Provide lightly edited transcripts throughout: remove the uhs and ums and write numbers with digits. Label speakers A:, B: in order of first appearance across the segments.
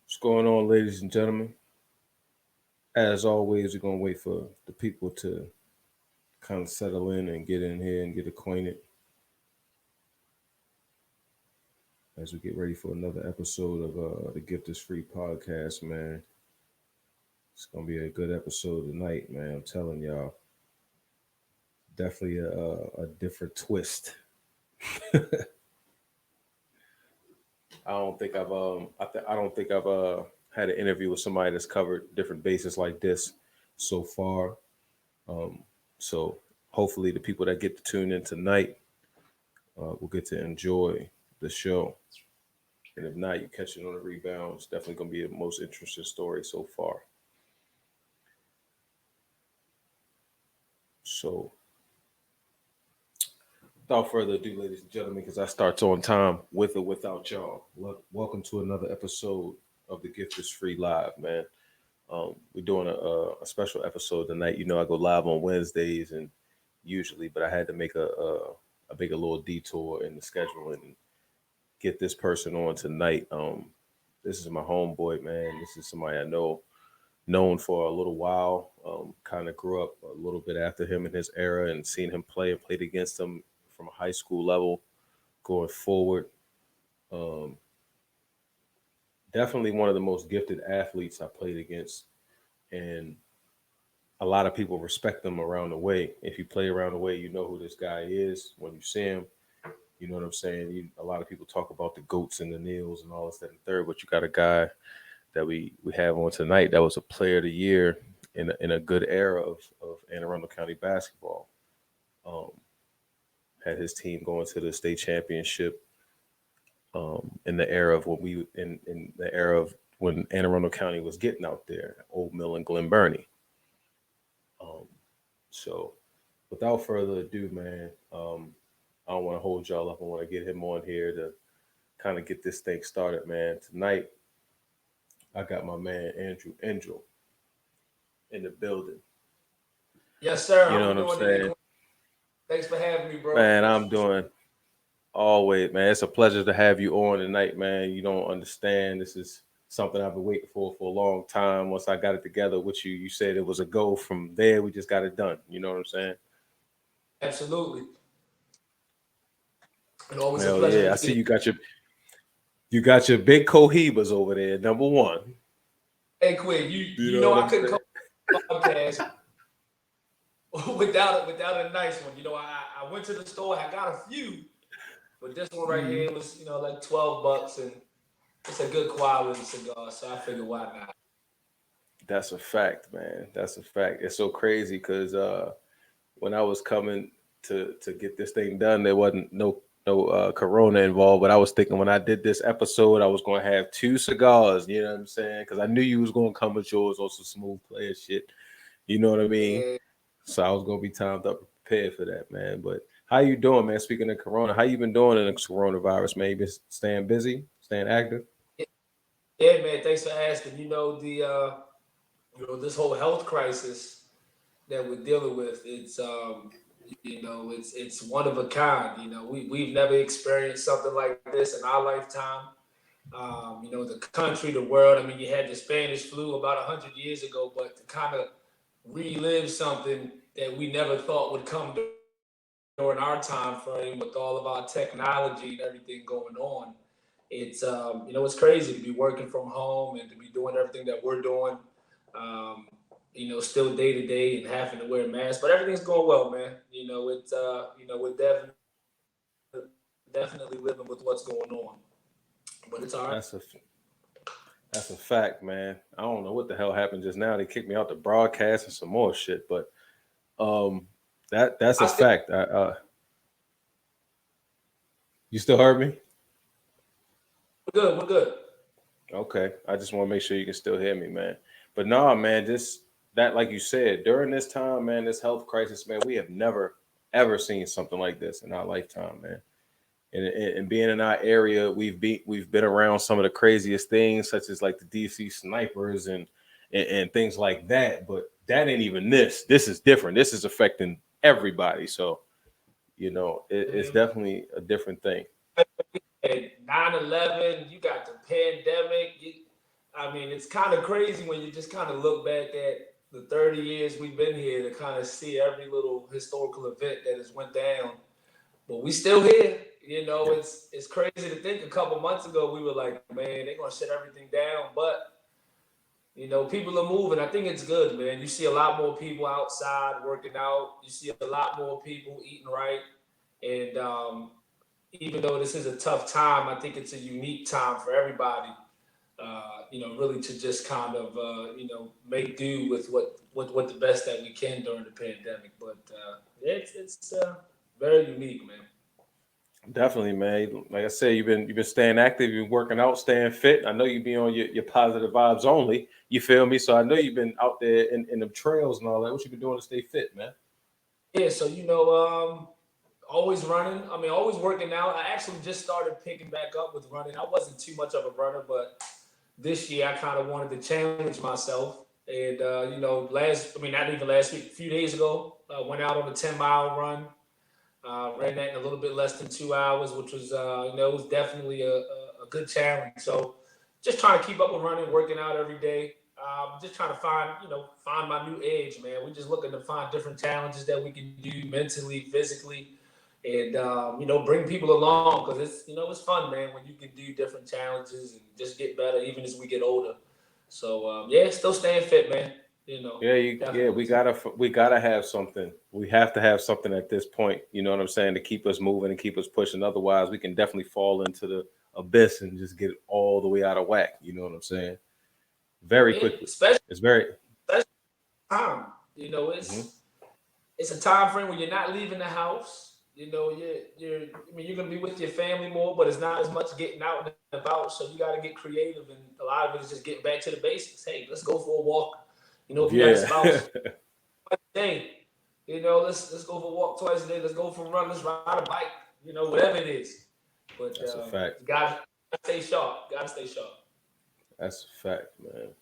A: What's going on, ladies and gentlemen? As always, we're gonna wait for the people to kind of settle in and get in here and get acquainted as we get ready for another episode of the Gift is Free podcast, man. It's gonna be a good episode tonight, man. I'm telling y'all, definitely a different twist. I don't think I've had an interview with somebody that's covered different bases like this so far. Um, so hopefully the people that get to tune in tonight will get to enjoy the show. And if not, you catch it on the rebound. It's definitely going to be the most interesting story so far. So without further ado, ladies and gentlemen, because I starts on time with or without y'all, welcome to another episode of the Gift is Free Live, man. We're doing a special episode tonight. You know, I go live on Wednesdays and usually, but I had to make a little detour in the schedule and get this person on tonight. This is my homeboy, man. This is somebody I known for a little while. Kind of grew up a little bit after him in his era and seen him play and played against him from a high school level going forward. Um, Definitely one of the most gifted athletes I played against, and a lot of people respect him around the way. If you play around the way, you know who this guy is when you see him. You know what I'm saying? A lot of people talk about the goats and the Neils and all this, that, and third, but you got a guy that we have on tonight that was a player of the year in a good era of Anne Arundel County basketball. Um, had his team going to the state championship in the era of in the era of when Anne Arundel County was getting out there, Old Mill and Glen Burnie. Um, so without further ado, man, I don't want to hold y'all up. I want to get him on here to kind of get this thing started, man. Tonight, I got my man Andrew Engel in the building.
B: Yes, sir.
A: You
B: How
A: know
B: we
A: what I'm
B: doing today?
A: saying?
B: Thanks for having me, bro.
A: Man, I'm doing always, man. It's a pleasure to have you on tonight, man. You don't understand. This is something I've been waiting for a long time. Once I got it together with you, you said it was a go. From there, we just got it done. You know what I'm saying?
B: Absolutely. And always a
A: Hell
B: pleasure
A: yeah. I
B: to
A: see
B: be.
A: you got your big cohibas over there, number one.
B: Hey, Quinn, you
A: You
B: you
A: know
B: know
A: what
B: I
A: I'm
B: couldn't
A: saying?
B: come to the podcast without a nice one. I went to the store, I got a few, but this one right
A: Mhm.
B: here was like $12, and it's a good quality cigar. So I figured why not?
A: That's a fact, man. That's a fact. It's so crazy because when I was coming to get this thing done, there wasn't no corona involved. But I was thinking when I did this episode, I was going to have two cigars. You know what I'm saying? Because I knew you was going to come with yours on some smooth player shit. You know what I mean?
B: Yeah,
A: So I was going to be timed up and prepared for that, man. But how you doing, man? Speaking of corona, how you been doing in the coronavirus, man? You been staying busy, staying active?
B: yeah, man. Thanks for asking. This whole health crisis that we're dealing with, it's one of a kind. We've never experienced something like this in our lifetime. The country, the world. I mean, you had the Spanish flu about 100 years ago, but to kind of relive something that we never thought would come during our time frame with all of our technology and everything going on, it's crazy to be working from home and to be doing everything that we're doing. Um, still day to day and having to wear masks, but everything's going well, man. We're definitely living with what's going on, but it's all right.
A: That's a That's a fact, man. I don't know what the hell happened just now. They kicked me out the broadcast and some more shit, but um, that's
B: I
A: a
B: still
A: fact. You still heard me?
B: we're good. We're good.
A: Okay. I just want to make sure you can still hear me, man. But nah, man, this that like you said during this time, man, this health crisis, man, we have never ever seen something like this in our lifetime, man. And being in our area, we've been around some of the craziest things, such as like the DC snipers and things like that. But that ain't even this. This is different. This is affecting everybody. So, it's definitely a different thing.
B: And 9/11, you got the pandemic. I mean, it's kind of crazy when you just kind of look back at the 30 years we've been here to kind of see every little historical event that has went down. But we still here.
A: Yeah.
B: It's crazy to think a couple months ago we were like, man, they're gonna shut everything down. But people are moving. I think it's good, man. You see a lot more people outside working out. You see a lot more people eating right. And even though this is a tough time, I think it's a unique time for everybody. Really to just kind of make do with what the best that we can during the pandemic. But it's very unique, man.
A: Definitely, man. Like I said, you've been staying active, you've been working out, staying fit. I know you be on your positive vibes only. You feel me? So I know you've been out there in the trails and all that. What you been doing to stay fit, man?
B: Yeah, so always running. I mean, always working out. I actually just started picking back up with running. I wasn't too much of a runner, but this year I kind of wanted to challenge myself. And not even last week, a few days ago, I went out on a 10-mile run. Ran that in a little bit less than 2 hours, which was it was definitely a good challenge. So just trying to keep up with running, working out every day. Just trying to find my new edge, man. We're just looking to find different challenges that we can do mentally, physically, and bring people along, because it's fun, man, when you can do different challenges and just get better even as we get older. So still staying fit, man.
A: Yeah, we gotta have something. We have to have something at this point. You know what I'm saying, to keep us moving and keep us pushing. Otherwise, we can definitely fall into the abyss and just get all the way out of whack. You know what I'm saying? Very
B: Yeah,
A: quickly.
B: especially
A: It's very.
B: time.
A: Mhm.
B: It's a time frame where you're not leaving the house. You're gonna be with your family more, but it's not as much getting out and about. So you got to get creative, and a lot of it is just getting back to the basics. Hey, let's go for a walk. If you got a
A: Yeah,
B: spouse, hey, let's go for a walk twice a day. Let's go for a run. Let's ride a bike. Whatever it is. But
A: that's a fact.
B: you gotta stay sharp. Gotta stay sharp.
A: That's a fact, man.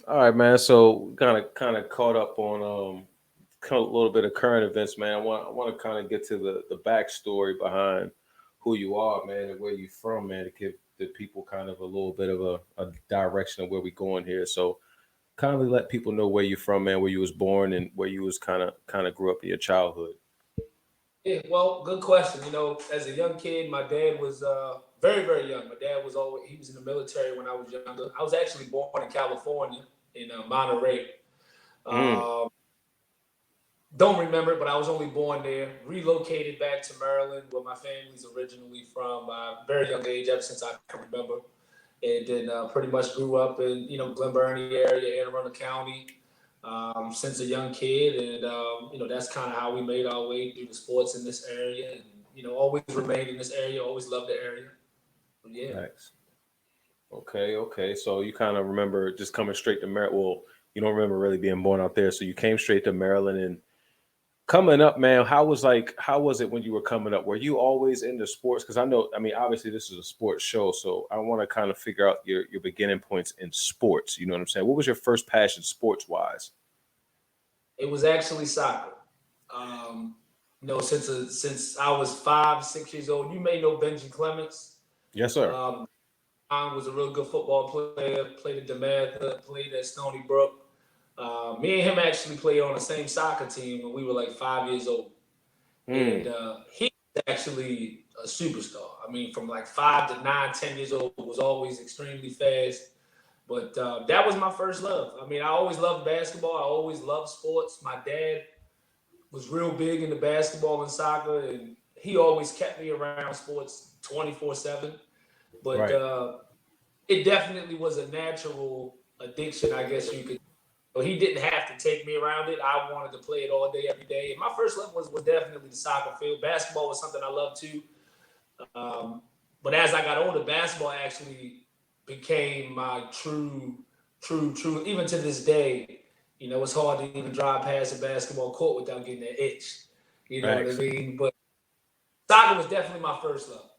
A: All right, man. So kind of caught up on a little bit of current events, man. I want to kind of get to the backstory behind who you are, man, and where you from, man, to give the people kind of a little bit of a direction of where we going here. So kind of let people know where you're from, man, where you was born and where you was kind of grew up in your childhood.
B: Yeah, well, good question. As a young kid, my dad was very, very young. My dad he was in the military when I was younger. I was actually born in California, in Monterey.
A: Mm,
B: Um, don't remember it, but I was only born there. Relocated back to Maryland, where my family's originally from, by a very young age, ever since I can remember. And then pretty much grew up in Glen Burnie area, Anne Arundel County, since a young kid, and that's kind of how we made our way through the sports in this area, and always remained in this area, always loved the area. But yeah.
A: nice. Okay. So you kind of remember just coming straight to Maryland. Well, you don't remember really being born out there, so you came straight to Maryland. And coming up, man, how was it when you were coming up? Were you always into sports? Because I mean, obviously this is a sports show, so I want to kind of figure out your beginning points in sports. You know what I'm saying? What was your first passion sports wise?
B: It was actually soccer. Since I was 5, 6 years old, you may know Benji Clements.
A: Yes, sir.
B: Um, I was a real good football player. Played at DeMatha, played at Stony Brook. Me and him actually played on the same soccer team when we were like 5 years old. And
A: Hmm.
B: he was actually a superstar. I mean, from like 5 to 9, 10 years old, was always extremely fast. But that was my first love. I mean, I always loved basketball. I always loved sports. My dad was real big into basketball and soccer, and he always kept me around sports 24/7. But
A: Right.
B: it definitely was a natural addiction, I guess you could. But he didn't have to take me around it. I wanted to play it all day, every day. And my first love was definitely the soccer field. Basketball was something I loved too. Um, but as I got older, basketball actually became my true. Even to this day, it's hard to even drive past a basketball court without getting that itch. You know what I
A: Facts.
B: mean? But soccer was definitely my first love.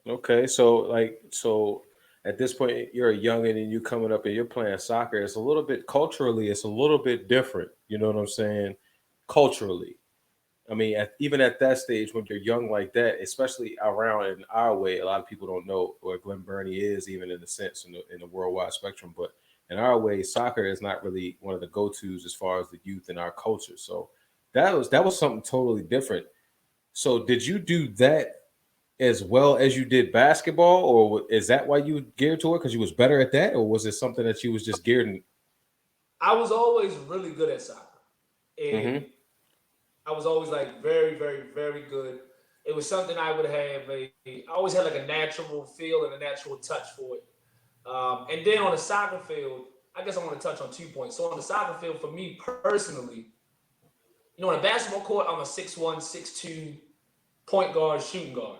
A: Okay. So at this point you're a youngin and you coming up and you're playing soccer. It's a little bit culturally. It's a little bit different. You know what I'm saying? Culturally. I mean, even at that stage, when you're young like that, especially around in our way, a lot of people don't know where Glen Burnie is, even in the sense in the worldwide spectrum. But in our way, soccer is not really one of the go-tos as far as the youth in our culture. So that was something totally different. So did you do that as well as you did basketball, or is that why you geared to it because you was better at that, or was it something that you was just geared in?
B: I was always really good at soccer,
A: Mm-hmm.
B: and I was always like very, very, very good. It was something I would have I always had like a natural feel and a natural touch for it. And then on the soccer field, I guess I want to touch on 2 points. So on the soccer field, for me personally, on a basketball court, I'm a 6'1", 6'2" point guard, shooting guard.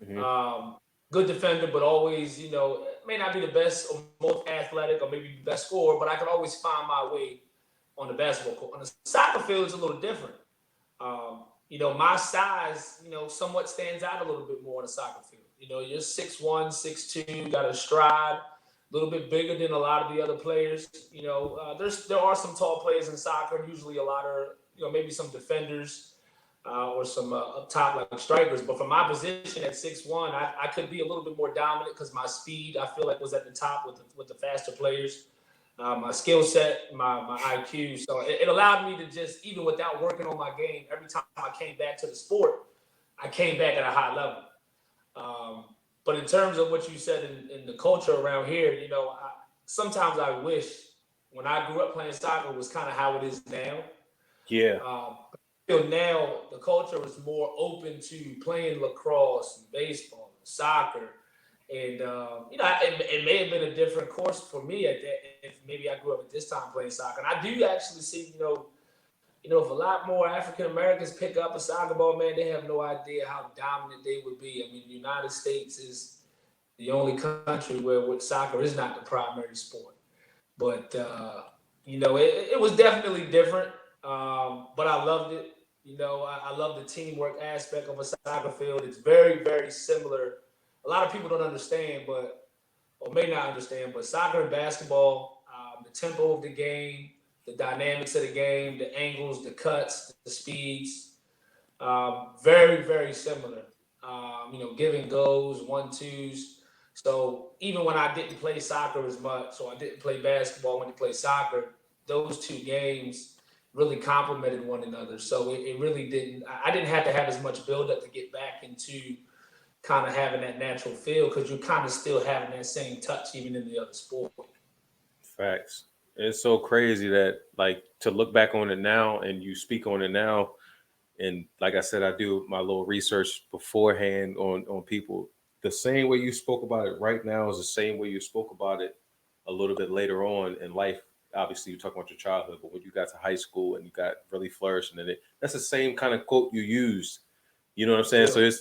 A: Mm-hmm.
B: Um, Good defender, but always, may not be the best or most athletic or maybe the best scorer, but I can always find my way on the basketball court. On the soccer field, it's a little different. My size, somewhat stands out a little bit more on the soccer field. You're 6'1", 6'2", got a stride, a little bit bigger than a lot of the other players. There are some tall players in soccer, usually a lot of, maybe some defenders or some up top like strikers. But for my position at 6'1", I could be a little bit more dominant because my speed, I feel like, was at the top with the faster players. My skill set, my IQ. So it allowed me to just, even without working on my game, every time I came back to the sport, I came back at a high level. But in terms of what you said in the culture around here, sometimes I wish when I grew up playing soccer was kind of how it is now.
A: Yeah.
B: Now the culture is more open to playing lacrosse, and baseball, and soccer, and it may have been a different course for me at that. If maybe I grew up at this time playing soccer, and I do actually see, if a lot more African Americans pick up a soccer ball, man, they have no idea how dominant they would be. I mean, the United States is the only country where soccer is not the primary sport. But it was definitely different. But I loved it. I love the teamwork aspect of a soccer field. It's very, very similar. A lot of people don't understand, or may not understand, but soccer and basketball, the tempo of the game, the dynamics of the game, the angles, the cuts, the speeds, very, very similar. Giving goals, 1-2s. So even when I didn't play soccer as much, so I didn't play basketball when I played soccer, those two games really complemented one another. So it really didn't. I didn't have to have as much buildup to get back into kind of having that natural feel because you're kind of still having that same touch even in the other sport.
A: Facts. It's so crazy that, like, to look back on it now and you speak on it now, and like I said, I do my little research beforehand on people. The same way you spoke about it right now is the same way you spoke about it a little bit later on in life. Obviously, you talk about your childhood, but when you got to high school and you got really flourishing in it, that's the same kind of quote you used. You know what I'm saying? So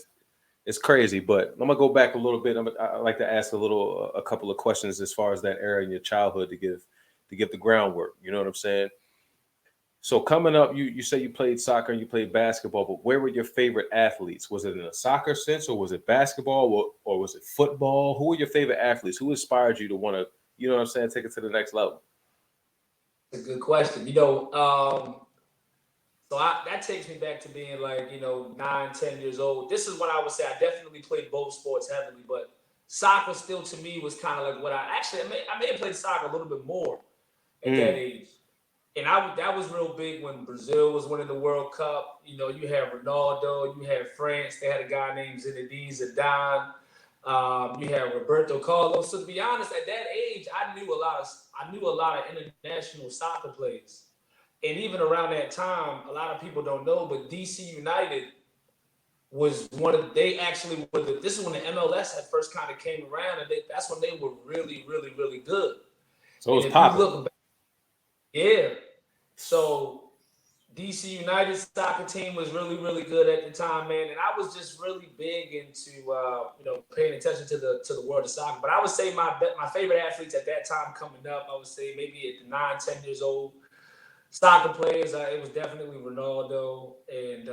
A: it's crazy. But I'm gonna go back a little bit. I like to ask a couple of questions as far as that era in your childhood to give the groundwork. You know what I'm saying? So coming up, you say you played soccer and you played basketball, but where were your favorite athletes? Was it in a soccer sense, or was it basketball, or was it football? Who were your favorite athletes? Who inspired you to want to, you know what I'm saying, take it to the next level?
B: It's a good question. So that takes me back to being like, 9, 10 years old. This is when I would say I definitely played both sports heavily, but soccer still to me was kind of like what I may have played soccer a little bit more at that age. And that was real big when Brazil was winning the World Cup. You had Ronaldo, you had France. They had a guy named Zinedine Zidane. You had Roberto Carlos. So to be honest, at that age, I knew a lot of international soccer players. And even around that time, a lot of people don't know, but DC United was they actually were this is when the MLS had first kind of came around, and that's when they were really, really, really good.
A: So it was
B: and if you
A: popping.
B: look back, yeah. So DC United soccer team was really, really good at the time, man. And I was just really big into, paying attention to the world of soccer. But I would say my favorite athletes at that time coming up, I would say maybe at the 9, 10 years old, soccer players, it was definitely Ronaldo and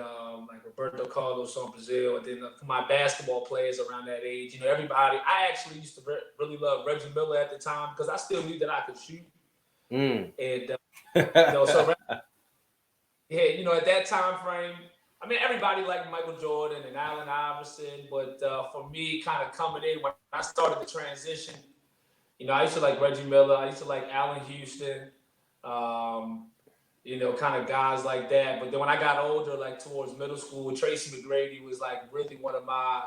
B: like Roberto Carlos on Brazil. And then for my basketball players around that age, everybody, I actually used to really love Reggie Miller at the time because I still knew that I could shoot. And, so yeah, at that time frame, I mean, everybody liked Michael Jordan and Allen Iverson, but for me, kind of coming in when I started the transition, I used to like Reggie Miller. I used to like Allen Houston. Um, kind of guys like that. But then when I got older, like towards middle school, Tracy McGrady was like really one of my,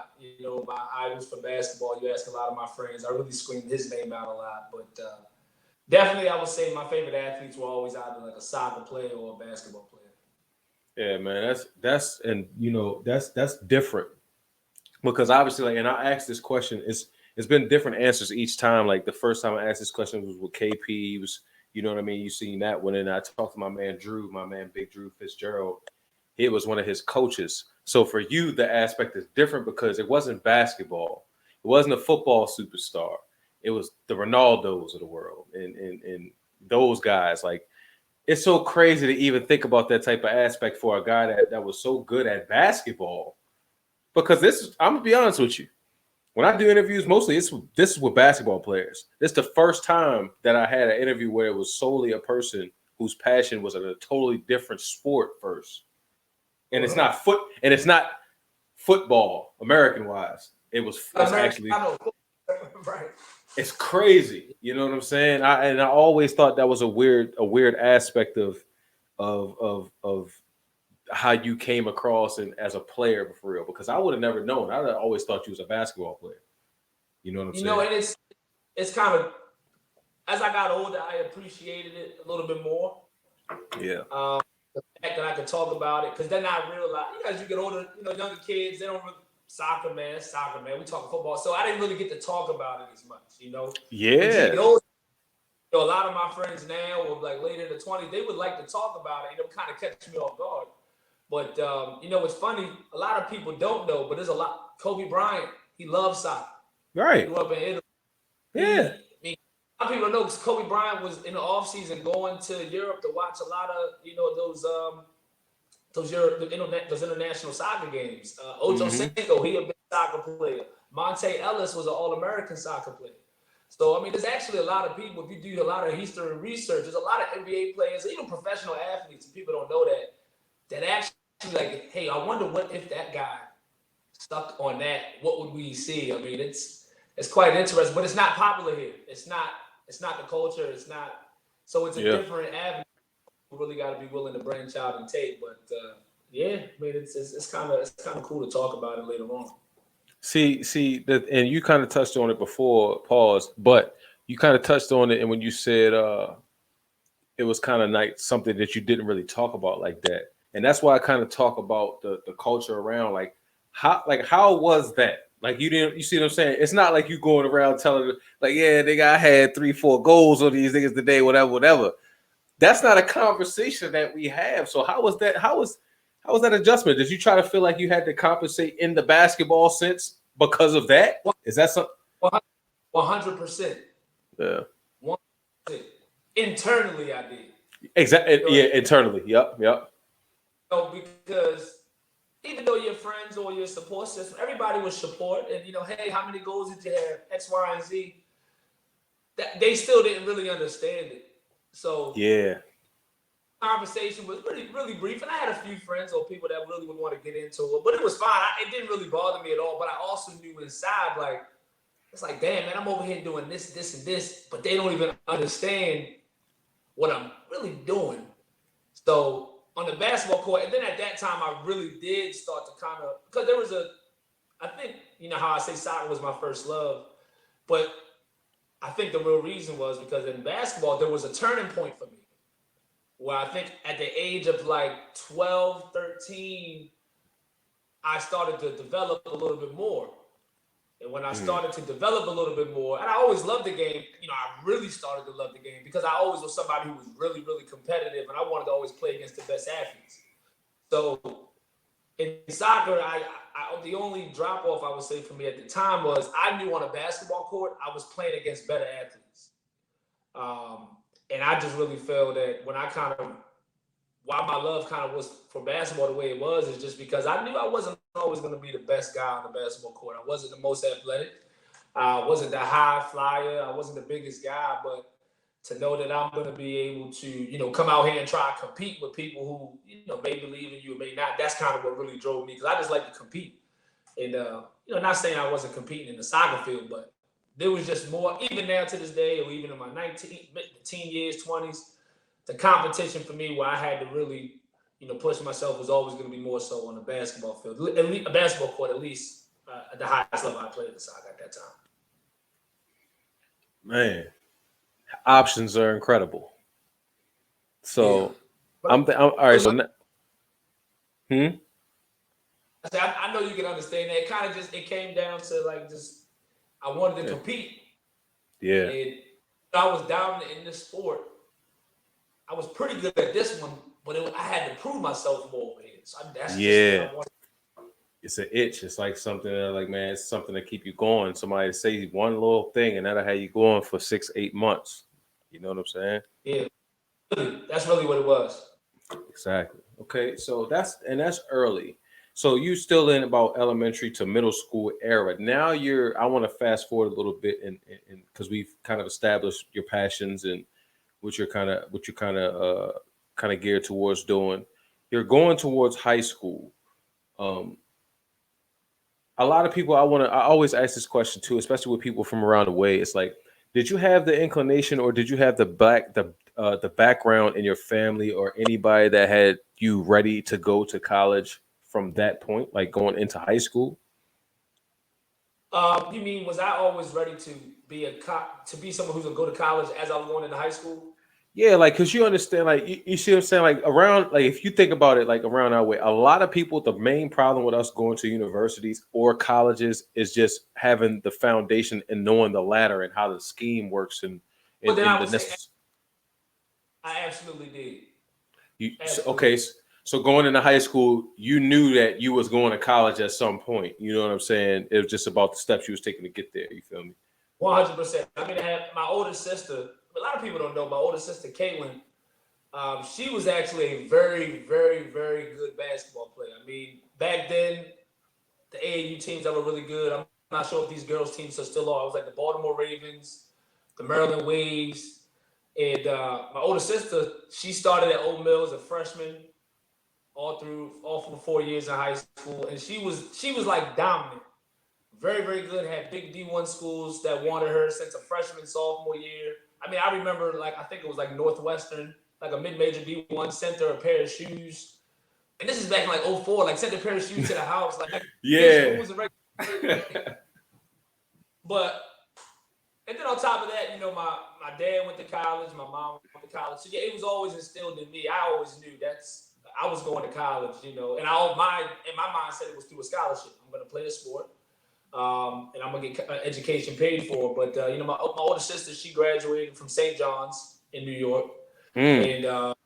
B: my idols for basketball. You ask a lot of my friends, I really screamed his name out a lot. But definitely, I would say my favorite athletes were always either like a soccer player or a basketball player.
A: Yeah, man, that's and that's different because obviously, like, and I asked this question. It's been different answers each time. Like the first time I asked this question was with KP. He was, you know what I mean. You seen that one, and I talked to my man Drew, my man Big Drew Fitzgerald. He was one of his coaches. So for you, the aspect is different because it wasn't basketball. It wasn't a football superstar. It was the Ronaldos of the world and those guys. Like it's so crazy to even think about that type of aspect for a guy that was so good at basketball. Because I'm gonna be honest with you. When I do interviews, mostly this is with basketball players. This is the first time that I had an interview where it was solely a person whose passion was in a totally different sport first. And it's not football, American wise. It's actually
B: Right.
A: it's crazy. You know what I'm saying? I always thought that was a weird aspect of how you came across and as a player for real. Because I would have never known. I always thought you was a basketball player. You know what I'm saying?
B: And it's kind of as I got older, I appreciated it a little bit more.
A: Yeah.
B: The fact that I could talk about it, because then I realized, as you get older, younger kids, they don't really soccer man. We talk football, so I didn't really get to talk about it as much.
A: Yeah.
B: As you get older, a lot of my friends now, or like later in the 20s, they would like to talk about it. Kind of catch me off guard. But it's funny. A lot of people don't know, but there's a lot. Kobe Bryant, he loves soccer.
A: Right.
B: He grew up in Italy.
A: Yeah.
B: A lot of people know because Kobe Bryant was in the offseason going to Europe to watch a lot of those international soccer games. Ocho Cinco, he a big soccer player. Monte Ellis was an All-American soccer player. So I mean, there's actually a lot of people. If you do a lot of history and research, there's a lot of NBA players, even professional athletes, and people don't know that actually like, hey, I wonder what if that guy stuck on that, what would we see? I mean, it's quite interesting, but it's not popular here. It's not the culture. It's not. So it's a different avenue. You really got to be willing to branch out and take. But I mean, it's kind of cool to talk about it later on.
A: See that, and you kind of touched on it before. Pause, but you kind of touched on it, and when you said it was kind of like something that you didn't really talk about like that, and that's why I kind of talk about the culture around like how was that? Like you see what I'm saying? It's not like you going around telling them like, yeah, nigga, I had 3-4 goals on these niggas today, whatever. That's not a conversation that we have. So how was that? How was that adjustment? Did you try to feel like you had to compensate in the basketball sense because of that? Is that something?
B: 100%.
A: Yeah.
B: 100%. Internally, I did.
A: Exactly. Yeah. Internally. Yep.
B: Because even though your friends or your support system, everybody would support, and hey, how many goals did you have? X, Y, and Z. They still didn't really understand it. So conversation was really brief, and I had a few friends or people that really would want to get into it, but it was fine. It didn't really bother me at all. But I also knew inside, like, it's like, damn, man, I'm over here doing this, and this, but they don't even understand what I'm really doing. So on the basketball court, and then at that time, I really did start to kind of, because there was I think, how I say soccer was my first love, but I think the real reason was because in basketball, there was a turning point for me where I think at the age of like 12, 13, I started to develop a little bit more. And when I started to develop a little bit more, and I always loved the game, I really started to love the game because I always was somebody who was really, really competitive, and I wanted to always play against the best athletes. So in soccer, the only drop off I would say for me at the time was I knew on a basketball court I was playing against better athletes, and I just really felt that when I why my love kind of was for basketball the way it was is just because I knew I wasn't always going to be the best guy on the basketball court. I wasn't the most athletic. I wasn't the high flyer. I wasn't the biggest guy, but to know that I'm going to be able to, come out here and try and compete with people who, may believe in you or may not. That's kind of what really drove me because I just like to compete. And, not saying I wasn't competing in the soccer field, but there was just more, even now to this day, or even in my teen years, 20s, the competition for me where I had to really, push myself was always going to be more so on the basketball field, at least a basketball court, at least at the highest level I played the soccer at that time.
A: Man, options are incredible. So
B: Yeah.
A: I'm all right. So
B: I know you can understand that. It kind of it came down to I wanted to compete.
A: Yeah.
B: And I was dominant in this sport. I was pretty good at this one, but I had to prove myself more over here. So that's just what I wanted.
A: It's an itch. It's like something that, like, man, it's something to keep you going. Somebody say one little thing, and that'll have you going for 6-8 months. You know what I'm saying?
B: Yeah, that's really what it was.
A: Exactly. Okay, so that's early. So you still in about elementary to middle school era. Now I want to fast forward a little bit, and because we've kind of established your passions and what you're kind of geared towards doing. You're going towards high school. A lot of people, I always ask this question too, especially with people from around the way. It's like, did you have the inclination, or did you have the background in your family or anybody that had you ready to go to college from that point, like going into high school?
B: You mean, was I always ready to be someone who's gonna go to college as I was going into high school?
A: Yeah, like, because you understand, like, you see what I'm saying? Like, around, like, if you think about it, like, around our way, a lot of people, the main problem with us going to universities or colleges is just having the foundation and knowing the ladder and how the scheme works. And
B: I absolutely did.
A: Okay, so going into high school, you knew that you was going to college at some point. You know what I'm saying? It was just about the steps you was taking to get there. You feel me?
B: 100%. I mean, I had my older sister. A lot of people don't know my older sister, Caitlin. She was actually a very, very, very good basketball player. I mean, back then, the AAU teams that were really good. I'm not sure if these girls' teams are still on. I was like the Baltimore Ravens, the Maryland Waves, and my older sister. She started at Ole Mill as a freshman, all through 4 years in high school, and she was like dominant. Very, very good. Had big D1 schools that wanted her since a freshman, sophomore year. I mean, I remember, like, I think it was like Northwestern, like a mid-major D1 sent her a pair of shoes. And this is back in like 04, like sent a pair of shoes to the house. Like,
A: yeah.
B: But, and then on top of that, my dad went to college, my mom went to college. So yeah, it was always instilled in me. I always knew I was going to college, and in my mindset, it was through a scholarship. I'm going to play a sport. And I'm gonna get education paid for. But my older sister, she graduated from St. John's in New York, and so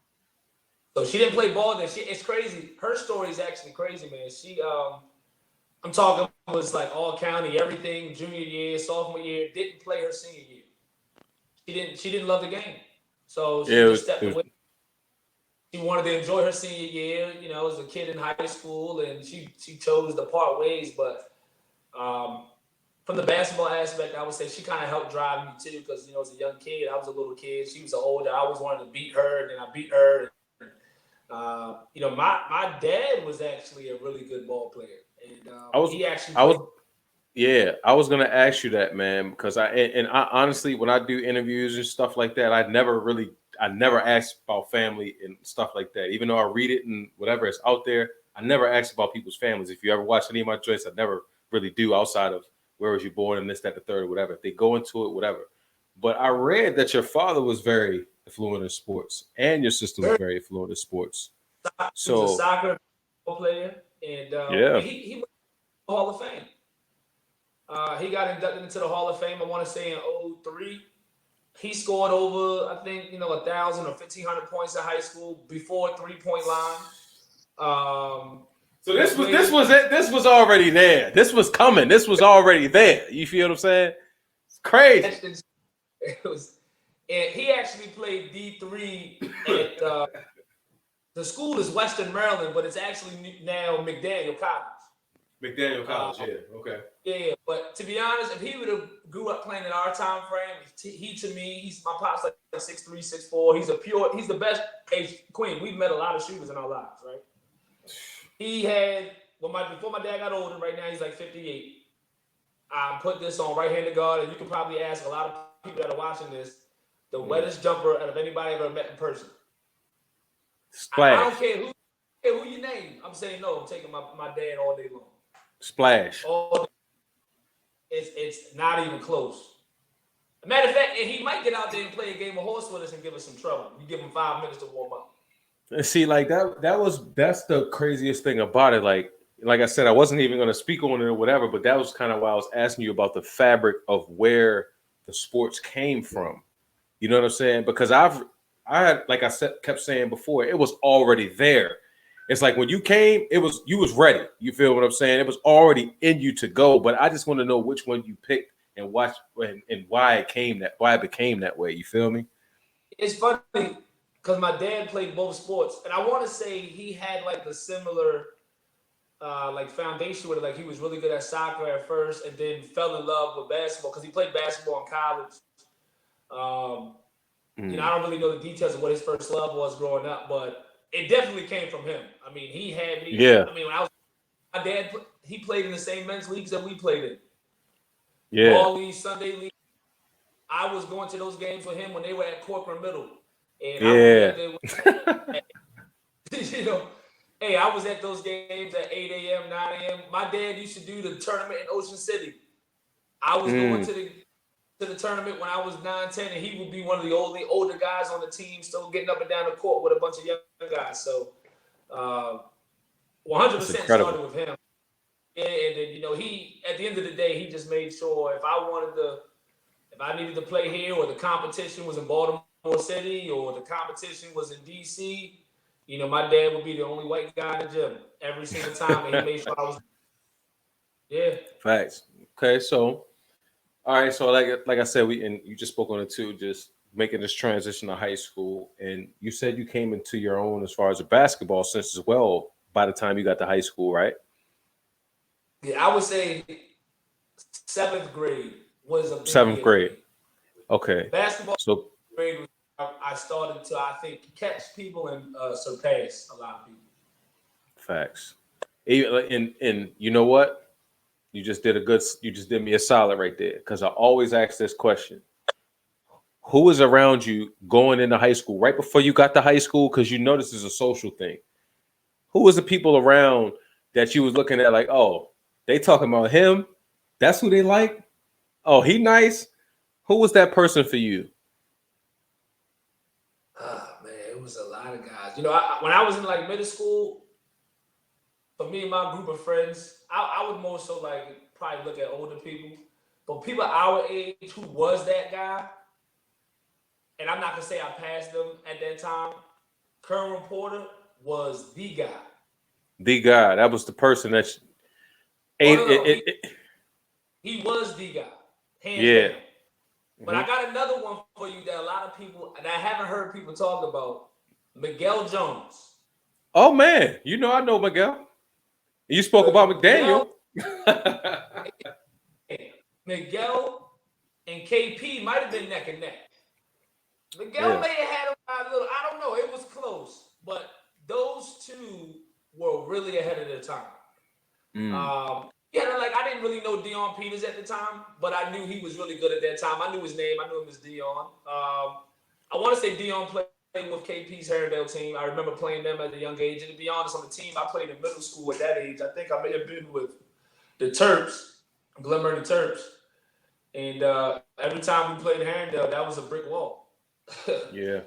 B: she didn't play ball there. It's crazy. Her story is actually crazy, man. She, I'm talking, was like all county, everything, junior year, sophomore year. Didn't play her senior year. She didn't love the game, so she just stepped away. She wanted to enjoy her senior year, as a kid in high school, and she chose to part ways, but. From the basketball aspect, I would say she kind of helped drive me too, because as a young kid, I was a little kid. She was older. I always wanted to beat her, and then I beat her. And, my dad was actually a really good ball player, and I
A: was gonna ask you that, man, because I honestly, when I do interviews and stuff like that, I never ask about family and stuff like that. Even though I read it and whatever is out there, I never ask about people's families. If you ever watch any of my joints, I never really do, outside of where was you born and this, that, the third, or whatever. If they go into it, whatever. But I read that your father was very affluent in sports, and your sister was very affluent in sports.
B: He was a soccer player, and he went to the Hall of Fame. He got inducted into the Hall of Fame, I want to say in 2003. He scored over, I think, 1,000 or 1,500 points in high school before 3-point line.
A: So this was already there. This was coming. This was already there. You feel what I'm saying? It's crazy.
B: And he actually played D3 at the school is Western Maryland, but it's actually now McDaniel College.
A: McDaniel College, yeah. Okay.
B: Yeah, but to be honest, if he would have grew up playing in our time frame, he to me, he's my pop's like 6'3", 6'4". He's the best age Queen. We've met a lot of shooters in our lives, right? He had before my dad got older. Right now, he's like 58. I put this on right-handed guard, and you can probably ask a lot of people that are watching this, the wettest jumper out of anybody I've ever met in person. I don't
A: Splash.
B: care who you name. I'm saying no. I'm taking my dad all day long.
A: Splash.
B: It's not even close. Matter of fact, he might get out there and play a game of horse with us and give us some trouble. You give him 5 minutes to warm up.
A: And see, like that's the craziest thing about it. Like I said, I wasn't even going to speak on it or whatever, but that was kind of why I was asking you about the fabric of where the sports came from. You know what I'm saying? Because I had, like I said, kept saying before, it was already there. It's like when you came, you was ready. You feel what I'm saying? It was already in you to go. But I just want to know which one you picked and why it became that way. You feel me?
B: It's funny because my dad played both sports, and I want to say he had like the similar like foundation with it. Like he was really good at soccer at first, and then fell in love with basketball because he played basketball in college. You know, I don't really know the details of what his first love was growing up, but it definitely came from him. I mean, he had me.
A: Yeah.
B: I mean, when my dad, he played in the same men's leagues that we played in.
A: Yeah.
B: Ball league, Sunday league. I was going to those games with him when they were at Corcoran Middle. And I you know, hey, I was at those games at 8 a.m., 9 a.m. My dad used to do the tournament in Ocean City. I was going to the tournament when I was 9, 10, and he would be one of the older guys on the team, still getting up and down the court with a bunch of young guys. So 100% started with him. Yeah, and then, you know, he, at the end of the day, he just made sure if I needed to play here, or the competition was in Baltimore City, or the competition was in DC, you know, my dad would be the only white guy in the gym every single time, and he made sure I was. Yeah.
A: Facts. Okay, so all right, so like I said, you just spoke on it too, just making this transition to high school, and you said you came into your own as far as a basketball sense as well by the time you got to high school, right?
B: Yeah, I would say 7th grade was a big
A: 7th
B: year.
A: grade. Okay.
B: Basketball
A: So
B: grade was, I started to, I think, catch people and surpass a lot of people.
A: facts. And you know what? You just did me a solid right there, because I always ask this question. Who was around you going into high school right before you got to high school? Because you know this is a social thing. Who was the people around that you was looking at like, oh, they talking about him? That's who they like? Oh, he nice? Who was that person for you?
B: Oh, man, it was a lot of guys. You know, when I was in like middle school, for me and my group of friends, I would more so like probably look at older people. But people our age who was that guy, and I'm not going to say I passed them at that time, Curran Porter was the guy.
A: The guy. That was the person that
B: he was the guy. Hands down. But I got another one for you that a lot of people, that I haven't heard people talk about, Miguel Jones.
A: Oh, man. You know I know Miguel. You spoke about McDaniel.
B: Miguel and KP might have been neck and neck. Miguel may have had a little, I don't know, it was close. But those two were really ahead of their time. Yeah, like I didn't really know Dion Peters at the time, but I knew he was really good at that time. I knew his name. I knew him as Dion. I want to say Dion played with KP's Arundel team. I remember playing them at a young age. And to be honest, on the team I played in middle school at that age, I think I may have been with the Terps, Glen Burnie Terps. And every time we played Arundel, that was a brick wall.
A: Yeah.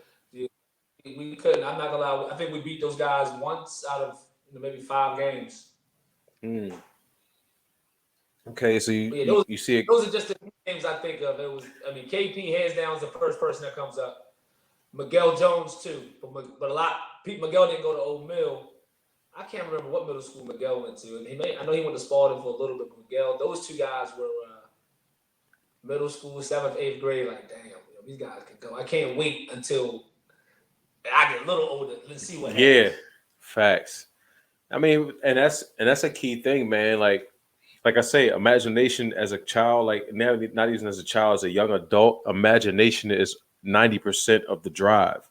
B: We couldn't. I'm not gonna lie. I think we beat those guys once out of maybe 5 games.
A: Okay, so you see it.
B: Those are just the names I think of. KP hands down is the first person that comes up. Miguel Jones too, but a lot Miguel didn't go to Old Mill. I can't remember what middle school Miguel went to. I know he went to Spalding for a little bit. But Miguel, those 2 guys were middle school, 7th, 8th grade. Like, damn, these guys can go. I can't wait until I get a little older. Let's see what happens.
A: Yeah, facts. I mean, and that's a key thing, man. Like like I say, imagination as a child, like now, not even as a child, as a young adult, imagination is 90% of the drive.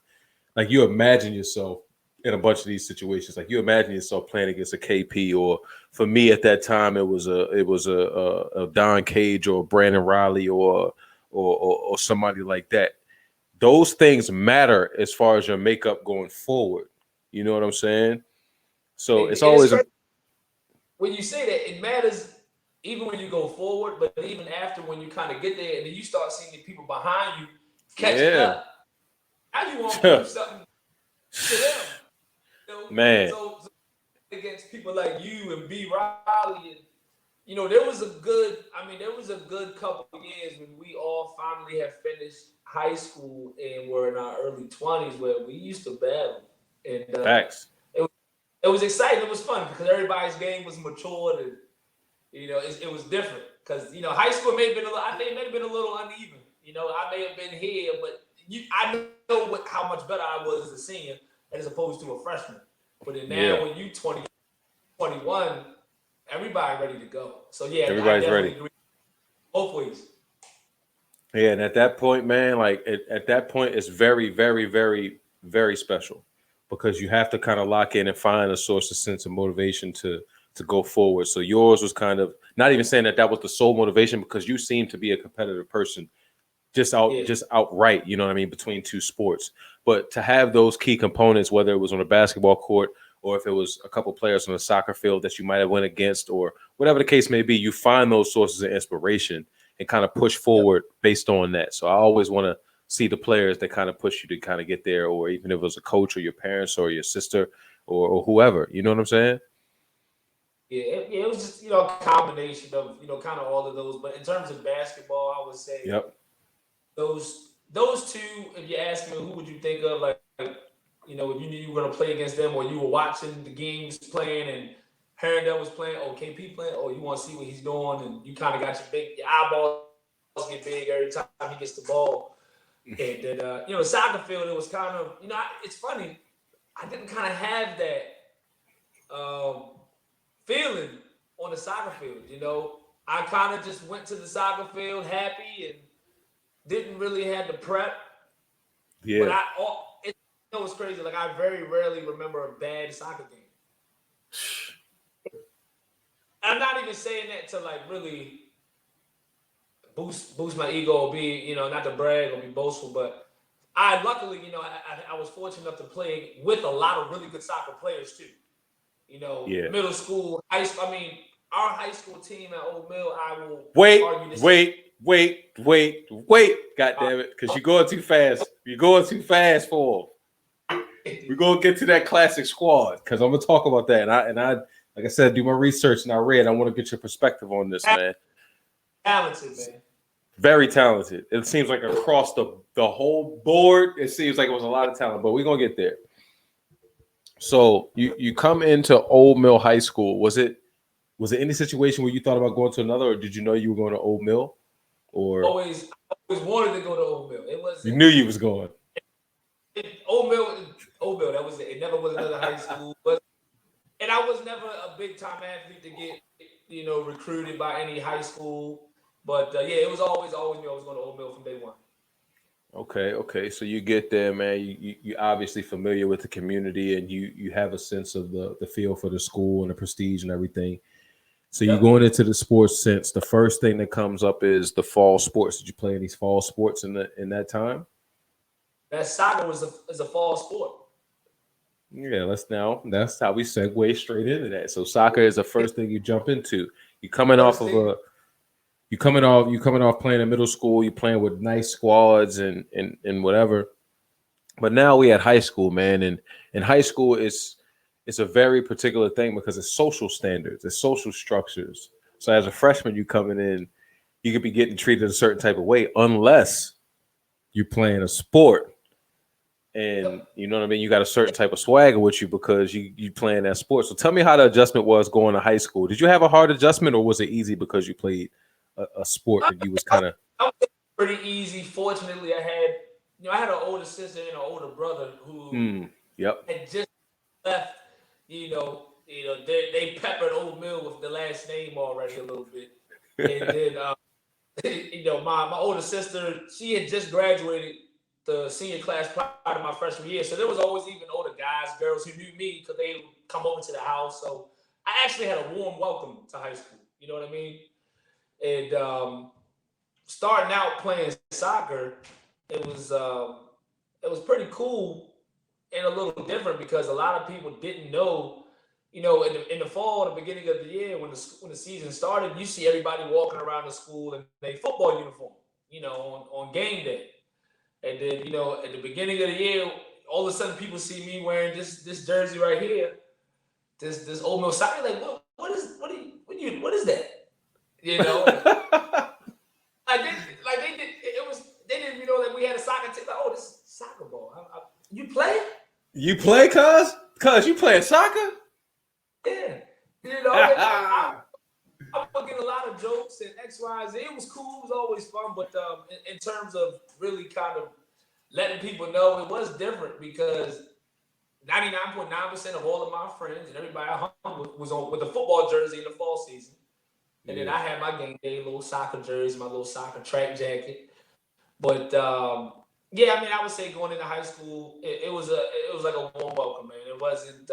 A: Like you imagine yourself in a bunch of these situations. Like you imagine yourself playing against a KP, or for me at that time, it was a Don Cage or Brandon Riley or somebody like that. Those things matter as far as your makeup going forward. You know what I'm saying? So it's
B: And it's
A: always a
B: crazy when you say that. It matters even when you go forward, but even after when you kind of get there, and then you start seeing the people behind you catching
A: yeah,
B: up. Now you want to prove something to them.
A: man.
B: So against people like you and B Riley, and there was a good. I mean, there was a good couple of years when we all finally had finished high school and were in our early 20s, where we used to battle, and
A: Facts.
B: it was exciting. It was fun because everybody's game was matured, and it was different. Because high school may have been a little. I think it may have been a little uneven. I may have been here, but I know how much better I was as a senior as opposed to a freshman. But then
A: Yeah,
B: now when you 20, 21, everybody ready to go. So yeah, I
A: everybody's
B: definitely
A: ready.
B: agree both ways.
A: Yeah, and at that point, man, like at that point, it's very, very, very, very special because you have to kind of lock in and find a source of sense of motivation to go forward. So yours was kind of not even saying that that was the sole motivation because you seem to be a competitive person,
B: Yeah,
A: just outright. You know what I mean, between two sports, but to have those key components, whether it was on a basketball court or if it was a couple players on a soccer field that you might have went against or whatever the case may be, you find those sources of inspiration and kind of push
B: yep,
A: forward based on that. So I always want to see the players that kind of push you to kind of get there, or even if it was a coach or your parents or your sister or whoever. You know what I'm saying?
B: it was just a combination of kind of all of those. But in terms of basketball, I would say
A: Yep.
B: those two. If you ask me, who would you think of if you knew you were going to play against them or you were watching the games playing and Herndon was playing or KP playing, or you want to see what he's doing and you kind of got your eyeballs get big every time he gets the ball. And then, soccer field, it was kind of, it's funny. I didn't kind of have that feeling on the soccer field. I kind of just went to the soccer field happy and didn't really have to prep. But
A: Yeah.
B: it was crazy. Like I very rarely remember a bad soccer game. I'm not even saying that to like really boost my ego or be not to brag or be boastful, but I luckily I was fortunate enough to play with a lot of really good soccer players too.
A: Yeah.
B: Middle school, high school. I mean, our high school team at Old Mill. I will
A: Wait,
B: argue this.
A: wait. God damn it. Because you're going too fast. You're going too fast for them. We're gonna get to that classic squad because I'm gonna talk about that. And I like I said, do my research and I read. I want to get your perspective on this, man.
B: Talented, man.
A: Very talented. It seems like across the whole board, it seems like it was a lot of talent, but we're gonna get there. So you come into Old Mill High School. Was it any situation where you thought about going to another, or did you know you were going to Old Mill, or
B: Always wanted to go to Old Mill. It
A: you
B: wasn't
A: knew you was going?
B: Old Mill. Old Mill. That was it. It never was another high school, but and I was never a big time athlete to get recruited by any high school. But yeah, it was always me. I was going to Old Mill from day one.
A: Okay. So you get there, man. You obviously familiar with the community, and you have a sense of the feel for the school and the prestige and everything. So you
B: Yep.
A: going into the sports sense. The first thing that comes up is the fall sports. Did you play any fall sports in that time?
B: That soccer is a fall sport.
A: Yeah, that's how we segue straight into that. So soccer is the first thing you jump into. You coming off
B: First
A: of
B: thing,
A: a you coming off playing in middle school, you playing with nice squads and whatever. But now we at high school, man, and in high school it's a very particular thing because it's social standards, it's social structures. So as a freshman, you coming in, you could be getting treated a certain type of way unless you're playing a sport. And
B: yep.
A: you know what I mean? You got a certain type of swagger with you because you playing that sport. So tell me how the adjustment was going to high school. Did you have a hard adjustment or was it easy because you played a sport that you was kind of
B: I was pretty easy. Fortunately, I had an older sister and an older brother who
A: yep.
B: had just left. You know, they peppered Old Mill with the last name already a little bit. And then, my older sister, she had just graduated the senior class prior to my freshman year. So there was always even older guys, girls who knew me because they would come over to the house. So I actually had a warm welcome to high school. You know what I mean? And starting out playing soccer, it was pretty cool and a little different because a lot of people didn't know. In the fall, the beginning of the year, when the season started, you see everybody walking around the school in a football uniform, on game day. And then, at the beginning of the year, all of a sudden people see me wearing this jersey right here, this Old Mill soccer. Like, what is that? You know, they didn't even know that we had a soccer team. Like, oh, this is soccer ball. You play?
A: You play, cuz you playing soccer?
B: Yeah. I would get a lot of jokes and X, Y, Z. It was cool. It was always fun. But in terms of really kind of letting people know, it was different because 99.9% of all of my friends and everybody I hung was on with a football jersey in the fall season. And then I had my game day little soccer jersey, my little soccer track jacket. But I would say going into high school, it was like a warm welcome, man. It wasn't,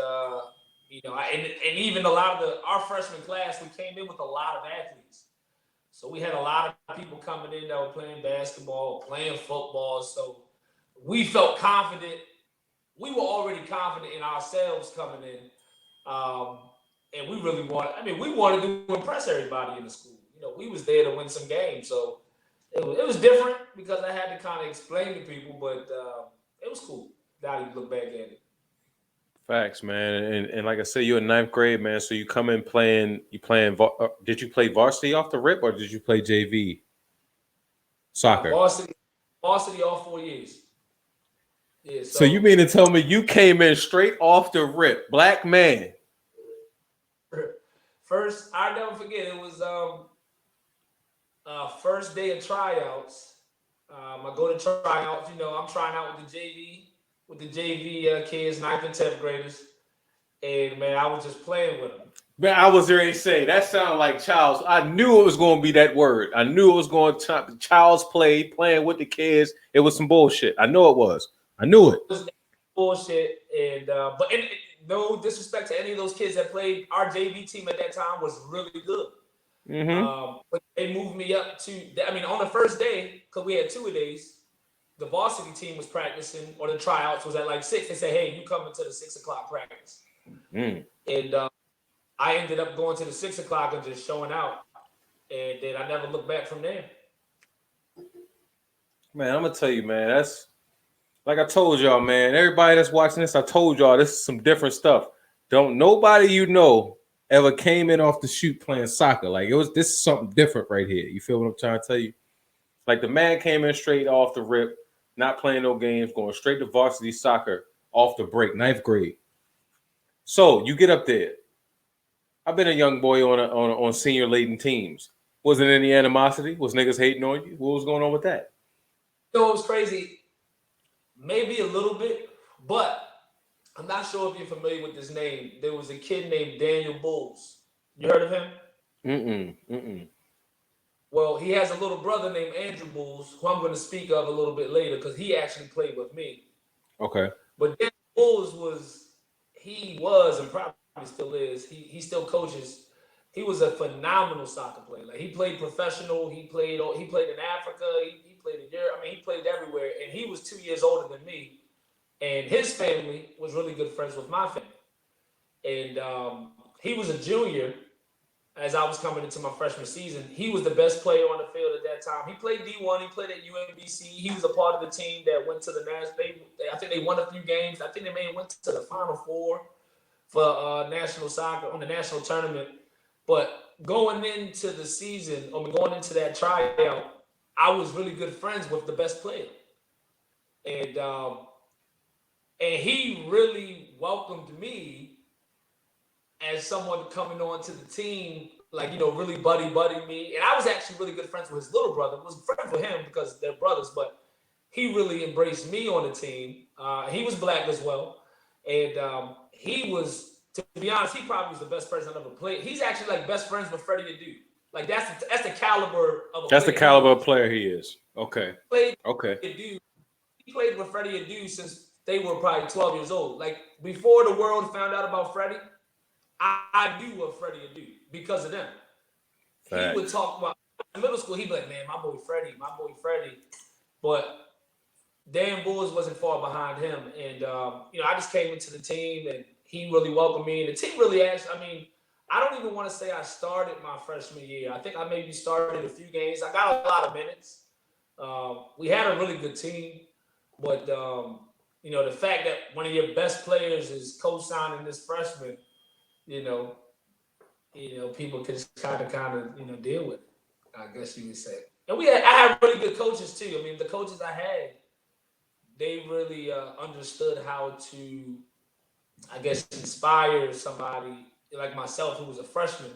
B: and even a lot of our freshman class, we came in with a lot of athletes. So we had a lot of people coming in that were playing basketball, playing football. So we felt confident. We were already confident in ourselves coming in. And we really wanted to impress everybody in the school. We was there to win some games. So it was different because I had to kind of explain to people, but it was cool. Now you look back at it.
A: Facts, man. And like I said, you're in ninth grade, man. So you come in did you play varsity off the rip or did you play JV soccer?
B: Varsity all 4 years. Yeah.
A: So you mean to tell me you came in straight off the rip, black man?
B: First, I never forget. It was first day of tryouts. I go to tryouts. I'm trying out with the JV kids, 9th and 10th graders, and man, I was just playing with them.
A: Man, I was ready to say that sounded like child's. I knew it was going to be that word. I knew it was going to child's play, playing with the kids. It was some bullshit. I know it was. I knew it.
B: It was bullshit, and no disrespect to any of those kids that played. Our JV team at that time was really good.
A: Mm-hmm.
B: But they moved me up on the first day, because we had 2 days, the varsity team was practicing, or the tryouts was at like 6. They said, hey, you come into the 6 o'clock practice. And I ended up going to the 6 o'clock and just showing out. And then I never looked back from there.
A: Man, I'm going to tell you, man, that's like I told y'all, man, everybody that's watching this, I told y'all this is some different stuff. Don't nobody ever came in off the shoot playing soccer. Like this is something different right here. You feel what I'm trying to tell you? Like the man came in straight off the rip, not playing no games, going straight to varsity soccer off the break, 9th grade. So you get up there. I've been a young boy on senior laden teams. Wasn't any animosity? Was niggas hating on you? What was going on with that?
B: It was crazy. Maybe a little bit, but I'm not sure if you're familiar with this name. There was a kid named Daniel Bulls. You heard of him?
A: Mm-mm.
B: Well, he has a little brother named Andrew Bulls, who I'm going to speak of a little bit later because he actually played with me.
A: Okay.
B: But Daniel Bulls was and probably still is. He still coaches. He was a phenomenal soccer player. Like he played professional. He played in Africa. He played in Europe. He played everywhere. And he was 2 years older than me. And his family was really good friends with my family. And he was a junior as I was coming into my freshman season. He was the best player on the field at that time. He played D1. He played at UMBC. He was a part of the team that went to the national. I think they won a few games. I think they may have went to the Final Four for national soccer on the national tournament. But going into the season, going into that tryout, I was really good friends with the best player. And he really welcomed me as someone coming on to the team, really buddy me. And I was actually really good friends with his little brother. I was friends with him because they're brothers, but he really embraced me on the team. He was black as well. And he was to be honest, he probably was the best person I've ever played. He's actually like best friends with Freddie Adu. Like that's the caliber of a
A: That's the
B: player
A: caliber of player he is. Okay.
B: Played
A: Okay.
B: Adu. He played with Freddie Adu since they were probably 12 years old. Like before the world found out about Freddie, I knew of Freddie Adu because of them. He would talk about in middle school. He'd be like, "Man, my boy Freddie." But Dan Bulls wasn't far behind him, and I just came into the team, and he really welcomed me. And the team really asked. I mean, I don't even want to say I started my freshman year. I think I maybe started a few games. I got a lot of minutes. We had a really good team, but the fact that one of your best players is co-signing this freshman, people could just kind of deal with it, I guess you would say. And I had really good coaches too. I mean, the coaches I had, they really understood how to, I guess, inspire somebody like myself who was a freshman.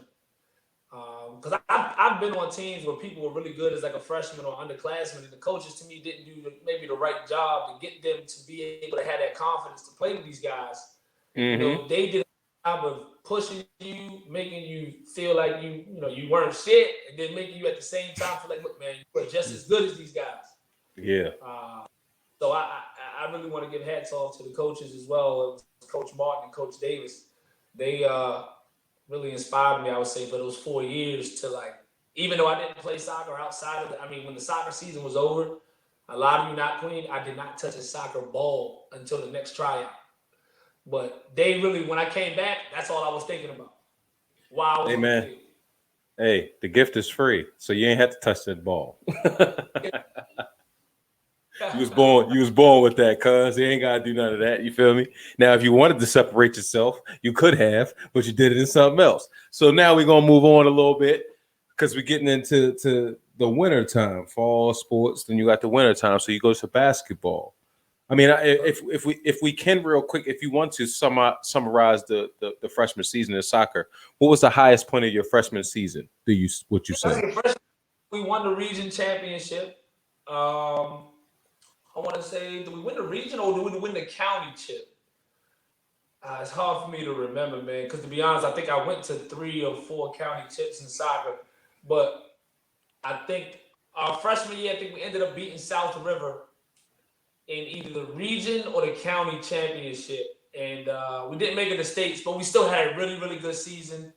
B: Because I've been on teams where people were really good as like a freshman or underclassman, and the coaches to me didn't do maybe the right job to get them to be able to have that confidence to play with these guys.
A: Mm-hmm.
B: They did a job of pushing you, making you feel like you weren't shit, and then making you at the same time feel like, look, man, you are just as good as these guys.
A: Yeah.
B: So I really want to give hats off to the coaches as well, Coach Martin and Coach Davis. They really inspired me, I would say, for those 4 years to, like, even though I didn't play soccer outside of it, I mean, when the soccer season was over, a lot of you not playing, I did not touch a soccer ball until the next tryout. But they really, when I came back, that's all I was thinking about. Wow.
A: Hey, man. Hey, the gift is free, so you ain't have to touch that ball. You was born with that, cuz. You ain't gotta do none of that. You feel me? Now, if you wanted to separate yourself, you could have, but you did it in something else. So now we're gonna move on a little bit because we're getting into the winter time, fall sports. Then you got the winter time, so you go to basketball. I mean, if we can real quick, if you want to summarize the freshman season in soccer, what was the highest point of your freshman season? What you say?
B: We won the region championship. I want to say, do we win the region or do we win the county chip? It's hard for me to remember, man, because to be honest, I think I went to 3 or 4 county chips in soccer. But I think our freshman year, I think we ended up beating South River in either the region or the county championship. And we didn't make it to states, but we still had a really, really good season.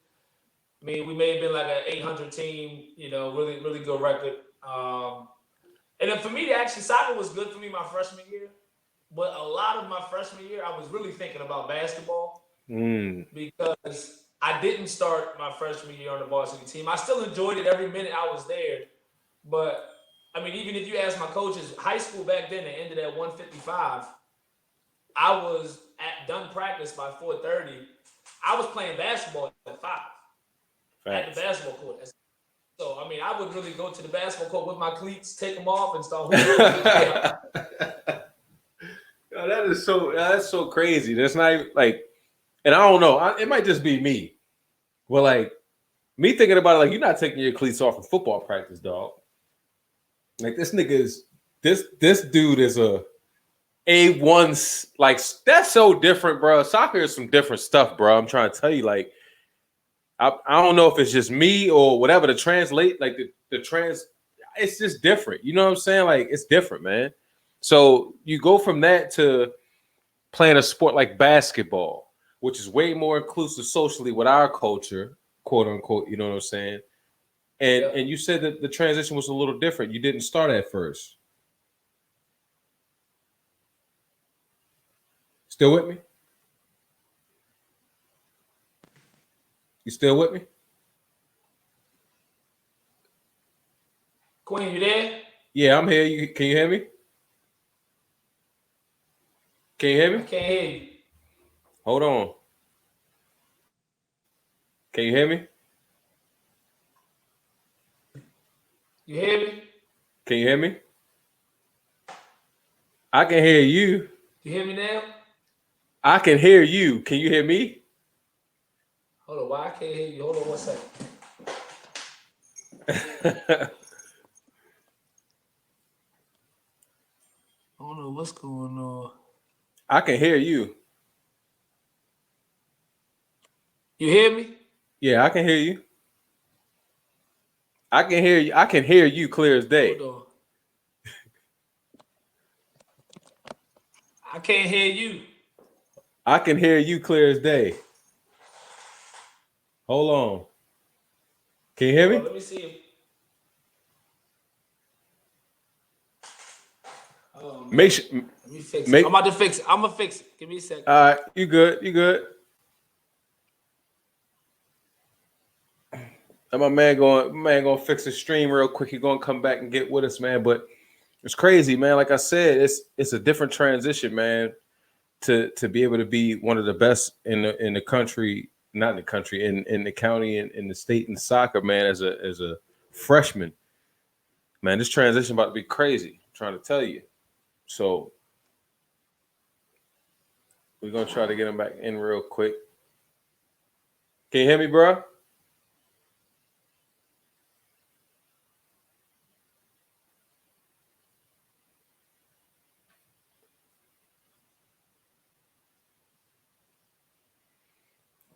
B: I mean, we may have been like an 800 team, really, really good record. And then for me, actually, soccer was good for me my freshman year. But a lot of my freshman year, I was really thinking about basketball because I didn't start my freshman year on the varsity team. I still enjoyed it every minute I was there. But, I mean, even if you ask my coaches, high school back then, they ended at 1:55. I was done practice by 4:30. I was playing basketball at 5 at the basketball court. So, I mean, I would really go to the basketball court with my cleats, take them off, and start hooping.
A: Yo, that's so crazy. That's not even, like, and I don't know. It might just be me. Well, like, me thinking about it, like, you're not taking your cleats off in football practice, dog. Like, this nigga is, this dude is a A1, like, that's so different, bro. Soccer is some different stuff, bro. I'm trying to tell you, like, I don't know if it's just me or whatever to translate, like it's just different. You know what I'm saying? Like, it's different, man. So you go from that to playing a sport like basketball, which is way more inclusive socially with our culture, quote unquote, you know what I'm saying? And you said that the transition was a little different. You didn't start at first. Still with me? You still with me?
B: Queen, you there?
A: Yeah, I'm here. Can you hear me? Can you hear me?
B: I can't hear you.
A: Hold on. Can you hear me?
B: You hear me?
A: Can you hear me? I can hear you.
B: You hear me now?
A: I can hear you. Can you hear me?
B: Hold on, why I can't hear you? Hold on 1 second. I don't know what's going on.
A: I can hear you.
B: You hear me?
A: Yeah, I can hear you. I can hear you. I can hear you clear as day.
B: Hold on. I can't hear you.
A: I can hear you clear as day. Hold on. Can you hear
B: Hold on,
A: me?
B: let me see if. Oh
A: Make
B: man.
A: sure.
B: Let me fix it. I'm
A: Make.
B: about to fix it. I'm gonna fix it. Give me a second.
A: All right. You good? You good? And my man going fix the stream real quick. He gonna come back and get with us, man. But it's crazy, man. Like I said, it's a different transition, man. To be able to be one of the best in the country, not in the country, in the county and in the state in soccer, man. As a freshman, man, this transition about to be crazy. I'm trying to tell you. So we're gonna try to get him back in real quick. Can you hear me, bro?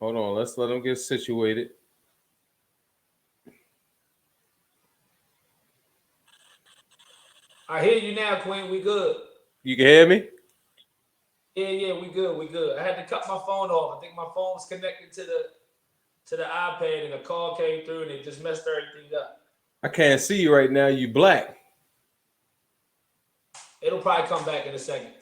A: Hold on, let's let him get situated.
B: I hear you now, Quinn. We good.
A: You can hear me?
B: Yeah, we good. We good. I had to cut my phone off. I think my phone was connected to the iPad, and a call came through, and it just messed everything up.
A: I can't see you right now. You black.
B: It'll probably come back in a second.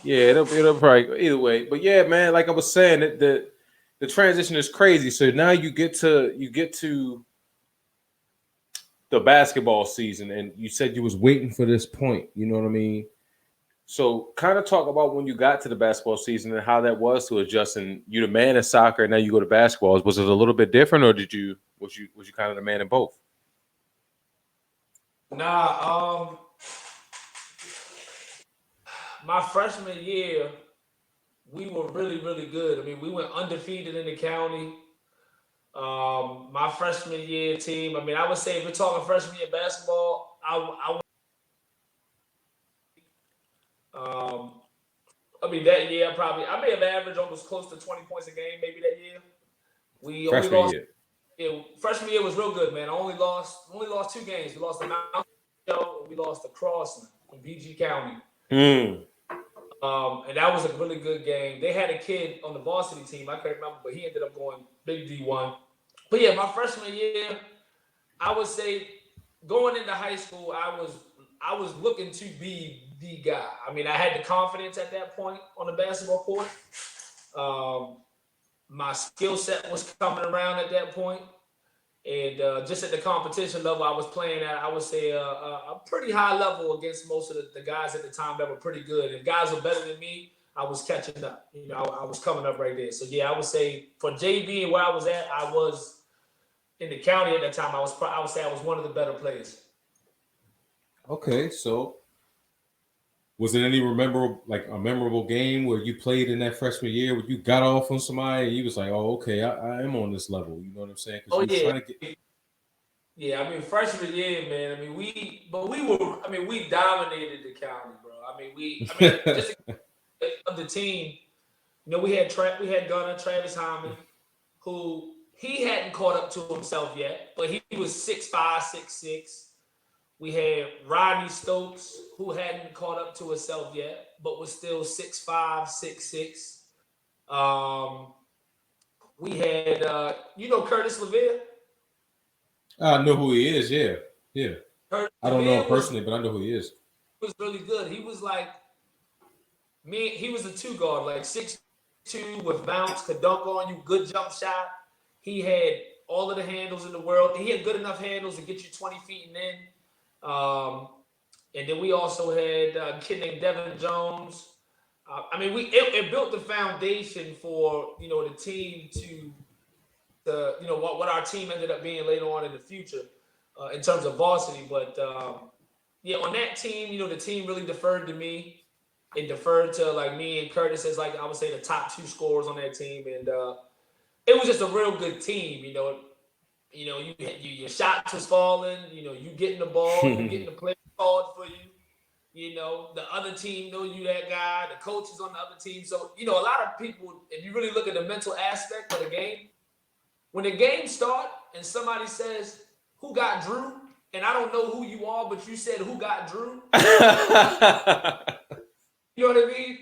A: Yeah, it'll probably either way. But yeah, man, like I was saying, the transition is crazy. So now you get to the basketball season, and you said you was waiting for this point. You know what I mean? So kind of talk about when you got to the basketball season and how that was to adjust. And you the man in soccer, and now you go to basketball. Was it a little bit different, or was you kind of the man in both?
B: Nah, my freshman year, we were really, really good. I mean, we went undefeated in the county. My freshman year team. I mean, I would say if we're talking freshman year basketball, um, I mean that year I may have averaged almost close to 20 points a game, maybe that year. We only
A: Freshman
B: lost.
A: year.
B: Yeah, freshman year was real good, man. I only lost 2 games. We lost the Mount Show, and we lost the Crossland in PG County.
A: Mm.
B: And that was a really good game. They had a kid on the varsity team. I can't remember, but he ended up going big D1. But yeah, my freshman year, I would say going into high school, I was looking to be the guy. I mean, I had the confidence at that point on the basketball court. Um, my skill set was coming around at that point. And just at the competition level I was playing at, I would say a pretty high level against most of the guys at the time that were pretty good. If guys were better than me, I was catching up. You know, I was coming up right there. So yeah, I would say for JV and where I was at, I was in the county at that time. I would say I was one of the better players.
A: Okay, so was it any memorable game where you played in that freshman year where you got off on somebody and you was like, oh, okay, I am on this level. You know what I'm saying? Because
B: Oh
A: you was
B: yeah,
A: trying to get.
B: yeah. I mean freshman year, man. I mean we were. I mean we dominated the county, bro. I mean just of the team. You know, we had Gunner Travis Hyman, who he hadn't caught up to himself yet, but he was 6'5", 6'6". We had Rodney Stokes, who hadn't caught up to himself yet, but was still 6'5", 6'6". Um, we had Curtis LeVere.
A: I know who he is. Yeah, yeah.
B: Curtis
A: I don't know him
B: LeVere
A: personally, but I know who he is.
B: was really good. He was like me. He was a two guard, like 6'2", with bounce, could dunk on you, good jump shot. He had all of the handles in the world. He had good enough handles to get you 20 feet and in. And then we also had a kid named Devin Jones. I mean, it built the foundation for the team to what our team ended up being later on in the future in terms of varsity. But yeah, on that team, the team really deferred to me and deferred to like me and Curtis as like I would say the top 2 scorers on that team, and it was just a real good team. Your shots was falling. You getting the ball, you getting the play called for you. The other team know you that guy. The coaches on the other team. So a lot of people, if you really look at the mental aspect of the game, when the game start and somebody says, "Who got Drew?" and I don't know who you are, but you said, "Who got Drew?" You know what I mean?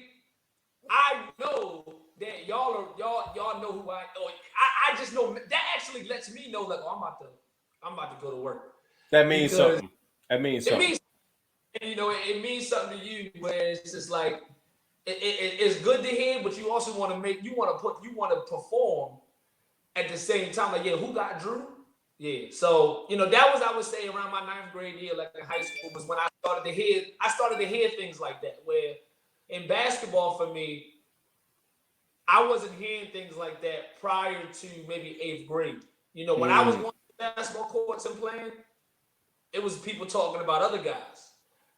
B: I know that y'all know who I. Oh, I just know that actually lets me know like, oh, I'm about to go to work.
A: That means something. That means something.
B: It means, you know, it means something to you. Where it's just like it's good to hear, but you also want to perform at the same time. Like, yeah, who got Drew? Yeah. So, you know, that was, I would say, around my 9th grade year, like in high school, was when I started to hear things like that. Where in basketball for me, I wasn't hearing things like that prior to maybe 8th grade. You know, when I was going to basketball courts and playing, it was people talking about other guys.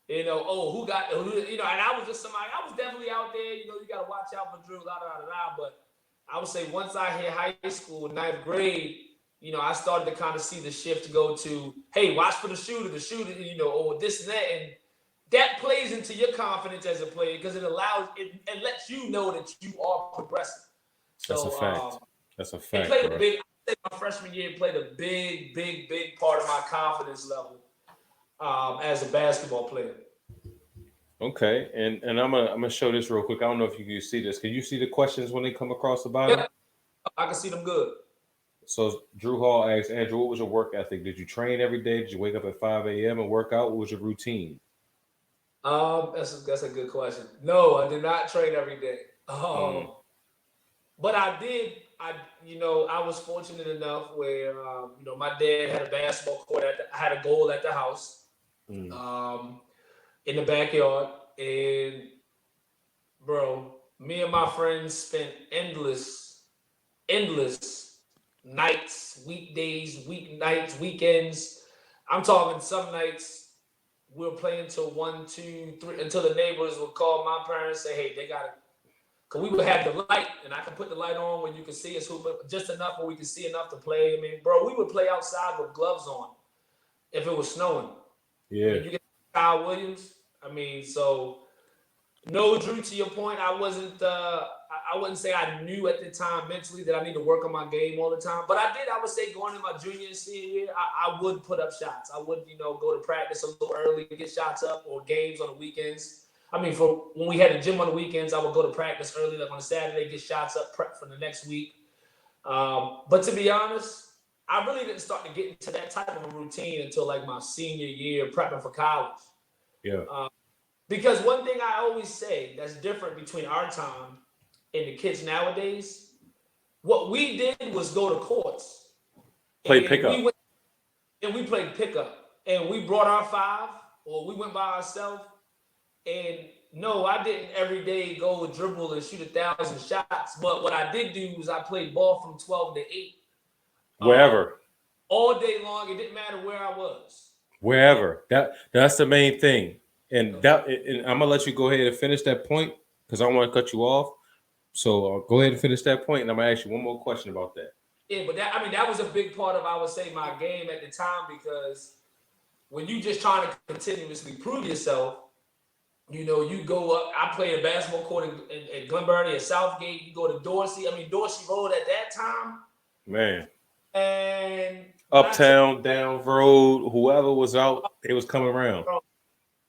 B: You know, oh, who, you know, and I was just somebody, I was definitely out there, you know, you got to watch out for Drew, but I would say once I hit high school, 9th grade, you know, I started to kind of see the shift go to, hey, watch for the shooter, you know, or this and that. And that plays into your confidence as a player because it lets you know that you are progressing. So,
A: that's a fact. That's a fact.
B: It played a big, I think my freshman year played a big part of my confidence level as a basketball player.
A: Okay, and I'm gonna show this real quick. I don't know if you can see this. Can you see the questions when they come across the bottom?
B: Yeah, I can see them good.
A: So Drew Hall asks, Andrew, what was your work ethic? Did you train every day? Did you wake up at 5 a.m. and work out? What was your routine?
B: That's a good question. No, I did not train every day. But I did. You know, I was fortunate enough where you know, my dad had a basketball court. I had a goal at the house, in the backyard, and bro, me and my friends spent endless nights, weekdays, weeknights, weekends. I'm talking some nights we'll play until 1, 2, 3, until the neighbors would call my parents, say, hey, they got it. Because we would have the light, and I could put the light on where you can see us hooping just enough where we could see enough to play. I mean, bro, we would play outside with gloves on if it was snowing.
A: Yeah.
B: I mean, you get Kyle Williams. I mean, so no, Drew, to your point, I wouldn't say I knew at the time mentally that I need to work on my game all the time. But I would say going in my junior and senior year, I would put up shots. I would, you know, go to practice a little early, get shots up, or games on the weekends. I mean, for when we had a gym on the weekends, I would go to practice early, like on a Saturday, get shots up, prep for the next week. But to be honest, I really didn't start to get into that type of a routine until like my senior year, prepping for college.
A: Yeah.
B: Because one thing I always say that's different between our time and the kids nowadays, what we did was go to courts.
A: Play pickup.
B: We played pickup. And we brought our 5, or we went by ourselves. And no, I didn't every day go dribble and shoot 1,000 shots. But what I did do was I played ball from 12 to 8.
A: Wherever.
B: All day long. It didn't matter where I was.
A: Wherever. That's the main thing. And I'm gonna let you go ahead and finish that point because I don't want to cut you off. So go ahead and finish that point, and I'm gonna ask you one more question about that.
B: Yeah, but that was a big part of, I would say, my game at the time, because when you just trying to continuously prove yourself, you know, you go up. I played a basketball court in Glen Burnie at Southgate. You go to Dorsey. I mean, Dorsey Road at that time.
A: Man.
B: And
A: uptown, down road, whoever was out, they was coming around.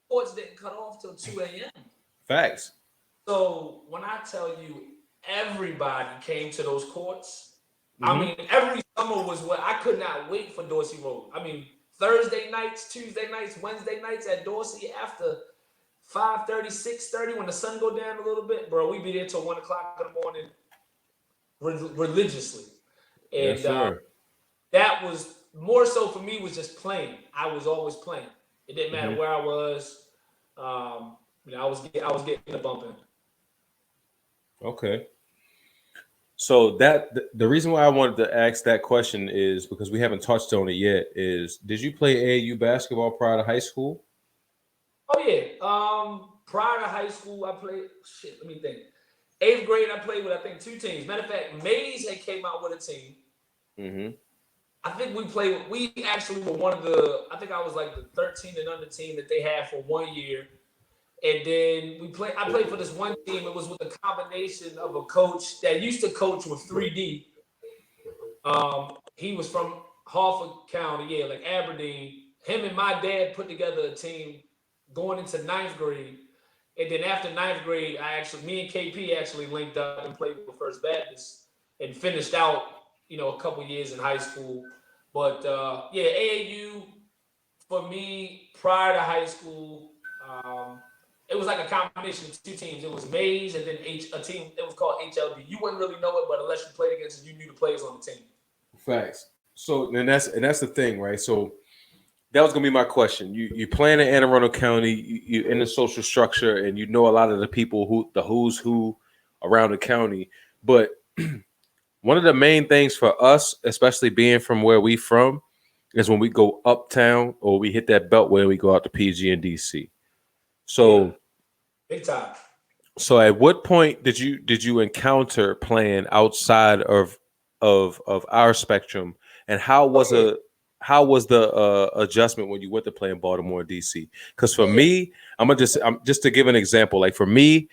B: Courts didn't cut off till 2 a.m.
A: Facts.
B: So when I tell you everybody came to those courts, I mean, every summer was what I could not wait for Dorsey Road. I mean, Thursday nights, Tuesday nights, Wednesday nights at Dorsey after 5:30, 6:30 when the sun go down a little bit, bro, we be there till 1 o'clock in the morning religiously. And
A: yes,
B: that was more so for me, was just playing. I was always playing. It didn't matter where I was. You know, I was getting the bump in.
A: Okay. So the reason why I wanted to ask that question is because we haven't touched on it yet. Is did you play AAU basketball prior to high school?
B: Oh yeah. Prior to high school, I played. Let me think. 8th grade, I played with, I think, 2 teams. Matter of fact, Mays had came out with a team. I think we actually were one of the, I think I was like the 13 and under team that they had for 1 year. And then I played for this one team. It was with a combination of a coach that used to coach with 3D. He was from Harford County, yeah, like Aberdeen. Him and my dad put together a team going into ninth grade. And then after ninth grade, me and KP actually linked up and played with First Baptist and finished out, a couple years in high school. But yeah, AAU for me prior to high school, it was like a combination of two teams. It was Mays and then a team. It was called HLD. You wouldn't really know it, but unless you played against it, you knew the players on the team.
A: Facts. So and that's the thing, right? So that was gonna be my question. You playing in Anne Arundel County, you in the social structure, and you know a lot of the people who's who around the county. But one of the main things for us, especially being from where we from, is when we go uptown or we hit that beltway, we go out to PG and DC.
B: Yeah,
A: So
B: big time.
A: so at what point did you encounter playing outside of our spectrum, and
B: Okay.
A: how was the adjustment when you went to play in Baltimore and DC? Because for
B: Yeah.
A: me, I'm just to give an example. Like for me,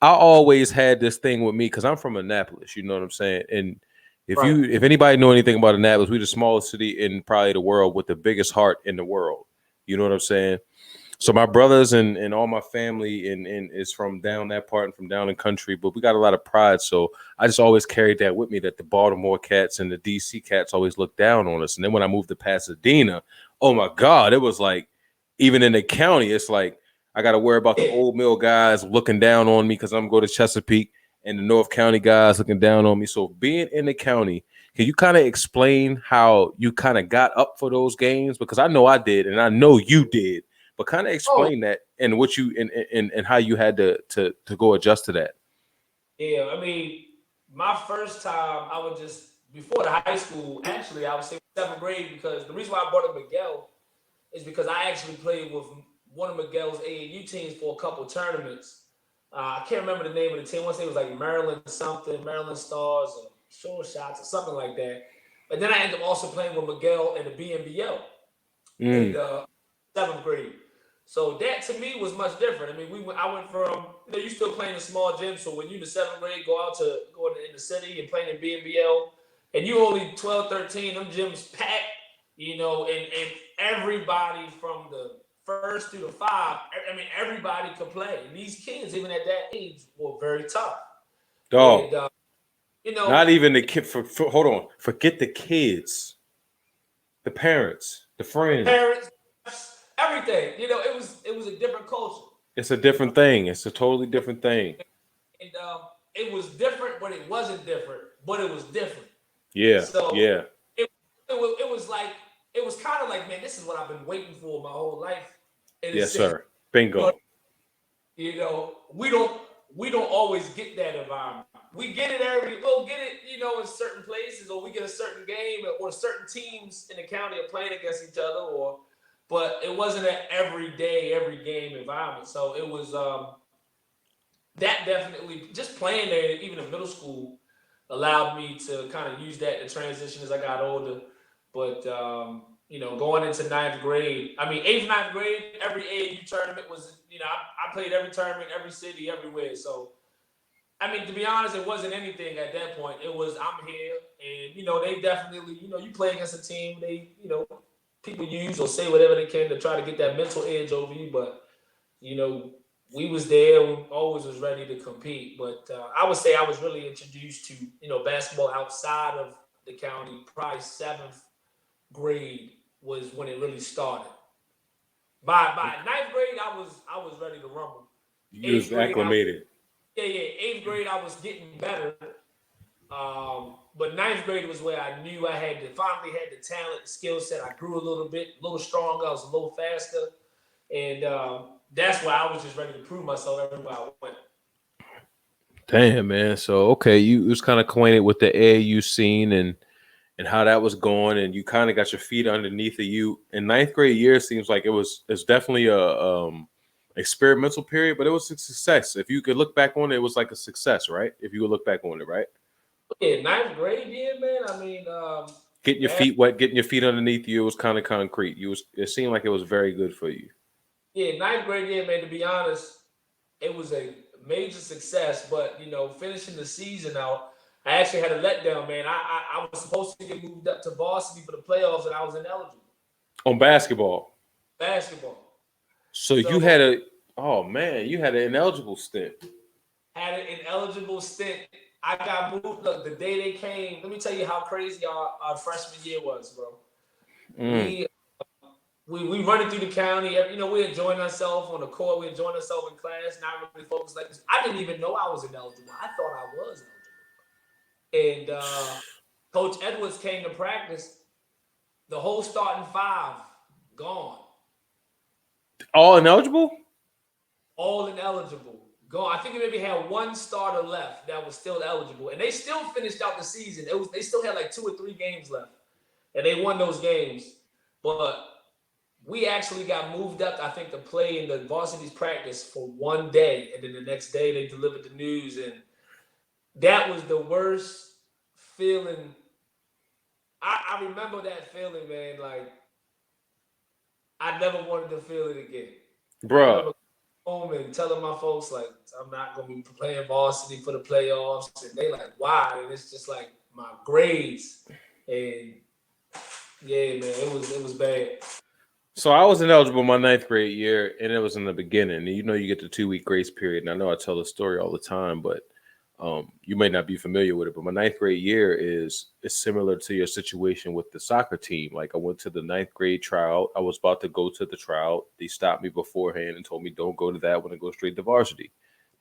A: I always had this thing with me because I'm from Annapolis. You know what I'm saying? And
B: Right.
A: if anybody know anything about Annapolis, we're the smallest city in probably the world with the biggest heart in the world. You know what I'm saying? So my brothers and all my family and is from down that part and from down in country, but we got a lot of pride. So I just always carried that with me that the Baltimore cats and the DC cats always looked down on us. And then when I moved to Pasadena, oh my God, it was like even in the county, it's like I got to worry about the
B: Yeah.
A: old mill guys looking down on me because I'm going to Chesapeake and the North County guys looking down on me. So being in the county, can you kind of explain how you kind of got up for those games? Because I know I did, and I know you did, but kind of
B: Oh,
A: explain that and what you and how you had to go adjust to that.
B: yeah. I mean, my first time, I would just before the high school. Actually, I would say seventh grade because the reason why I brought up Miguel is because I actually played with one of Miguel's AAU teams for a couple tournaments. I can't remember the name of the team. I want to say it was like Maryland something, Maryland Stars or Shore Shots or something like that. But then I ended up also playing with Miguel in the BNBL in
A: Mm,
B: the seventh grade. So that to me was much different. I mean, I went from you still playing in small gyms. So when you in the seventh grade go in the city and playing in BNBL, and you only 12, 13, them gyms packed, and everybody from the first through the five, I mean, everybody could play. And these kids, even at that age, were very tough.
A: dog.
B: And you
A: Not
B: know,
A: even the kid. For hold on. Forget the kids, the parents, the friends.
B: parents, everything. It was a different culture.
A: It's a different thing. It's a totally different thing.
B: And it was different, but it wasn't different, but it was different.
A: Yeah,
B: So
A: yeah.
B: it was like it was kind of like, man, this is what I've been waiting for my whole life. In a
A: Yes,
B: sense,
A: sir. Bingo.
B: we don't always get that environment. We'll get it, in certain places, or we get a certain game, or certain teams in the county are playing against each other, but it wasn't an every game environment. So it was that definitely just playing there, even in middle school, allowed me to kind of use that to transition as I got older. But going into ninth grade, I mean eighth, ninth grade, every AAU tournament was, I played every tournament, every city, everywhere. So I mean, to be honest, it wasn't anything at that point. It was I'm here, and they definitely, you play against a team, people use or say whatever they can to try to get that mental edge over you, but you know, we was there. We always was ready to compete. But I would say I was really introduced to basketball outside of the county. Probably seventh grade was when it really started. By ninth grade, I was ready to rumble.
A: You
B: Eighth
A: was
B: grade,
A: acclimated.
B: eighth grade I was getting better. But ninth grade was where I knew I finally had the talent, the skill set. I grew a little bit, a little stronger. I was a little faster. And that's why I was just ready to prove myself everywhere I went.
A: Damn, man. So okay, you was kind of acquainted with the AAU scene and how that was going, and you kind of got your feet underneath of you. In ninth grade year, seems like it's definitely a experimental period, but it was a success. If you could look back on it, it was like a success, right? If you could look back on it, right?
B: Yeah, ninth grade, yeah, man. I mean,
A: Getting your
B: that,
A: feet wet, getting your feet underneath you, it was kind of concrete. It seemed like it was very good for you.
B: yeah, ninth grade, yeah, man. To be honest, it was a major success. But finishing the season out, I actually had a letdown, man. I was supposed to get moved up to varsity for the playoffs, and I was ineligible.
A: On basketball.
B: Basketball.
A: So you
B: So
A: had you had an ineligible stint.
B: had an ineligible stint. I got moved. Look, the day they came, let me tell you how crazy our freshman year was, bro.
A: Mm.
B: We running through the county. We're enjoying ourselves on the court. We're enjoying ourselves in class. Not really focused like this. I didn't even know I was ineligible. I thought I was eligible. And Coach Edwards came to practice. The whole starting five gone.
A: All ineligible?
B: All ineligible. Gone. I think they maybe had one starter left that was still eligible, and they still finished out the season. They still had like 2 or 3 games left, and they won those games. But we actually got moved up, I think, to play in the varsity's practice for one day, and then the next day they delivered the news, and that was the worst feeling. I remember that feeling, man. Like I never wanted to feel it again. I
A: Bruh.
B: remember home and telling my folks like I'm not gonna be playing varsity for the playoffs, and they like why? And it's just like my grades, and yeah, man, it was bad.
A: So I was ineligible my 9th grade year, and it was in the beginning. And you get the 2-week grace period. And I know I tell the story all the time, but you may not be familiar with it. But my 9th grade year is similar to your situation with the soccer team. Like I went to the 9th grade tryout. I was about to go to the tryout. They stopped me beforehand and told me don't go to that one and go straight to varsity.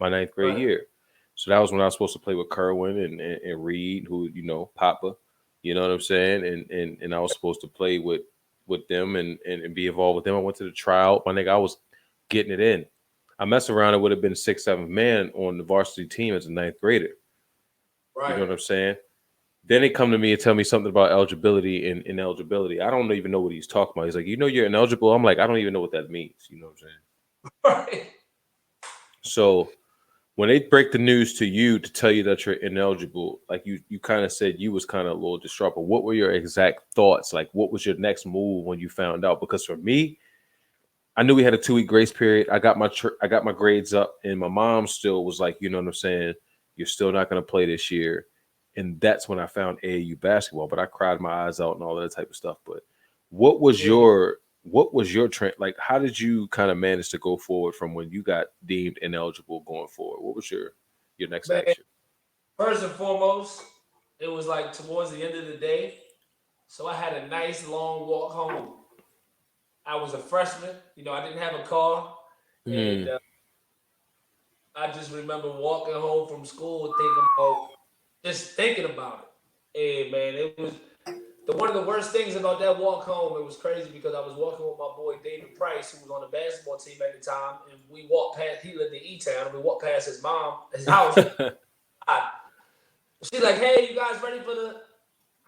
A: My 9th grade
B: Right.
A: year. So that was when I was supposed to play with Kerwin and Reed, who Papa. You know what I'm saying? And I was supposed to play with them and be involved with them. I went to the tryout. My nigga, I was getting it in. I messed around. It would have been 6th, 7th man on the varsity team as a 9th grader.
B: Right.
A: You know what I'm saying? Then they come to me and tell me something about eligibility and ineligibility. I don't even know what he's talking about. He's like, you're ineligible. I'm like, I don't even know what that means. You know what I'm saying?
B: Right.
A: So when they break the news to you to tell you that you're ineligible, like you kind of said you was kind of a little distraught, but what were your exact thoughts? Like, what was your next move when you found out? Because for me, I knew we had a 2-week grace period. I got my grades up, and my mom still was like, you know what I'm saying? You're still not going to play this year, and that's when I found AAU basketball. But I cried my eyes out and all that type of stuff. But what was your trend? Like, how did you kind of manage to go forward from when you got deemed ineligible going forward? What was your next
B: Man,
A: action?
B: first and foremost, it was like towards the end of the day. So I had a nice long walk home. I was a freshman. I didn't have a car. And
A: Mm.
B: I just remember walking home from school thinking about it. And man, it was one of the worst things about that walk home. It was crazy because I was walking with my boy David Price, who was on the basketball team at the time, and we walked past. He lived in E-Town, and we walked past his house. She's like, "Hey, you guys ready for the?"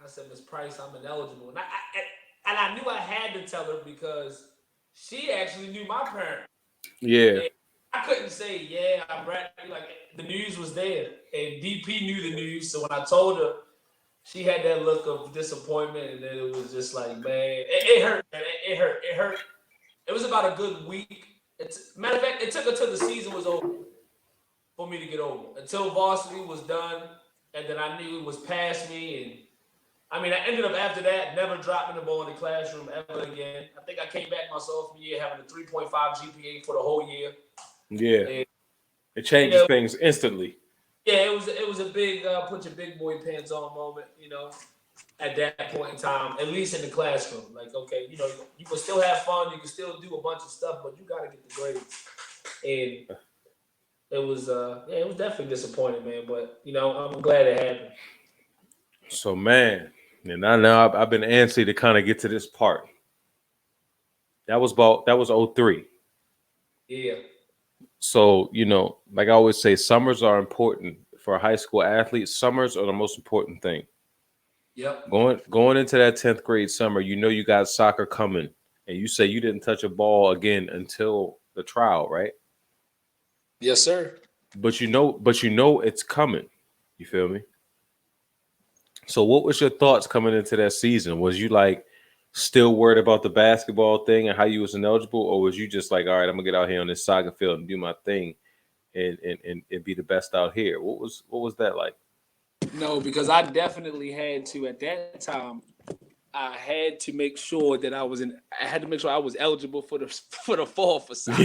B: I said, "Miss Price, I'm ineligible," and I knew I had to tell her because she actually knew my parents.
A: Yeah.
B: And I couldn't say, "Yeah, I'm ready." Like the news was there, and DP knew the news. So when I told her, she had that look of disappointment, and then it was just like, man, it hurt. Man. It hurt. It hurt. It was about a good week. Matter of fact, it took until the season was over for me to get over. Until varsity was done, and then I knew it was past me. And I mean, I ended up after that never dropping the ball in the classroom ever again. I think I came back my sophomore year having a 3.5 GPA for the whole year.
A: Yeah.
B: And,
A: It changes things instantly.
B: yeah, it was a big put your big boy pants on moment, at that point in time, at least in the classroom. Like, okay, you can still have fun, you can still do a bunch of stuff, but you got to get the grades. And it was definitely disappointing, man. But I'm glad it happened.
A: So man, and now I've been antsy to kind of get to this part. That was 03.
B: Yeah.
A: So, like I always say, summers are important for a high school athlete. Summers are the most important thing.
B: Yep.
A: Going into that 10th grade summer, you got soccer coming, and you say you didn't touch a ball again until the trial, right?
B: Yes, sir.
A: But it's coming. You feel me? So what was your thoughts coming into that season? Was you like still worried about the basketball thing and how you was ineligible, or was you just like, all right, I'm gonna get out here on this soccer field and do my thing and be the best out here? What was that like?
B: No, because I definitely had to at that time. I had to make sure that I had to make sure I was eligible for the fall for soccer.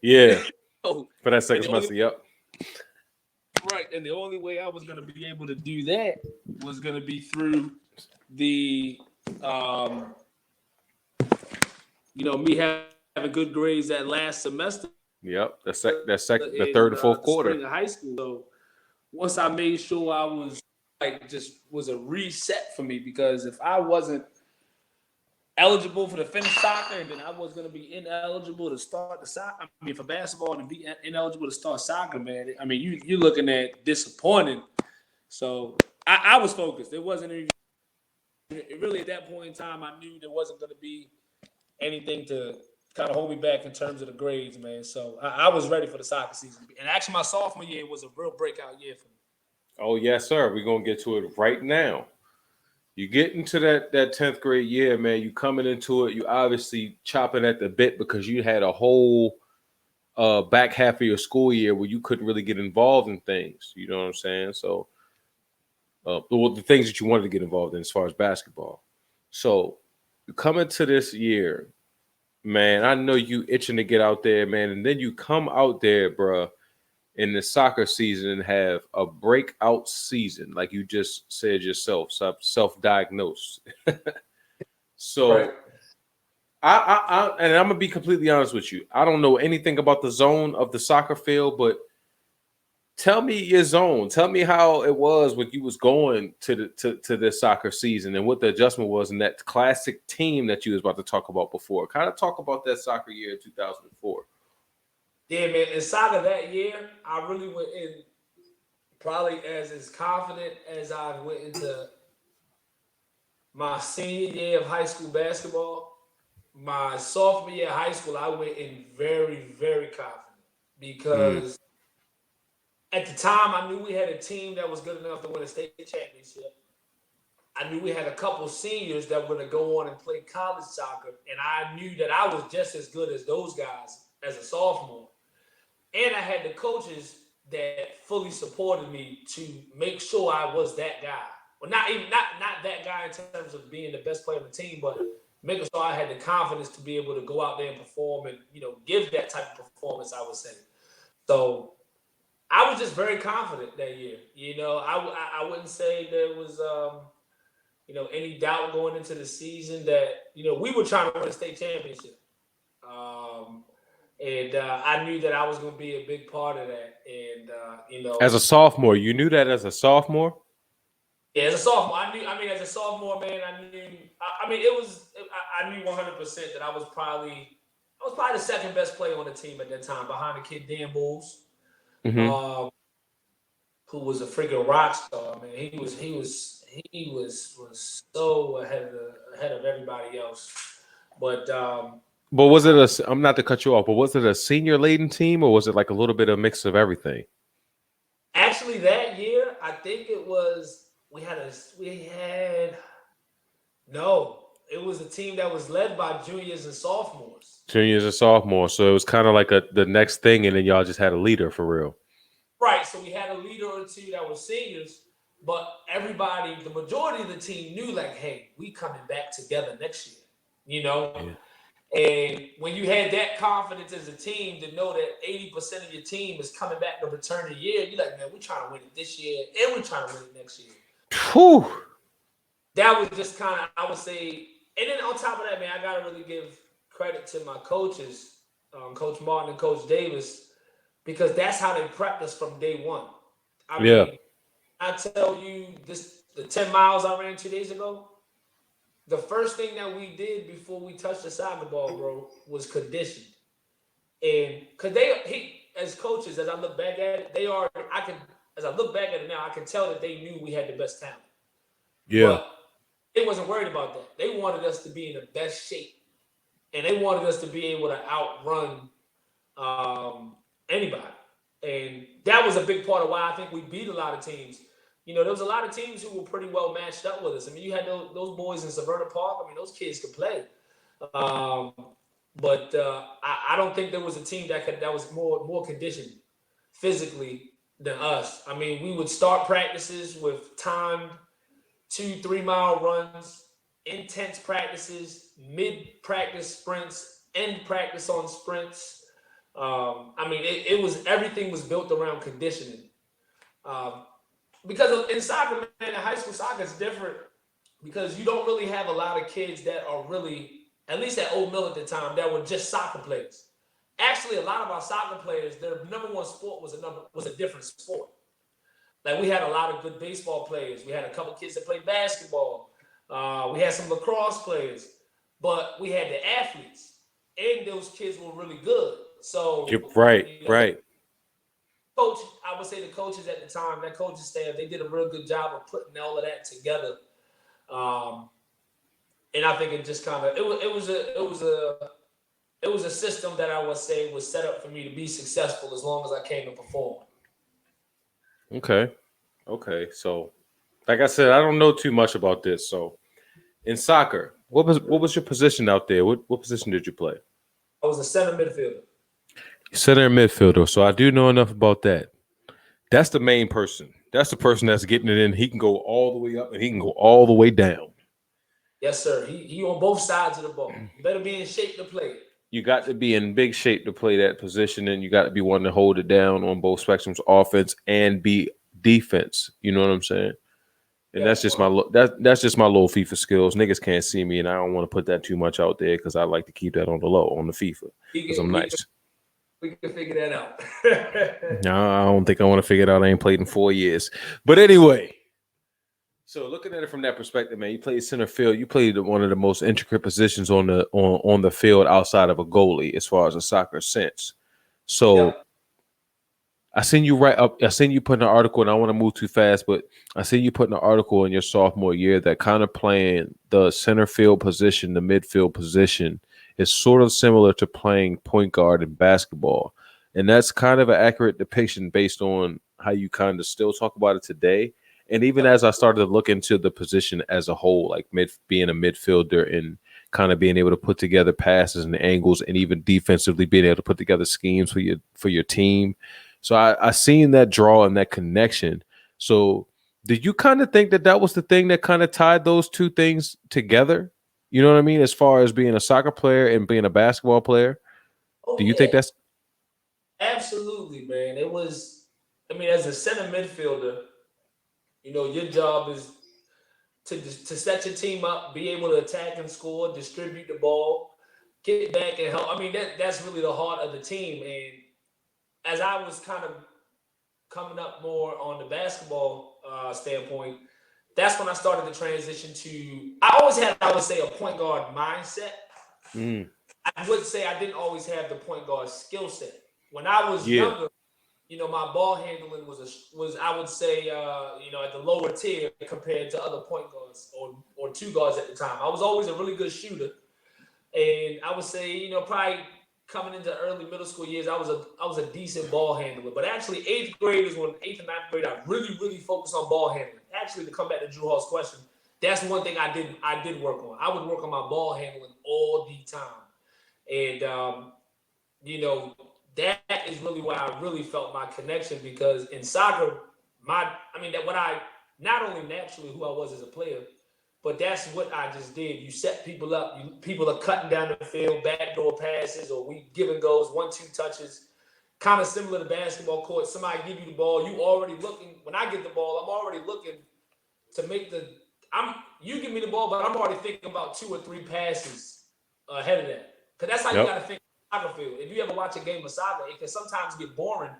A: Yeah.
B: So,
A: For that
B: and
A: second semester, yep.
B: and the only way I was gonna be able to do that was gonna be through the, um, me having good grades that last semester
A: Yep. The
B: in
A: third and fourth
B: the spring
A: quarter.
B: of high school. So once I made sure I was just was a reset for me, because if I wasn't eligible for the finish soccer, and then I was going to be ineligible to start the soccer. I mean, for basketball and be ineligible to start soccer, man. I mean, you're looking at disappointing. So I was focused. It wasn't even really at that point in time. I knew there wasn't going to be anything to kind of hold me back in terms of the grades, man. So I was ready for the soccer season. And actually, my sophomore year was a real breakout year for me.
A: Oh yes, sir. We're gonna get to it right now. You get into that 10th grade year, man. You coming into it. You obviously chopping at the bit because you had a whole back half of your school year where you couldn't really get involved in things. You know what I'm saying? So, well, the things that you wanted to get involved in as far as basketball. So, you come into this year, man. I know you itching to get out there, man, and then you come out there, bruh, in the soccer season and have a breakout season, like you just said yourself, self-diagnosed.
B: Right.
A: So and I'm gonna be completely honest with you. I don't know anything about the zone of the soccer field, but tell me your zone. Tell me how it was when you was going to this soccer season and what the adjustment was in that classic team that you was about to talk about before. Kind of talk about that soccer year in 2004.
B: Yeah, man. In soccer that year, I really went in probably as confident as I went into my senior year of high school basketball. My sophomore year of high school, I went in very, very confident
A: Mm,
B: because at the time I knew we had a team that was good enough to win a state championship. I knew we had a couple seniors that were going to go on and play college soccer, and I knew that I was just as good as those guys as a sophomore. And I had the coaches that fully supported me to make sure I was that guy. Well, not that guy in terms of being the best player on the team, but making sure I had the confidence to be able to go out there and perform and give that type of performance. I would say. So I was just very confident that year. I wouldn't say there was any doubt going into the season that we were trying to win a state championship. Um, and I knew that I was going to be a big part of that. And
A: as a sophomore, you knew that as a sophomore.
B: yeah, as a sophomore, I knew. I mean, as a sophomore, man, I knew. I mean, it was. I knew 100% that I was probably the second best player on the team at that time, behind the kid Dan Bulls,
A: Hmm.
B: um, who was a freaking rock star. Man, he was so ahead of everybody else. But
A: But was it a? I'm not to cut you off, but was it a senior laden team or was it like a little bit of mix of everything?
B: actually, that year, I think it was we had no. It was a team that was led by juniors and sophomores.
A: Juniors and sophomores, so it was kind of like the next thing, and then y'all just had a leader for real.
B: Right. So we had a leader or two that were seniors, but everybody, the majority of the team knew, like, hey, we coming back together next year. You know?
A: Yeah.
B: And when you had that confidence as a team to know that 80% of your team is coming back to return the year, you're like, man, we're trying to win it this year and we're trying to win it next year.
A: Whew.
B: That was just kind of, I would say, and then on top of that, man, I got to really give credit to my coaches, Coach Martin and Coach Davis, because that's how they prepped us from day one. I
A: Yeah.
B: mean, I tell you, the 10 miles I ran 2 days ago, the first thing that we did before we touched the soccer ball, bro, was conditioned. And because as coaches, as I look back at it, as I look back at it now, I can tell that they knew we had the best talent.
A: Yeah.
B: But they wasn't worried about that. They wanted us to be in the best shape. And they wanted us to be able to outrun anybody. And that was a big part of why I think we beat a lot of teams. There was a lot of teams who were pretty well matched up with us. I mean, you had those boys in Severna Park. I mean, those kids could play. Um, but I don't think there was a team that was more conditioned physically than us. I mean, we would start practices with timed 2-3 mile runs, intense practices, mid practice sprints, end practice on sprints. I mean, it was everything was built around conditioning. Um, because in soccer, man, in high school soccer, it's different because you don't really have a lot of kids that are really, at least at Old Mill at the time, that were just soccer players. Actually, a lot of our soccer players, their number one sport was a different sport. Like we had a lot of good baseball players. We had a couple kids that played basketball. We had some lacrosse players, but we had the athletes, and those kids were really good. So,
A: Right,
B: you know,
A: right.
B: coach, I would say the coaches at the time, that coaching staff, they did a real good job of putting all of that together. And I think it just kind of it was a system that I would say was set up for me to be successful as long as I came to perform.
A: Okay. Okay. So, like I said, I don't know too much about this. So, in soccer, what was your position out there? What position did you play?
B: I was a center midfielder.
A: Center and midfielder. So I do know enough about that. That's the main person. That's the person that's getting it in. He can go all the way up and he can go all the way down.
B: Yes, sir. He on both sides of the ball. You better be in shape to play.
A: You got to be in big shape to play that position, and you got to be one to hold it down on both spectrums, offense and be defense. You know what I'm saying? And
B: Yeah,
A: that's just that's just my low FIFA skills. Niggas can't see me, and I don't want to put that too much out there because I like to keep that on the low on the FIFA because I'm nice.
B: we can figure that out.
A: No, I don't think I want to figure it out. I ain't played in 4 years. But anyway, so looking at it from that perspective, man, you played center field. You played one of the most intricate positions on the field outside of a goalie, as far as a soccer sense. So
B: Yep.
A: I seen you write up. I seen you put in an article, and I want to move too fast, but I seen you put in an article in your sophomore year that kind of playing the center field position, the midfield position, is sort of similar to playing point guard in basketball, and that's kind of an accurate depiction based on how you kind of still talk about it today. And even as I started to look into the position as a whole, like being a midfielder and kind of being able to put together passes and angles, and even defensively being able to put together schemes for your team. So I seen that draw and that connection. So did you kind of think that was the thing that kind of tied those two things together? You know what I mean? As far as being a soccer player and being a basketball player,
B: Oh
A: do you think
B: yeah,
A: that's
B: absolutely, man. It was. I mean, as a center midfielder, your job is to set your team up, be able to attack and score, distribute the ball, get back and help. I mean, that's really the heart of the team. And as I was kind of coming up more on the basketball standpoint, that's when I started to transition to. I always had, I would say, a point guard mindset.
A: mm,
B: I would say I didn't always have the point guard skill set. When I was
A: yeah,
B: younger, my ball handling was I would say at the lower tier compared to other point guards or two guards at the time. I was always a really good shooter, and I would say probably coming into early middle school years, I was a decent ball handler. But actually, eighth and ninth grade, I really focused on ball handling. Actually, to come back to Drew Hall's question, that's one thing I did work on. I would work on my ball handling all the time, and that is really why I really felt my connection, because in soccer, that what I not only naturally who I was as a player, but that's what I just did. You set people up. People are cutting down the field, backdoor passes, or we giving goals, 1-2 touches, kind of similar to basketball court. Somebody give you the ball, you already looking. When I get the ball, I'm already looking to make you give me the ball, but I'm already thinking about 2 or 3 passes ahead of that. Because that's how you
A: yep,
B: got to think soccer field. If you ever watch a game of soccer, it can sometimes get boring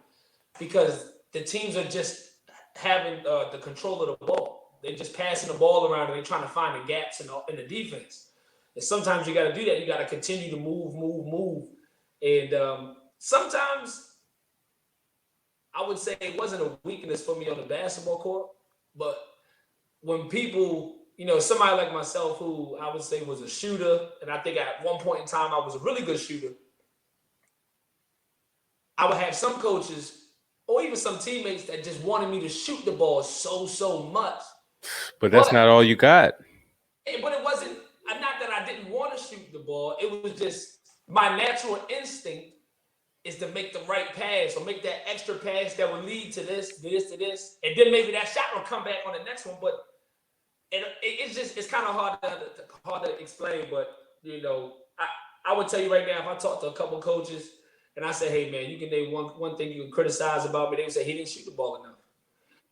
B: because the teams are just having the control of the ball. They're just passing the ball around and they're trying to find the gaps in the defense. And sometimes you got to do that. You got to continue to move. And sometimes I would say it wasn't a weakness for me on the basketball court, but when people, somebody like myself who I would say was a shooter, and I think at one point in time I was a really good shooter, I would have some coaches or even some teammates that just wanted me to shoot the ball so much.
A: but that's
B: But
A: not all you got.
B: it wasn't not that I didn't want to shoot the ball. It was just my natural instinct is to make the right pass or make that extra pass that will lead to this, and then maybe that shot will come back on the next one. But it's kind of hard to explain. But I would tell you right now, if I talk to a couple coaches and I say, hey man, you can name one thing you can criticize about me, they would say he didn't shoot the ball enough.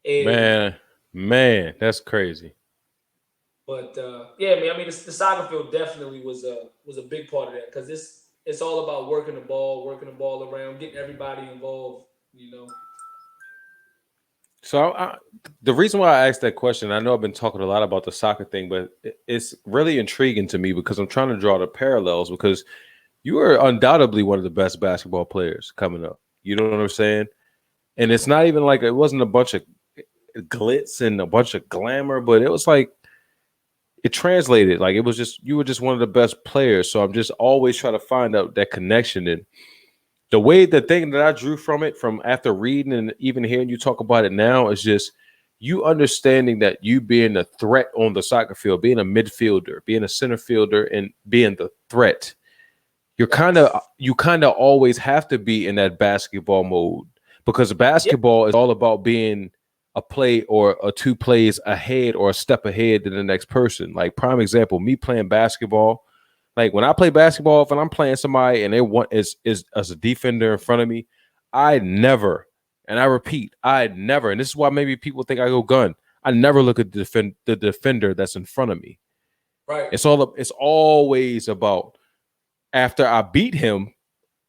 B: And
A: Man, that's crazy.
B: but yeah, man, I mean the soccer field definitely was a big part of that because it's all about working the ball around, getting everybody involved.
A: So the reason why I asked that question, I know I've been talking a lot about the soccer thing, but it's really intriguing to me because I'm trying to draw the parallels because you are undoubtedly one of the best basketball players coming up. You know what I'm saying? And it's not even like it wasn't a bunch of glitz and a bunch of glamour, but it was like it translated. Like it was just you were just one of the best players. So I'm just always trying to find out that connection. And the thing that I drew from it, from after reading and even hearing you talk about it now, is just you understanding that you being a threat on the soccer field, being a midfielder, being a center fielder, and being the threat. You kind of always have to be in that basketball mode because basketball is all about being a play or a two plays ahead or a step ahead than the next person. Like prime example, me playing basketball. Like when I play basketball, if I'm playing somebody and they want is as a defender in front of me, I never, and I repeat, I never, and this is why maybe people think I go gun. I never look at the defender that's in front of me.
B: Right.
A: It's always about after I beat him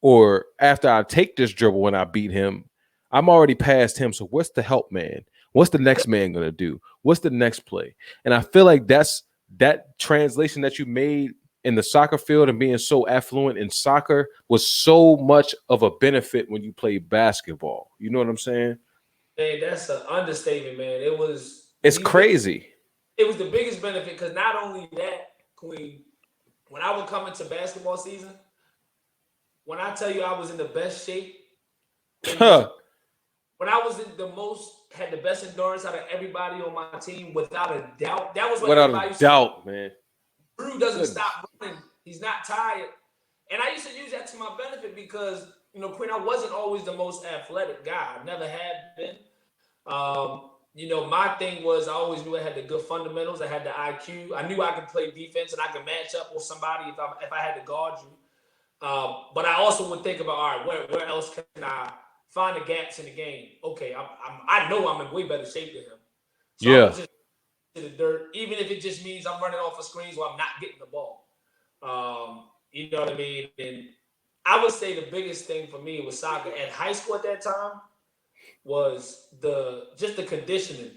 A: or after I take this dribble when I beat him, I'm already past him. So what's the help man? What's the next man going to do? What's the next play? And I feel like that's that translation that you made in the soccer field and being so affluent in soccer was so much of a benefit when you play basketball. You know what I'm saying?
B: Man, that's an understatement, man.
A: It's crazy.
B: It was the biggest benefit because not only that, Queen, when I would come into basketball season, when I tell you I was in the best shape, when I was had the best endurance out of everybody on my team, without a doubt. That was what
A: without a doubt, man.
B: Drew doesn't stop running. He's not tired. And I used to use that to my benefit because, Quinn, I wasn't always the most athletic guy. I never had been. My thing was I always knew I had the good fundamentals. I had the IQ. I knew I could play defense and I could match up with somebody if I had to guard you. But I also would think about, all right, where else can I find the gaps in the game? Okay, I know I'm in way better shape than him. So
A: yeah.
B: I'm just to the dirt, even if it just means I'm running off of screens while I'm not getting the ball. You know what I mean? And I would say the biggest thing for me with soccer at high school at that time was the conditioning.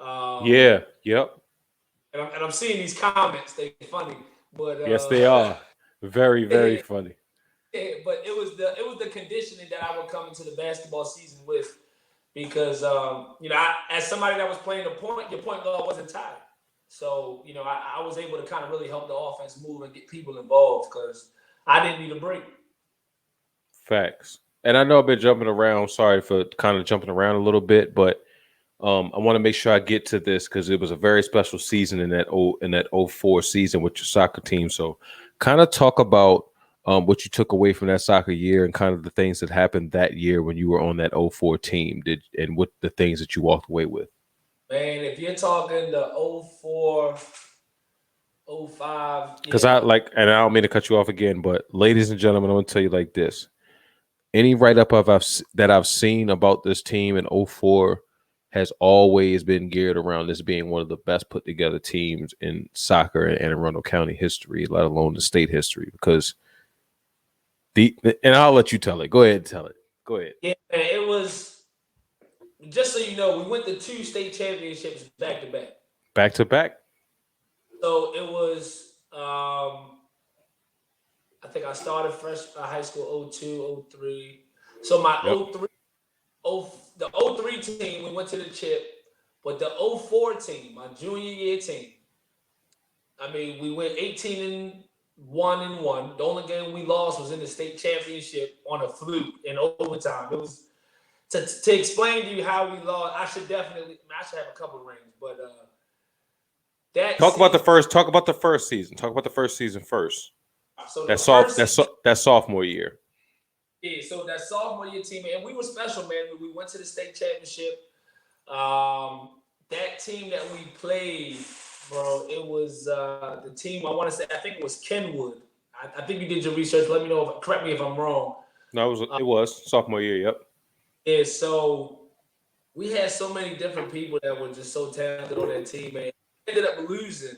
A: Yep.
B: And I'm seeing these comments. They're funny, but
A: yes, they are very, very funny.
B: Yeah, but it was the conditioning that I would come into the basketball season with, because as somebody that was playing the point, your point guard wasn't tired, so I was able to kind of really help the offense move and get people involved because I didn't need a break.
A: Facts. And I know I've been jumping around. Sorry for kind of jumping around a little bit, but I want to make sure I get to this because it was a very special season in that 04 season with your soccer team. So kind of talk about what you took away from that soccer year and kind of the things that happened that year when you were on that 04 team and what the things that you walked away with.
B: Man, if you're talking the 04, 05,
A: because and I don't mean to cut you off again, but ladies and gentlemen, I'm going to tell you like this. Any write-up that I've seen about this team in 04 has always been geared around this being one of the best put together teams in soccer in Anne Arundel County history, let alone the state history, because and I'll let you tell it. Go ahead and tell it. Go ahead.
B: Yeah, it was, just so you know, we went to 2 state championships back to back.
A: Back to back?
B: So it was, I think I started high school 02, 03. So my 03, the 03 team, we went to the chip, but the 04 team, my junior year team, I mean, we went 18-1-1. The only game we lost was in the state championship on a fluke in overtime. It was to explain to you how we lost. I should have a couple of rings, but
A: talk about the first season. Talk about the first season first.
B: So
A: that sophomore year.
B: Yeah, so that sophomore year team, and we were special, man. We went to the state championship. That team that we played, bro, it was the team. I want to say, I think it was Kenwood. I think you did your research. Let me know. Correct me if I'm wrong.
A: No, it was sophomore year. Yep.
B: Yeah, so we had so many different people that were just so talented on that team, man. We ended up losing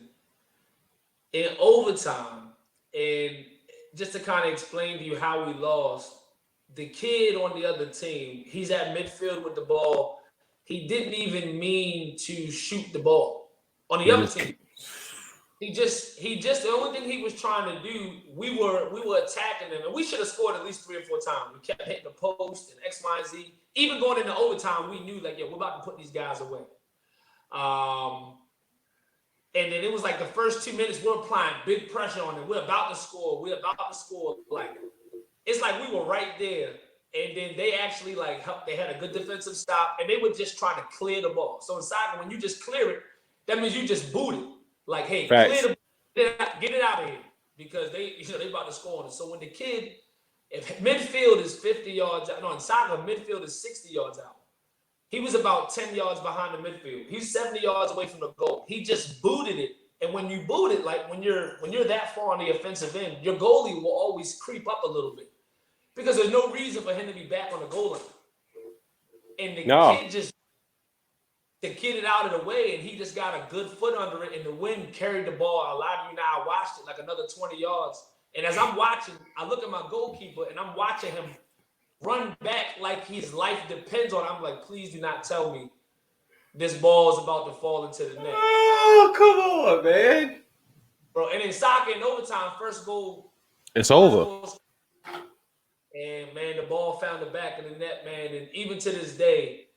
B: in overtime. And just to kind of explain to you how we lost, the kid on the other team, he's at midfield with the ball. He didn't even mean to shoot the ball on the
A: He
B: other
A: just
B: team. He just the only thing he was trying to do, we were attacking them, and we should have scored at least 3 or 4 times. We kept hitting the post and X, Y, and Z. Even going into overtime, we knew like, yeah, we're about to put these guys away. And then it was like the first 2 minutes, we're applying big pressure on them. We're about to score. We're about to score. Like it's like we were right there. And then they actually like helped. They had a good defensive stop, and they were just trying to clear the ball. So in soccer, when you just clear it, that means you just boot it. Like, hey,
A: Facts.
B: clear the get it out of here because they about to score on it. So when the kid, if midfield is 50 yards out, no, in soccer midfield is 60 yards out. He was about 10 yards behind the midfield. He's 70 yards away from the goal. He just booted it. And when you boot it, like when you're that far on the offensive end, your goalie will always creep up a little bit because there's no reason for him to be back on the goal line. And kid just it out of the way, and he just got a good foot under it, and the wind carried the ball. A lot of you now watched it like another 20 yards. And as I'm watching, I look at my goalkeeper, and I'm watching him run back like his life depends on it. I'm like, please do not tell me this ball is about to fall into the net.
A: Oh, come on, man.
B: Bro, and in soccer, in overtime, first goal.
A: It's over.
B: And, man, the ball found the back of the net, man. And even to this day,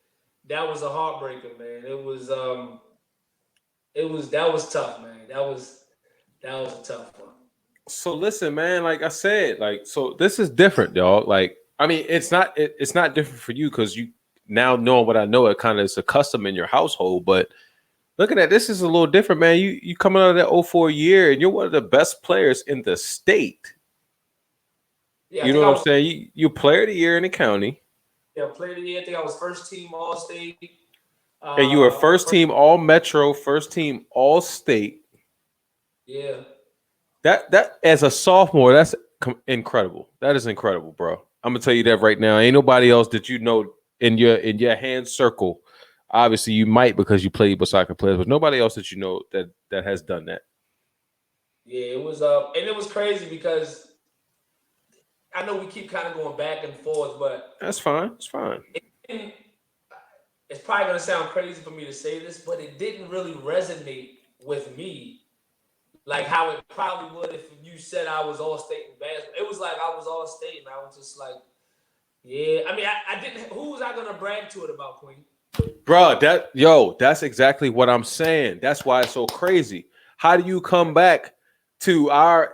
B: that was a heartbreaker, man. That was tough, man. That was a tough one.
A: So listen, man, like I said, so this is different, y'all. Like, I mean, it's not different for you because you now know what I know. It kind of is a custom in your household, but looking at this is a little different, man. You coming out of that 04 year, and you're one of the best players in the state. Yeah, you know what I'm saying? You player of the year in the county.
B: Yeah, player of the year. I think I was first team All State.
A: And you were first team All Metro, first team All State.
B: Yeah.
A: That as a sophomore, that's incredible. That is incredible, bro. I'm gonna tell you that right now. Ain't nobody else that you know in your hand circle. Obviously, you might because you played with soccer players, but nobody else that you know that has done that.
B: Yeah, it was and it was crazy because I know we keep kind of going back and forth, but
A: that's fine. It's fine.
B: It's probably gonna sound crazy for me to say this, but it didn't really resonate with me like how it probably would if you said I was All State in basketball. It was like I was All State, and I was just like, yeah. I mean, I didn't. Who was I gonna brag to it about, Queen?
A: Bro, that's exactly what I'm saying. That's why it's so crazy. How do you come back to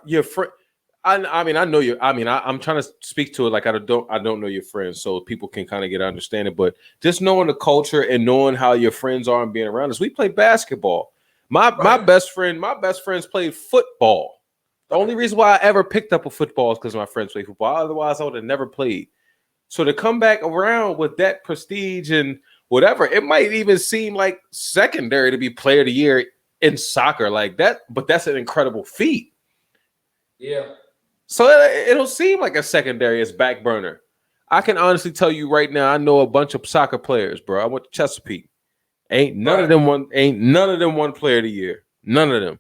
A: your friend? I mean, I know you. I mean, I'm trying to speak to it like I don't know your friends, so people can kind of get understanding. But just knowing the culture and knowing how your friends are and being around us, we play basketball. My best friends played football. The only reason why I ever picked up a football is because my friends play football. Otherwise, I would have never played. So to come back around with that prestige and whatever, it might even seem like secondary to be player of the year in soccer like that, but that's an incredible feat.
B: Yeah.
A: So it'll seem like a secondary as back burner. I can honestly tell you right now, I know a bunch of soccer players, bro. I went to Chesapeake. Ain't none of them won player of the year. None of them.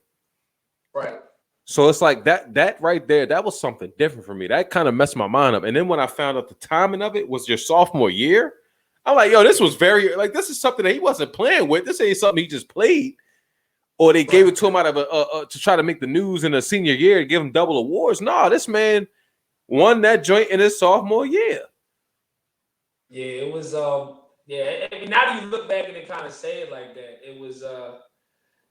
B: Right.
A: So it's like that right there, that was something different for me. That kind of messed my mind up. And then when I found out the timing of it was your sophomore year, I'm like, yo, this was this is something that he wasn't playing with. This ain't something he just played. Or they gave it to him out of to try to make the news in a senior year and give him double awards. No, this man won that joint in his sophomore year.
B: Yeah, it was yeah. I mean, now that you look back and kind of say it like that, it was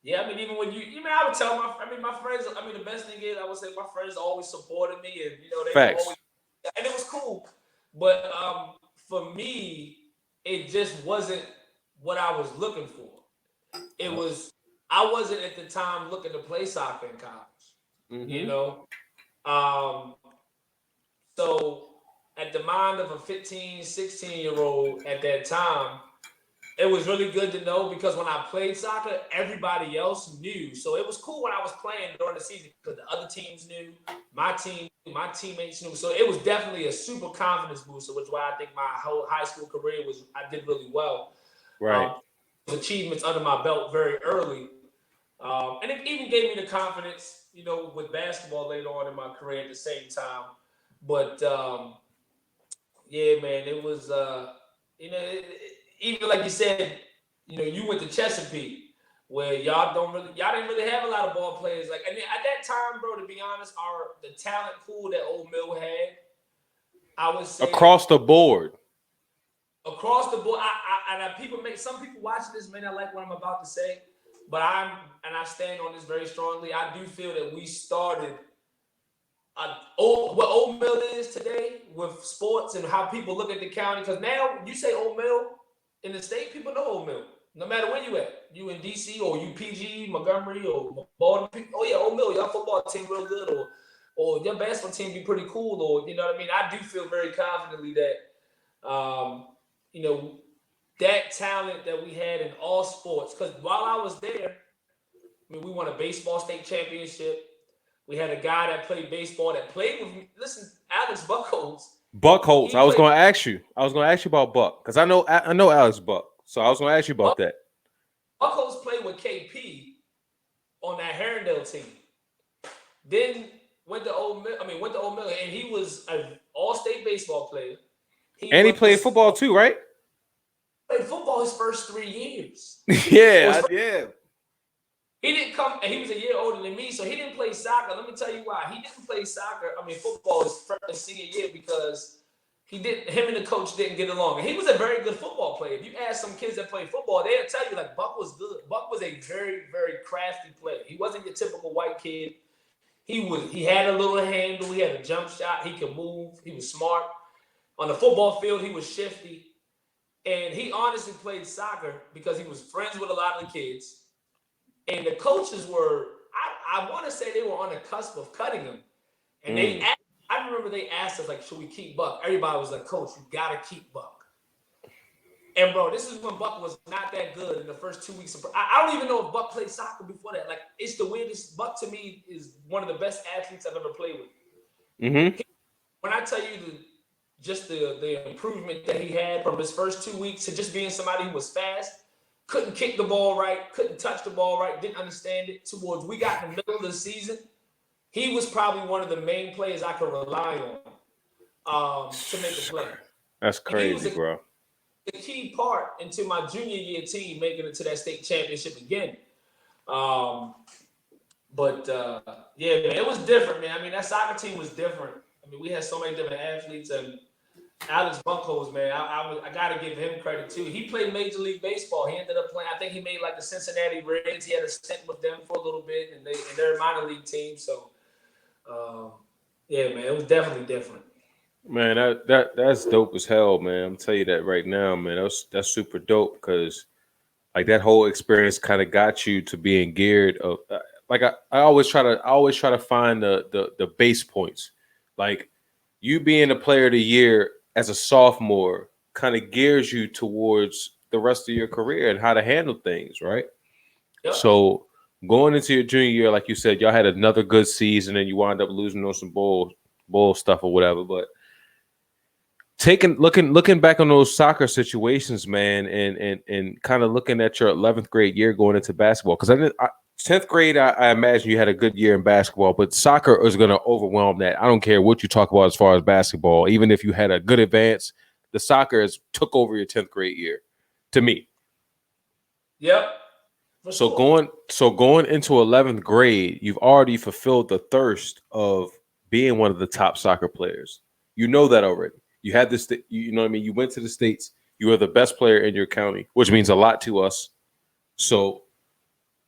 B: yeah. I mean, even when I would tell my friends. I mean, the best thing is I would say my friends always supported me, and they
A: Facts.
B: always, and it was cool. But for me, it just wasn't what I was looking for. It was. I wasn't at the time looking to play soccer in college,
A: mm-hmm.
B: So at the mind of a 15, 16-year-old at that time, it was really good to know because when I played soccer, everybody else knew. So it was cool when I was playing during the season because the other teams knew, my team, my teammates knew. So it was definitely a super confidence booster, which is why I think my whole high school career I did really well.
A: Right.
B: Achievements under my belt very early. And it even gave me the confidence, with basketball later on in my career at the same time. But yeah, man, it was, even like you said, you went to Chesapeake, where y'all didn't really have a lot of ball players. Like, I mean, at that time, bro, to be honest, the talent pool that Ole Mill had, I would say
A: Across the board.
B: Across the board, some people watching this may not like what I'm about to say, but I stand on this very strongly. I do feel that we started what Ole Mill is today with sports and how people look at the county. Because now you say Ole Mill in the state, people know Ole Mill. No matter where you at, you in DC or UPG, Montgomery or Baltimore. Oh yeah, Ole Mill, y'all football team real good, or your basketball team be pretty cool, or you know what I mean. I do feel very confidently that that talent that we had in all sports. Because while I was there, I mean, we won a baseball state championship. We had a guy that played baseball that played with me. Listen, Alex Buckholz.
A: Buckholz. I was going to ask you about Buck because I know Alex Buck. So I was going to ask you about that.
B: Buckholz played with KP on that Arundel team. Then went to Ole Mill, and he was an all-state baseball player.
A: He played football too, right?
B: Played football his first 3 years.
A: Yeah.
B: He didn't come, and he was a year older than me, so he didn't play soccer. Let me tell you why. He didn't play football his first senior year because him and the coach didn't get along. And he was a very good football player. If you ask some kids that play football, they'll tell you, like, Buck was good. Buck was a very, very crafty player. He wasn't your typical white kid. He had a little handle. He had a jump shot. He could move. He was smart. On the football field, he was shifty. And he honestly played soccer because he was friends with a lot of the kids. And the coaches were, I want to say they were on the cusp of cutting him. And I remember they asked us, like, should we keep Buck? Everybody was like, Coach, you got to keep Buck. And, bro, this is when Buck was not that good in the first 2 weeks. I don't even know if Buck played soccer before that. Like, it's the weirdest. Buck, to me, is one of the best athletes I've ever played with.
A: Mm-hmm.
B: When I tell you the improvement that he had from his first 2 weeks to just being somebody who was fast, couldn't kick the ball right, couldn't touch the ball right, didn't understand it, towards we got in the middle of the season, he was probably one of the main players I could rely on to make a play.
A: That's crazy, bro.
B: The key part into my junior year team making it to that state championship again. Yeah, man, it was different, man. I mean, that soccer team was different. I mean, we had so many different athletes, and Alex Buckholz, man, I got to give him credit too. He played Major League Baseball. He ended up playing. I think he made like the Cincinnati Reds. He had a stint with them for a little bit, and they're a minor league team. So, yeah, man, it was definitely different.
A: Man, that's dope as hell, man. I'm tell you that right now, man. That's super dope because like that whole experience kind of got you to being geared of like I always try to find the base points. Like you being a player of the year as a sophomore kind of gears you towards the rest of your career and how to handle things, right? Yep. So going into your junior year, like you said, y'all had another good season and you wound up losing on some bowl stuff or whatever. But looking back on those soccer situations, man, and kind of looking at your 11th grade year going into basketball, because 10th grade, I imagine you had a good year in basketball, but soccer is going to overwhelm that. I don't care what you talk about as far as basketball. Even if you had a good advance, the soccer took over your 10th grade year, to me.
B: Yep.
A: So going into 11th grade, you've already fulfilled the thirst of being one of the top soccer players. You know that already. You had this, you know what I mean? You went to the States. You were the best player in your county, which means a lot to us. So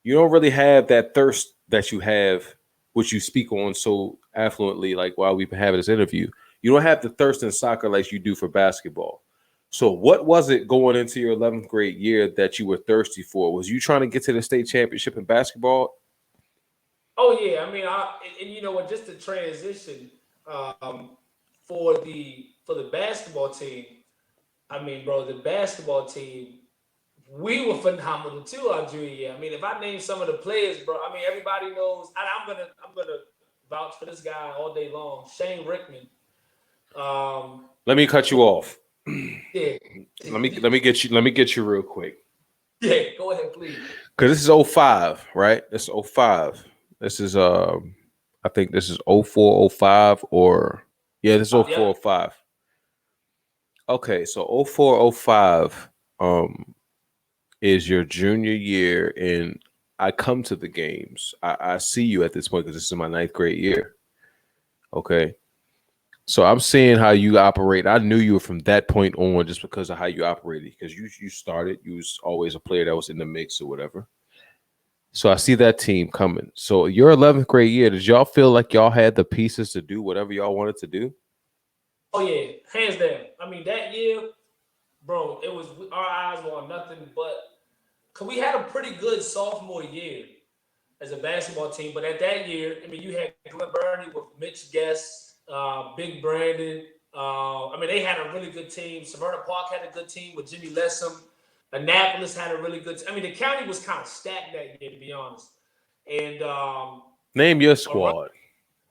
A: you don't really have that thirst that you have, which you speak on so affluently, like while we've been having this interview. You don't have the thirst in soccer like you do for basketball. So what was it going into your 11th grade year that you were thirsty for? Was you trying to get to the state championship in basketball?
B: Oh, yeah. I mean, and you know what, just the transition for the for the basketball team, I mean, bro, the basketball team, we were phenomenal too our junior year. I mean, if I name some of the players, bro, I mean, everybody knows. And I'm gonna vouch for this guy all day long, Shane Rickman.
A: Let me cut you off.
B: Yeah,
A: Let me get you real quick.
B: yeah. Go ahead, please.
A: Because this is '05, right? This is '05. This is I think this is '04, '05, or yeah, this is
B: Yep.
A: '04, '05. Okay, so '04, '05 is your junior year, and I come to the games. I see you at this point because this is my ninth grade year. Okay. So I'm seeing how you operate. I knew you were from that point on just because of how you operated. Because you started, you was always a player that was in the mix or whatever. So I see that team coming. So your 11th grade year, did y'all feel like y'all had the pieces to do whatever y'all wanted to do?
B: Oh yeah, hands down. I mean, that year, bro, it was our eyes were on nothing but because we had a pretty good sophomore year as a basketball team. But at that year, I mean, you had Glenn Burney with Mitch Guest, Big Brandon. I mean, they had a really good team. Severna Park had a good team with Jimmy Lessam. Annapolis had a really good team. I mean, the county was kind of stacked that year, to be honest. And
A: Name your
B: around,
A: squad.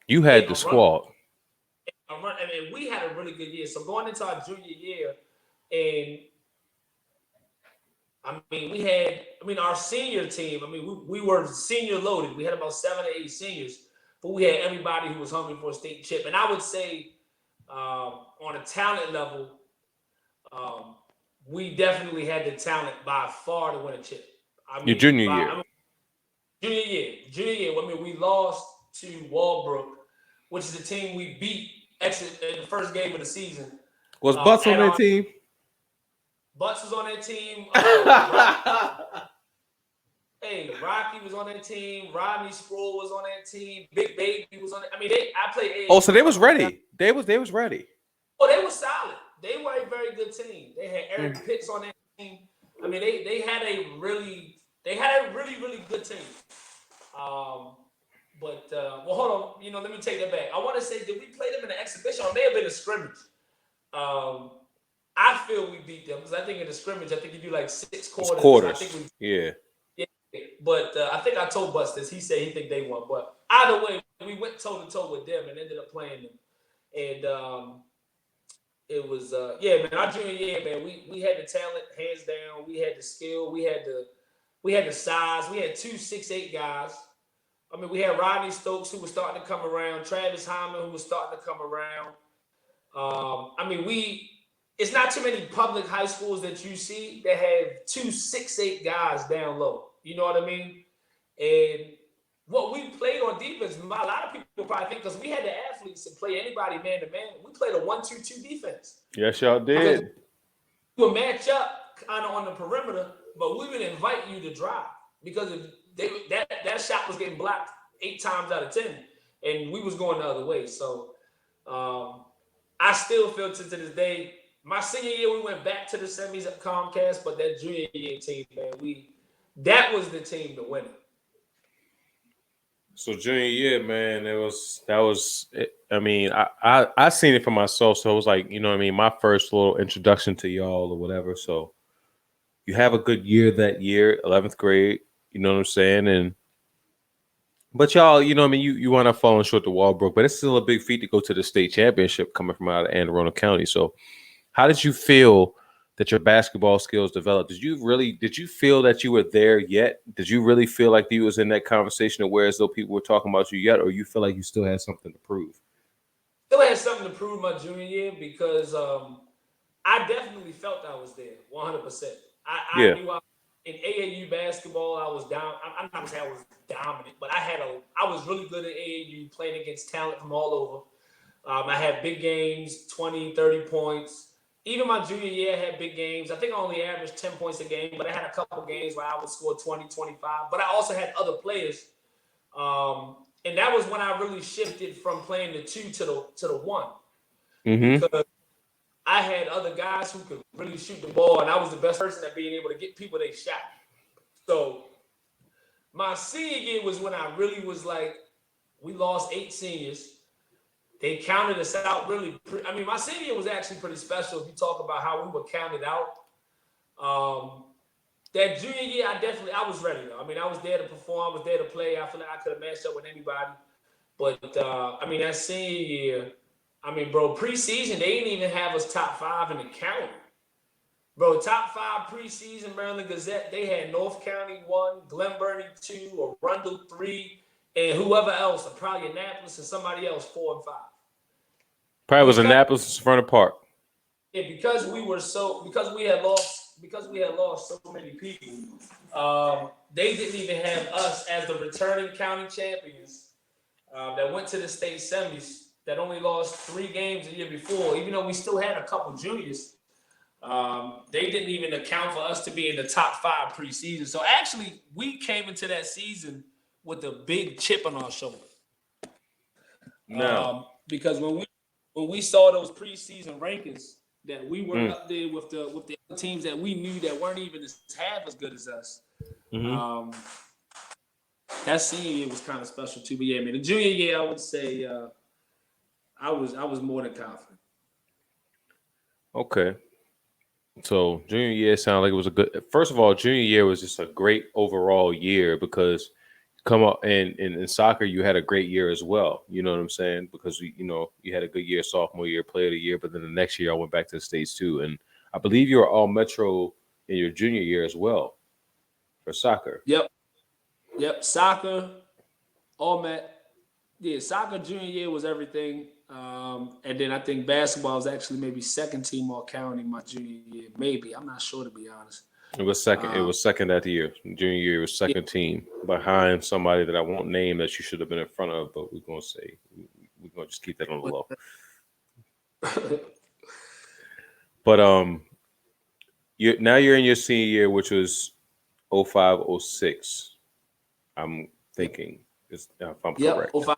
A: You
B: yeah,
A: had the squad.
B: I mean, we had a really good year. So going into our junior year, and I mean, our senior team, I mean, we were senior loaded. We had about 7 or 8 seniors, but we had everybody who was hungry for a state chip. And I would say, on a talent level, um, we definitely had the talent by far to win a chip. I
A: Your
B: mean,
A: junior year.
B: junior year. I mean, we lost to Walbrook, which is the team we beat actually in the first game of the season.
A: Was Butts on that team?
B: Butts was on that team. Rocky was on that team. Rodney Sproul was on that team. Big Baby was on it. I mean, I played.
A: Oh, so they was ready. They was ready.
B: Oh, they were solid. They were a very good team. They had Eric Pitts on that team. I mean, they had a really really good team. Well, hold on. You know, let me take that back. I want to say, did we play them in an exhibition or may have been a scrimmage? I feel we beat them because I think in the scrimmage, I think you do like 6 quarters.
A: Quarters.
B: I think
A: yeah.
B: But I think I told Bus this. He said he think they won. But either way, we went toe to toe with them and ended up playing them. And it was man. Our junior year, man, we had the talent hands down. We had the skill. We had the size. We had 2 6'8" guys. I mean, we had Rodney Stokes who was starting to come around. Travis Hyman who was starting to come around. I mean, it's not too many public high schools that you see that have 2 6'8" guys down low. You know what I mean? And what we played on defense, a lot of people probably think because we had the athletes to play anybody man to man, we played a 1-2-2 defense.
A: Yes, y'all did.
B: We would match up kind of on the perimeter, but we would invite you to drive because that shot was getting blocked 8 times out of 10, and we was going the other way. So I still feel to this day. My senior year, we went back to the semis at Comcast, but that junior year team, man, that was the team to win it.
A: So junior year, man, that was. I mean, I seen it for myself, so it was like, you know what I mean, my first little introduction to y'all or whatever. So you have a good year that year, 11th grade. You know what I'm saying, but y'all, you know what I mean, you wind up falling short to Walbrook, but it's still a big feat to go to the state championship coming from out of Anne Arundel County. So how did you feel that your basketball skills developed? Did you feel that you were there yet? Did you really feel like you was in that conversation of where as though people were talking about you yet, or you feel like you still had something to prove?
B: Still had something to prove my junior year because I definitely felt I was there 100%. I knew in AAU basketball I was down. I'm not gonna say I was dominant, but I was really good at AAU playing against talent from all over. I had big games, 20, 30 points. Even my junior year, I had big games. I think I only averaged 10 points a game, but I had a couple games where I would score 20, 25. But I also had other players. And that was when I really shifted from playing the 2 to the 1.
A: Mm-hmm.
B: Because I had other guys who could really shoot the ball, and I was the best person at being able to get people they shot. So my senior year was when I really was like, we lost 8 seniors. they counted us out really. I mean, my senior year was actually pretty special. If you talk about how we were counted out, that junior year, I was ready though. I mean, I was there to perform, I was there to play. I feel like I could have matched up with anybody. But I mean, that senior year, I mean, bro, preseason they didn't even have us top 5 in the county. Bro, top 5 preseason Maryland Gazette, they had North County 1, Glen Burnie 2, Arundel 3, and whoever else, probably Annapolis and somebody else 4 and 5.
A: Probably was Annapolis in front of Park.
B: Yeah, because we had lost so many people, they didn't even have us as the returning county champions that went to the state semis that only lost 3 games the year before, even though we still had a couple juniors. They didn't even account for us to be in the top 5 preseason. So actually, we came into that season with a big chip on our shoulder.
A: No,
B: because when we saw those preseason rankings, that we were up there with the other teams that we knew that weren't even half as good as us.
A: Mm-hmm.
B: That senior year was kind of special too. But yeah, man, the junior year, I would say I was more than confident.
A: Okay. So junior year sounded like it was a good. First of all, junior year was just a great overall year because come up and in soccer you had a great year as well. You know what I'm saying? Because you had a good year sophomore year, player of the year, but then the next year I went back to the States too, and I believe you were all Metro in your junior year as well for soccer.
B: Yep. Soccer, all Met. Yeah, soccer junior year was everything. And then I think basketball was actually maybe second team all county my junior year. Maybe. I'm not sure, to be honed.
A: It was second. It was second that year. Junior year was second team behind somebody that I won't name that you should have been in front of, but we're gonna just keep that on the low. But now you're in your senior year, which was 05-06. I'm thinking, if I'm correct.
B: 05.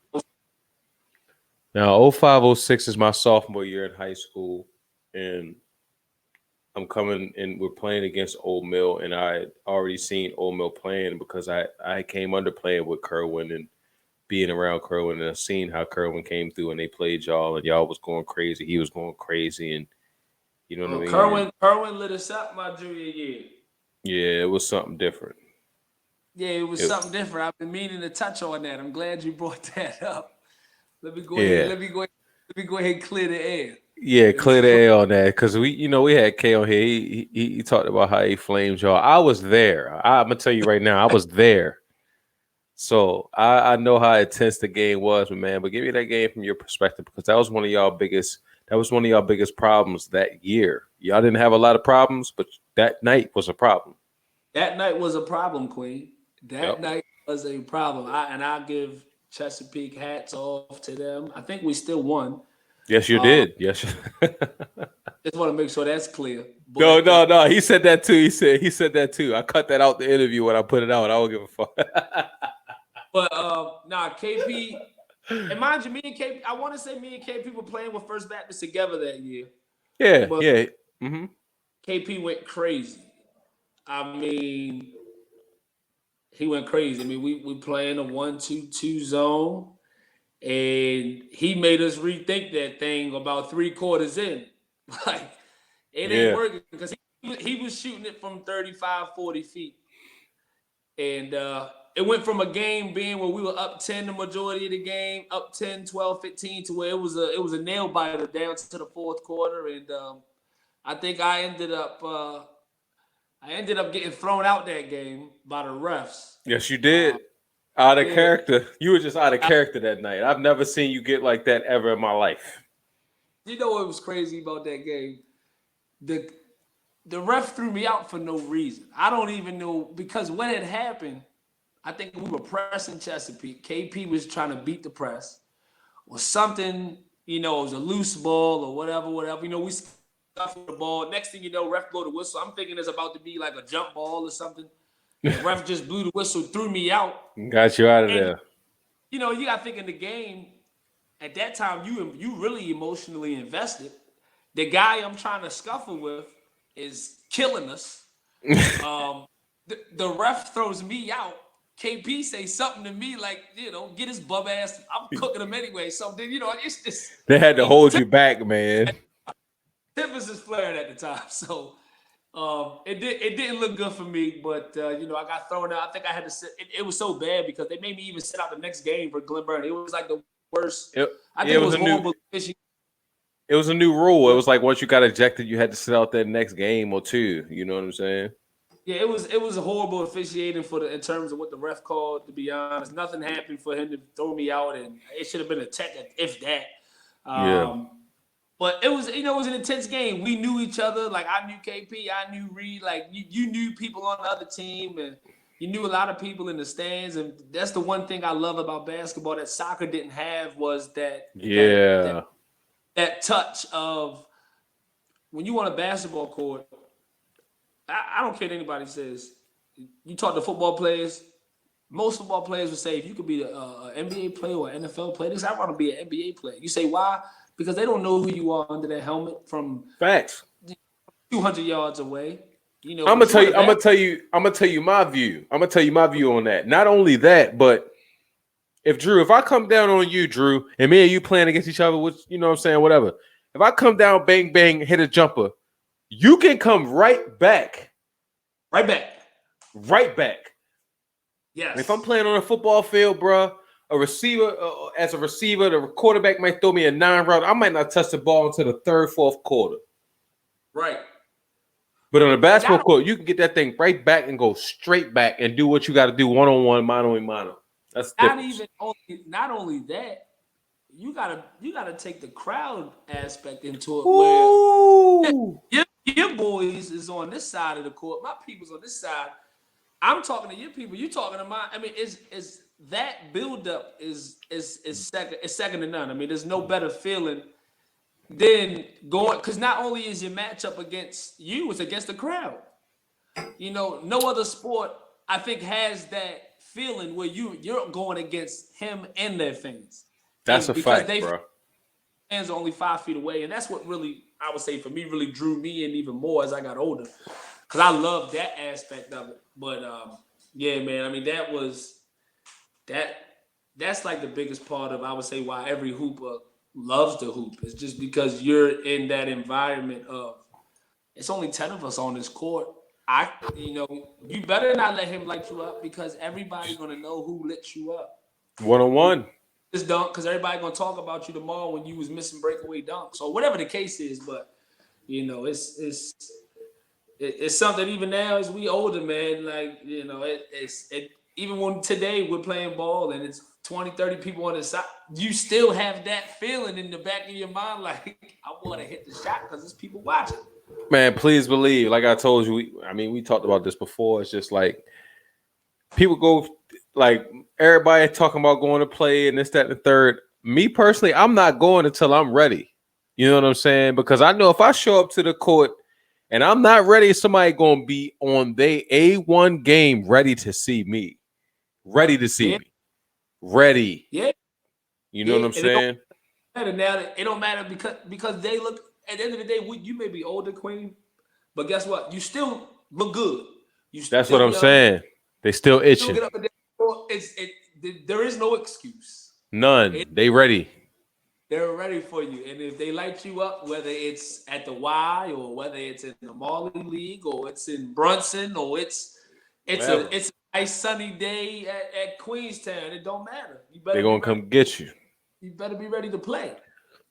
A: Now 05-06 is my sophomore year in high school, and I'm coming and we're playing against Old Mill, and I had already seen Old Mill playing because I came under playing with Kerwin and being around Kerwin, and I seen how Kerwin came through and they played y'all, and y'all was going crazy. He was going crazy, and you know what I mean?
B: Kerwin lit us up my junior year.
A: Yeah, it was something different.
B: Yeah, it was something different. I've been meaning to touch on that. I'm glad you brought that up. Let me go ahead and clear the air.
A: Yeah, clear the air on that because we had K on here. He talked about how he flamed y'all. I was there. I'm gonna tell you right now, I was there. So I know how intense the game was, man. But give me that game from your perspective because that was one of y'all biggest problems that year. Y'all didn't have a lot of problems, but that night was a problem.
B: That night was a problem, Queen. That night was a problem. I give Chesapeake hats off to them. I think we still won.
A: Yes, you did. Yes.
B: Just want to make sure that's clear.
A: But, no. He said that too. He said that too. I cut that out the interview when I put it out. I don't give a fuck.
B: But KP, and mind you, me and KP, I want to say me and KP were playing with First Baptist together that year.
A: Yeah, but yeah. Mm-hmm.
B: KP went crazy. I mean, he went crazy. I mean, we playing a 1-2-2 zone, and he made us rethink that thing about 3 quarters in. Like, it ain't working because he was shooting it from 35, 40 feet. And it went from a game being where we were up 10 the majority of the game, up 10, 12, 15, to where it was a nail biter down to the fourth quarter. And I think I ended up getting thrown out that game by the refs.
A: Yes, you did. Out of character. You were just out of character that night. I've never seen you get like that ever in my life.
B: You know what was crazy about that game? The ref threw me out for no reason. I don't even know, because when it happened, I think we were pressing Chesapeake. KP was trying to beat the press or something, it was a loose ball or whatever. We scuffled the ball. Next thing you know, ref blow the whistle. I'm thinking it's about to be like a jump ball or something. The ref just blew the whistle, threw me out.
A: Got you out of there.
B: You got to think in the game, at that time, you really emotionally invested. The guy I'm trying to scuffle with is killing us. The ref throws me out, KP say something to me like, get his bum ass. I'm cooking him anyway. So then, it's just
A: They had to hold you back, man.
B: tempers is flaring at the time. So it didn't look good for me, but I got thrown out. I think I had to sit. It was so bad because they made me even sit out the next game for Glen Burnie. It was like the worst. I think it was horrible.
A: It was a new rule. It was like once you got ejected, you had to sit out that next game or two. You know what I'm saying?
B: Yeah, it was a horrible officiating in terms of what the ref called. To be honest, nothing happened for him to throw me out, and it should have been a tech if that.
A: Yeah.
B: But it was an intense game. We knew each other. Like I knew KP, I knew Reed. Like you knew people on the other team, and you knew a lot of people in the stands. And that's the one thing I love about basketball that soccer didn't have was that.
A: Yeah.
B: That touch of when you on a basketball court. I don't care what anybody says. You talk to football players. Most football players would say if you could be an NBA player or an NFL player, I want to be an NBA player. You say why? Because they don't know who you are under that helmet from
A: facts
B: 200 yards away.
A: I'm gonna tell you my view. I'm gonna tell you my view on that. Not only that, but if I come down on you, Drew, and me and you playing against each other, which you know what I'm saying, whatever. If I come down, bang, bang, hit a jumper, you can come right back.
B: Right back.
A: Yes. And if I'm playing on a football field, bro, the quarterback might throw me a 9-round. I might not touch the ball until the third, fourth quarter.
B: Right.
A: But on a basketball court, you can get that thing right back and go straight back and do what you got to do one-on-one, mano-a-mano. That's
B: not only that. You gotta take the crowd aspect into it.
A: Ooh.
B: Where your boys is on this side of the court, my people's on this side. I'm talking to your people. You talking to mine. I mean, is that buildup is second to none. I mean, there's no better feeling than going because not only is your matchup against you, it's against the crowd. No other sport I think has that feeling where you're going against him and their fans.
A: That's a fact, bro.
B: Fans are only 5 feet away, and that's what really, I would say, for me, really drew me in even more as I got older, because I love that aspect of it. But yeah, man, I mean, that's like the biggest part of, I would say, why every hooper loves to hoop. It's just because you're in that environment of it's only 10 of us on this court. You better not let him light you up because everybody's gonna know who lit you up.
A: One-on-one.
B: This dunk, because everybody gonna talk about you tomorrow when you was missing breakaway dunks or whatever the case is. But it's something even now as we older, man. Like even when today we're playing ball and it's 20, 30 people on the side, you still have that feeling in the back of your mind, like I want to hit the shot because there's people watching.
A: Man, please believe, like I told you, we talked about this before. It's just like people go. Like everybody talking about going to play and this, that, and the third. Me personally, I'm not going until I'm ready. You know what I'm saying? Because I know if I show up to the court and I'm not ready, somebody going to be on their A1 game ready to see me. Ready.
B: Yeah.
A: You know what I'm saying?
B: It don't matter because they look, at the end of the day, you may be older, Queen, but guess what? You still look good.
A: That's what I'm saying. They still itching.
B: There is no excuse.
A: None. They ready.
B: They're ready for you. And if they light you up, whether it's at the Y or whether it's in the Marley League or it's in Brunson or it's a nice sunny day at Queenstown, it don't matter.
A: They're gonna come get you.
B: You better be ready to play.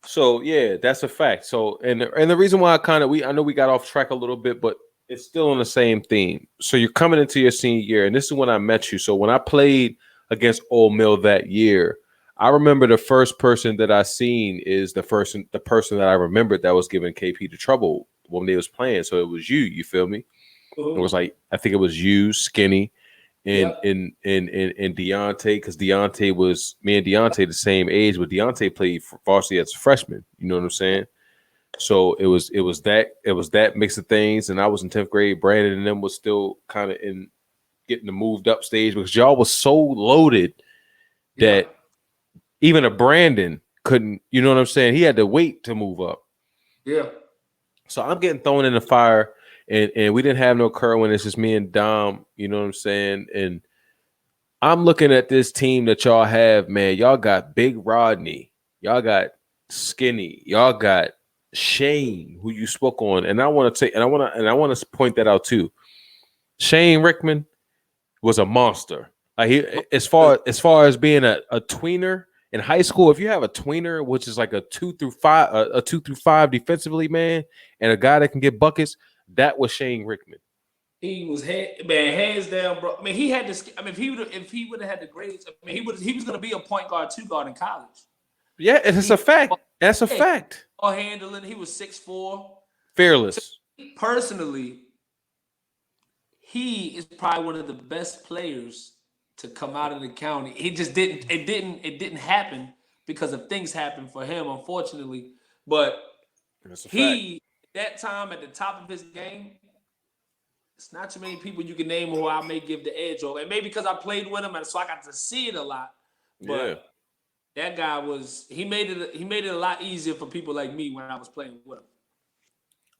A: So yeah, that's a fact. So and the reason why I know we got off track a little bit, but it's still on the same theme. So you're coming into your senior year, and this is when I met you. So when I played against Old Mill that year, I remember the first person that I seen is the person that I remembered that was giving KP the trouble when they was playing. So it was you. You feel me? It was like I think it was you, Skinny, and Deontay, because Deontay was me and Deontay the same age, but Deontay played for varsity as a freshman. You know what I'm saying? So it was that mix of things, and I was in 10th grade. Brandon and them was still kind of in getting the moved up stage because y'all was so loaded that even a Brandon couldn't. You know what I'm saying? He had to wait to move up.
B: Yeah.
A: So I'm getting thrown in the fire, and we didn't have no Kerwin. It's just me and Dom. You know what I'm saying? And I'm looking at this team that y'all have, man. Y'all got Big Rodney. Y'all got Skinny. Y'all got Shane, who you spoke on. And I want to take, and I want to point that out too. Shane Rickman was a monster. Like he, as far as being a tweener in high school, if you have a tweener, which is like a 2 through 5, a 2 through 5 defensively, man, and a guy that can get buckets, that was Shane Rickman.
B: He was hands down, bro. I mean, he had this. I mean, if he would have had the grades, I mean, he was going to be a point guard, 2 guard in college.
A: Yeah, it's a fact. That's a fact.
B: All handling. He was 6'4",
A: fearless.
B: So, personally, he is probably one of the best players to come out of the county. He just didn't. It didn't happen because of things happened for him, unfortunately. But he, that time at the top of his game. It's not too many people you can name who I may give the edge over. And maybe because I played with him and so I got to see it a lot. But that guy he made it a lot easier for people like me when I was playing with him.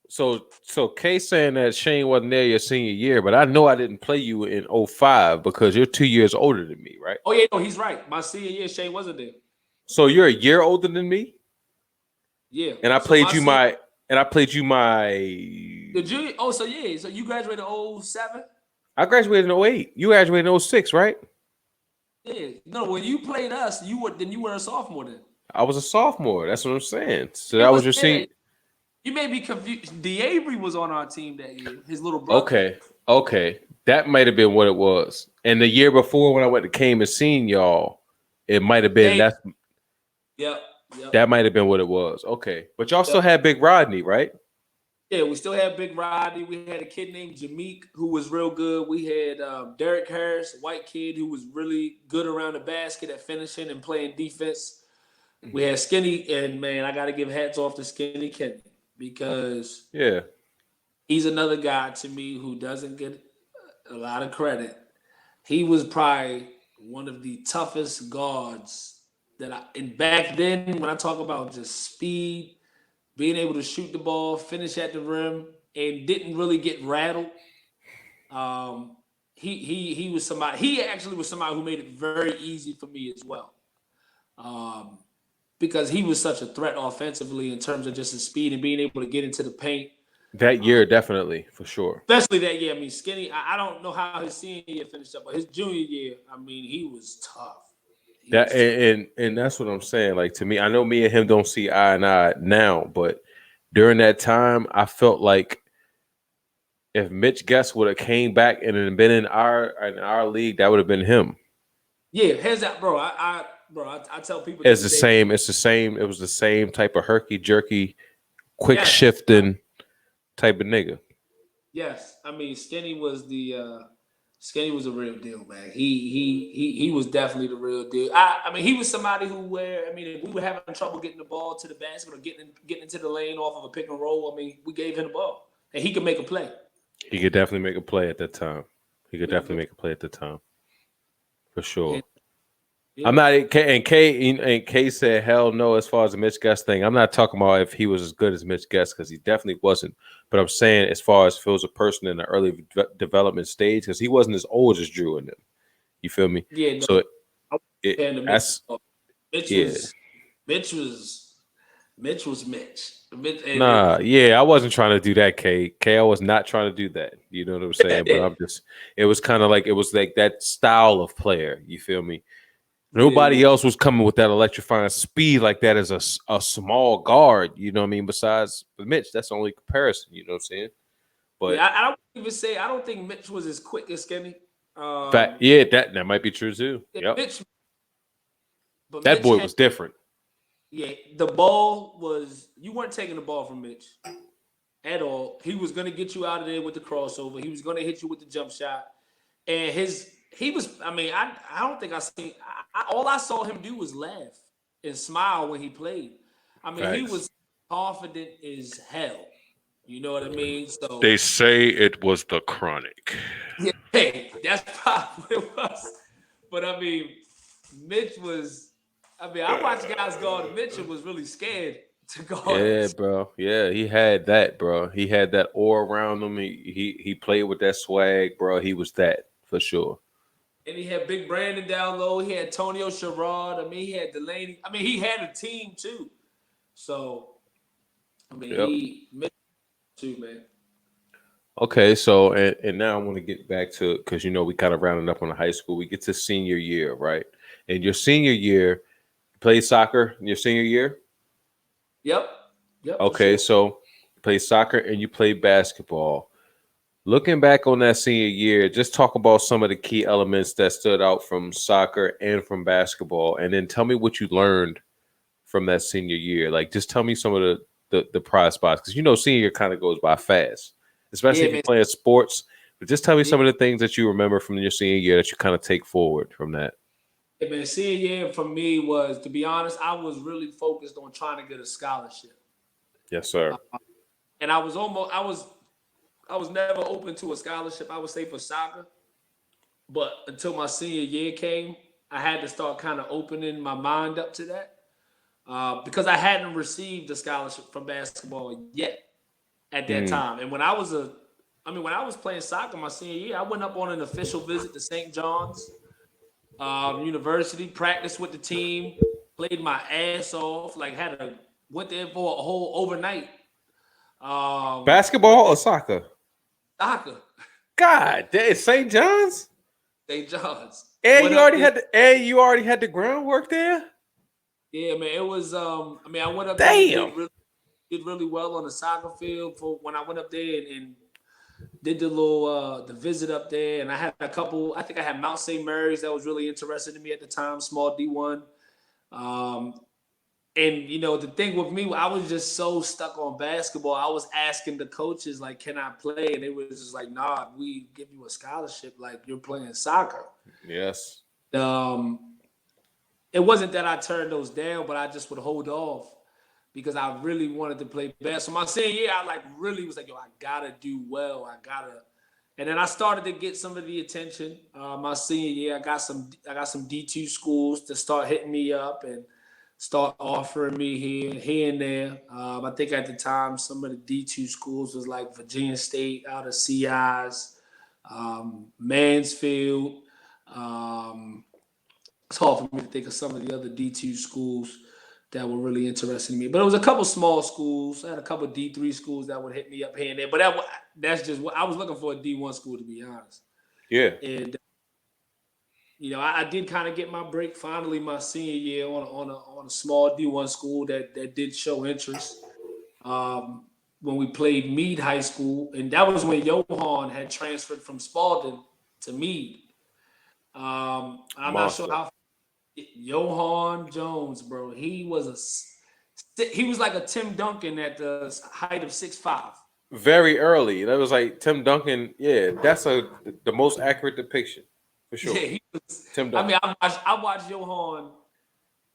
A: So Kay saying that Shane wasn't there your senior year, but I know I didn't play you in 05 because you're 2 years older than me, right?
B: Oh yeah, no, he's right. My senior year, Shane wasn't there.
A: So you're a year older than me?
B: Yeah.
A: And I played you my
B: the junior. Oh, so yeah. So you graduated in 07?
A: I graduated in 08. You graduated in 06, right?
B: Yeah. No, when you played us, you were a sophomore then.
A: I was a sophomore. That's what I'm saying. So that was your senior.
B: You may be confused. DeAvery was on our team that year. His little brother.
A: Okay. That might have been what it was. And the year before when I went to Came and seen y'all, it might have been
B: Yep.
A: That might have been what it was. Okay. But y'all still had Big Rodney, right?
B: Yeah, we still had Big Rodney. We had a kid named Jameek who was real good. We had Derek Harris, a white kid who was really good around the basket at finishing and playing defense. We had Skinny, and man, I got to give hats off to Skinny Kenny because he's another guy to me who doesn't get a lot of credit. He was probably one of the toughest guards and back then, when I talk about just speed, being able to shoot the ball, finish at the rim, and didn't really get rattled. He was somebody. He actually was somebody who made it very easy for me as well, because he was such a threat offensively in terms of just his speed and being able to get into the paint.
A: That year, definitely, for sure.
B: Especially that year. I mean, Skinny. I don't know how his senior year finished up, but his junior year, I mean, he was tough.
A: And that's what I'm saying. Like, to me, I know me and him don't see eye and eye now, but during that time, I felt like if Mitch Guest would have came back and been in our league, that would have been him.
B: Yeah, hands out, bro. I tell people
A: It's the same. It was the same type of herky jerky, quick shifting type of nigga.
B: Yes, I mean Skinny was a real deal, man. He was definitely the real deal. I mean, he was somebody if we were having trouble getting the ball to the basket or getting into the lane off of a pick and roll, I mean, we gave him the ball. And he could make a play.
A: He could definitely make a play at that time. For sure. Yeah. I'm not, and Kay said, hell no, as far as the Mitch Guest thing. I'm not talking about if he was as good as Mitch Guest, because he definitely wasn't. But I'm saying as far as Phil's a person in the early development stage, because he wasn't as old as Drew and them. You feel me?
B: Yeah. No,
A: so
B: Mitch was Mitch.
A: I wasn't trying to do that, Kay. I was not trying to do that. You know what I'm saying? But it was kind of like, it was like that style of player. You feel me? Nobody else was coming with that electrifying speed like that as a small guard, you know what I mean? Besides Mitch, that's the only comparison, you know what I'm saying? But
B: I don't think Mitch was as quick as Skinny.
A: That might be true too. Yep. That boy was different.
B: Yeah, the ball was, you weren't taking the ball from Mitch at all. He was going to get you out of there with the crossover. He was going to hit you with the jump shot. And he was, I mean, I don't think all I saw him do was laugh and smile when he played. I mean, He was confident as hell. You know what I mean? So
A: they say it was the chronic.
B: Yeah, hey, that's probably what it was. But I mean, Mitch was, I watched guys go to Mitch and was really scared to go.
A: Yeah, bro. Yeah, he had that, bro. He had that aura around him. He played with that swag, bro. He was that for sure.
B: And he had Big Brandon down low. He had Tonio Sherrod. I mean, he had Delaney. I mean, he had a team too. So, I mean,
A: Yep.
B: he made it too, man.
A: Okay, so and now I want to get back to, because we kind of rounded up on the high school. We get to senior year, right? And your senior year, you played soccer in your senior year.
B: Yep. Yep, for
A: Okay,
B: sure.
A: so you played soccer and you played basketball. Looking back on that senior year, just talk about some of the key elements that stood out from soccer and from basketball, and then tell me what you learned from that senior year. Like, just tell me some of the prize spots, because senior year kind of goes by fast, especially
B: Yeah,
A: if you're
B: man.
A: playing sports. But just tell me
B: Yeah,
A: some of the things that you remember from your senior year that you kind of take forward from that.
B: yeah, man. Senior year for me was, to be honest, I was really focused on trying to get a scholarship.
A: Yes, sir.
B: And I was never open to a scholarship, I would say, for soccer. But until my senior year came, I had to start kind of opening my mind up to that. Because I hadn't received a scholarship from basketball yet at that
A: Mm.
B: time. And when I was playing soccer my senior year, I went up on an official visit to St. John's University, practiced with the team, played my ass off, like went there for a whole overnight. Went
A: Basketball
B: there
A: or soccer?
B: soccer,
A: God, that is St. John's.
B: St. John's.
A: And
B: Went
A: you
B: up
A: already
B: there.
A: had you already had the groundwork there.
B: Yeah, man. It was. I mean, I went up there,
A: Damn.
B: did really well on the soccer field for when I went up there and did the little the visit up there, and I had a couple. I think I had Mount St. Mary's that was really interested in me at the time, small D1. Um, and the thing with me, I was just so stuck on basketball. I was asking the coaches like, "Can I play?" And it was just like, "Nah, we give you a scholarship. Like you're playing soccer."
A: Yes.
B: Um, it wasn't that I turned those down, but I just would hold off because I really wanted to play basketball. So my senior year, I like really was like, "Yo, I gotta do well. I gotta." And then I started to get some of the attention. My senior year, I got some D2 schools to start hitting me up and start offering me here and there. I think at the time some of the D2 schools was like Virginia State out of CI's, Mansfield. Um, it's hard for me to think of some of the other D2 schools that were really interested in me. But it was a couple small schools. I had a couple D3 schools that would hit me up here and there. But that's just what I was looking for, a D1 school, to be honest.
A: Yeah.
B: And I did kind of get my break finally my senior year on a small D1 school that did show interest. When we played Meade High School, and that was when Johan had transferred from Spalding to Meade. I'm not sure
A: Monster.
B: how Johan Jones, bro. He was like a Tim Duncan at the height of 6'5".
A: Very early. That was like Tim Duncan. Yeah, that's the most accurate depiction for
B: Yeah,
A: sure.
B: he was.
A: Tim
B: I mean,
A: Duncan.
B: I watched Johan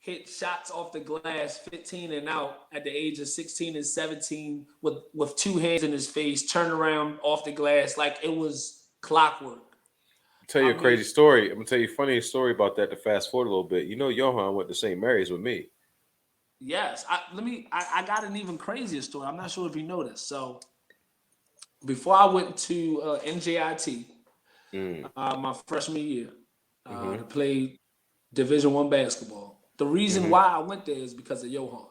B: hit shots off the glass 15 and out at the age of 16 and 17 with two hands in his face, turn around off the glass like it was clockwork.
A: Tell you a
B: I mean,
A: crazy story. I'm gonna tell you a funny story about that to fast forward a little bit. Johan went to St. Mary's with me.
B: yes. I got an even crazier story. I'm not sure if you know this. So before I went to NJIT,
A: Mm.
B: my freshman year,
A: Mm-hmm.
B: to play Division I basketball. The reason
A: Mm-hmm.
B: why I went there is because of Johan.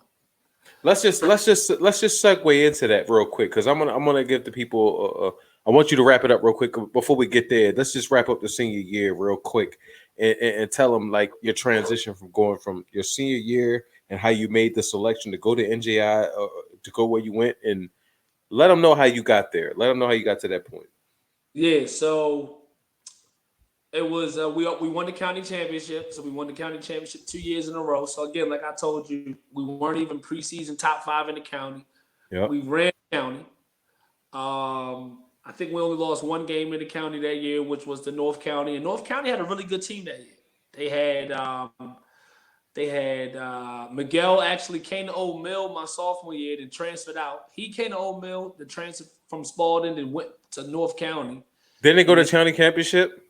A: Let's just segue into that real quick, because I'm gonna give the people. I want you to wrap it up real quick before we get there. Let's just wrap up the senior year real quick, and tell them like your transition from going from your senior year and how you made the selection to go to NJI, to go where you went, and let them know how you got there. Let them know how you got to that point.
B: Yeah, so it was we won the county championship. So we won the county championship 2 years in a row. So again, like I told you, we weren't even preseason top 5 in the county.
A: Yep.
B: We ran the county. I think we only lost one game in the county that year, which was the North County. And North County had a really good team that year. They had Miguel actually came to Old Mill my sophomore year and transferred out. He came to Old Mill, the transfer from Spalding, and went to North County.
A: Then they go
B: And
A: to
B: then
A: county championship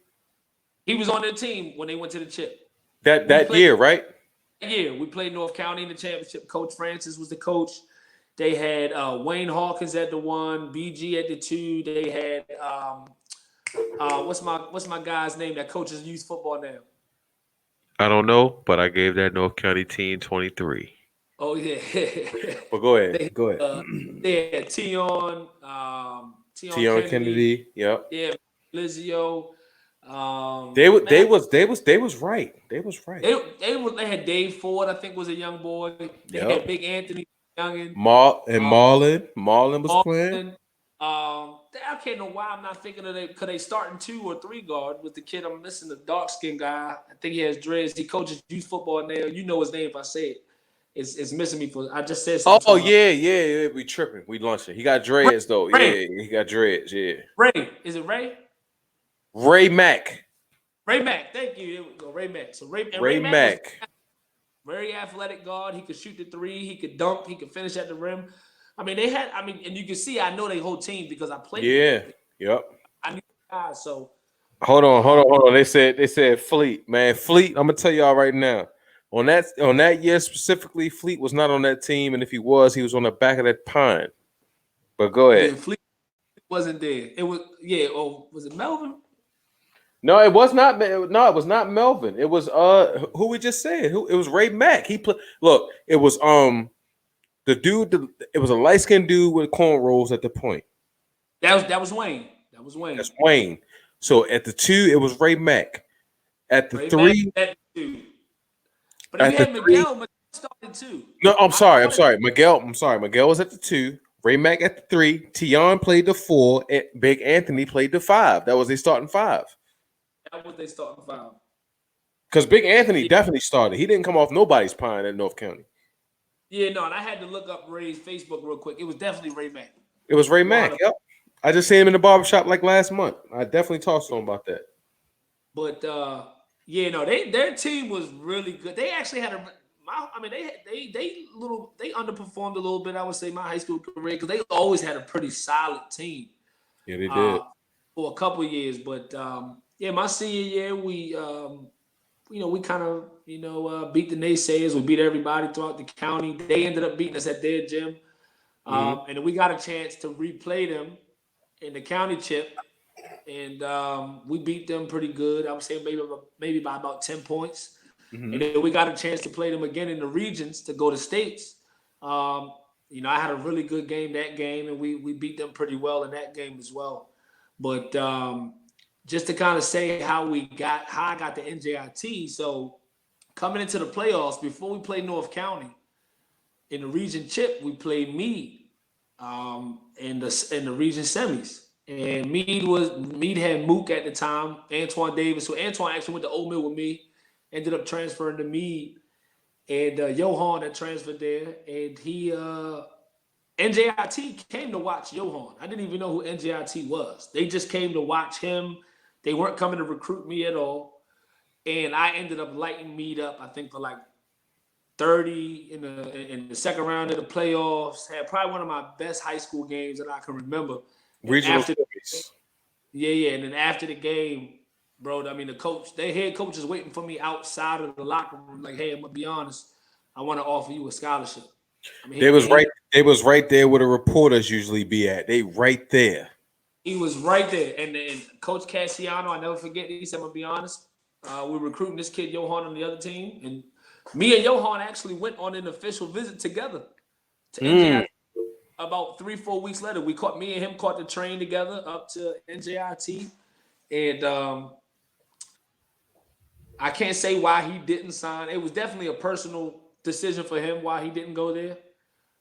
B: he was on their team when they went to the chip.
A: that
B: We
A: that
B: played
A: year, right?
B: Yeah, we played North County in the championship. Coach Francis was the coach. They had Wayne Hawkins at the 1, BG at the 2. They had What's my guy's name that coaches youth football now?
A: I don't know, but I gave that North County team 23.
B: Oh yeah.
A: But go ahead.
B: they
A: Go ahead.
B: they had Tion
A: Tion
B: Kennedy,
A: Kennedy. Yep.
B: yeah, Lizio.
A: They was
B: Man,
A: they was right. They was right.
B: they had Dave Ford, I think was a young boy. They
A: Yep.
B: had Big Anthony Youngin. Um,
A: Marlon was playing.
B: Austin. I can't know why I'm not thinking of they because they starting 2 or 3 guard with the kid I'm missing, the dark skinned guy. I think he has dreads. He coaches youth football now. You know his name if I say it. It's missing me for. I just said something.
A: Oh yeah. We tripping. We lunching. He got dreads though.
B: Ray.
A: Yeah, he got dreads. Yeah.
B: Ray. Is it Ray?
A: Ray Mack.
B: Ray Mack. Thank you. There we go. Ray Mack. So
A: Ray
B: Mack was
A: Mack.
B: very athletic guard. He could shoot the 3. He could dunk. He could finish at the rim. I mean, they had. I mean, and you can see I know they whole team because I played.
A: Yeah. Yep.
B: I knew guys. So
A: Hold on. They said Fleet, man. Fleet, I'm gonna tell y'all right now. On that year specifically, Fleet was not on that team, and if he was on the back of that pine. But go ahead.
B: yeah, Fleet wasn't there. It was was it Melvin?
A: No, it was not. No, it was not Melvin. It was who we just said. It was Ray Mack. He played. Look, it was the dude. It was a light skinned dude with cornrows at the point.
B: That was Wayne. That was Wayne.
A: That's Wayne. So at the 2, it was Ray Mack. At the
B: Ray
A: 3,
B: Mack, but
A: at
B: he
A: the
B: had
A: 3.
B: Miguel started too.
A: No, I'm sorry. Miguel. I'm sorry. Miguel was at the 2. Ray Mack at the 3. Tion played the 4. And Big Anthony played the 5. That was their starting 5.
B: That was they starting 5.
A: Because Big Anthony definitely started. He didn't come off nobody's pine at North County.
B: Yeah, no, and I had to look up Ray's Facebook real quick. It was definitely Ray Mack.
A: It was Ray Mack. Yep. I just seen him in the barbershop like last month. I definitely talked to him about that.
B: But their team was really good. They actually had they underperformed a little bit. I would say my high school career because they always had a pretty solid team.
A: Yeah, they did
B: for a couple of years. But my senior year we kind of beat the naysayers. We beat everybody throughout the county. They ended up beating us at their gym, and we got a chance to replay them in the county chip. And we beat them pretty good. I would say maybe by about 10 points. Mm-hmm. And then we got a chance to play them again in the regions to go to states. I had a really good game that game, and we beat them pretty well in that game as well. But just to kind of say how I got the NJIT. So coming into the playoffs, before we played North County, in the region chip, we played Meade in the region semis. And Meade had Mook at the time, Antoine Davis. So Antoine actually went to Ole Mill with me, ended up transferring to Meade, and Johan had transferred there. And he NJIT came to watch Johan. I didn't even know who NJIT was. They just came to watch him. They weren't coming to recruit me at all. And I ended up lighting Meade up, I think, for like 30 in the second round of the playoffs. Had probably one of my best high school games that I can remember.
A: Regional
B: Yeah. And then after the game, bro, I mean, their head coach is waiting for me outside of the locker room. Like, hey, I'm gonna be honest, I want to offer you a scholarship. I mean, They
A: was right there where the reporters usually be at. They right there.
B: He was right there, and Coach Cassiano, I never forget. He said, "I'm gonna be honest. We're recruiting this kid Johan on the other team, and me and Johan actually went on an official visit together to NJIT. About 3-4 weeks later, me and him caught the train together up to NJIT, and I can't say why he didn't sign. It was definitely a personal decision for him why he didn't go there,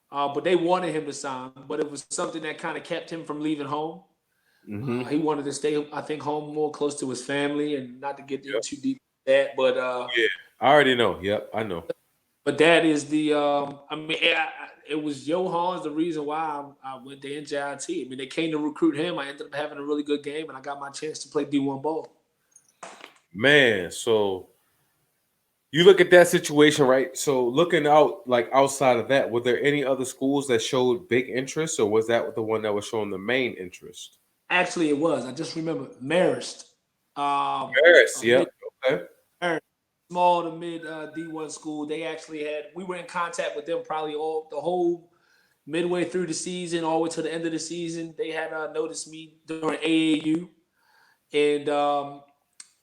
B: but they wanted him to sign. But it was something that kind of kept him from leaving home. Mm-hmm. He wanted to stay, I think, home more close to his family, and not to get too deep in that. But
A: yeah, I already know. Yep, I know.
B: But that is the it was Johan's the reason why I went to NJIT. I mean, they came to recruit him. I ended up having a really good game, and I got my chance to play D1 ball.
A: Man, so you look at that situation, right? So looking outside of that, were there any other schools that showed big interest, or was that the one that was showing the main interest?
B: Actually, it was. I just remember Marist.
A: Marist, yeah. Okay.
B: Marist, small to mid D1 school. We were in contact with them probably the whole midway through the season, all the way to the end of the season. They had noticed me during AAU, And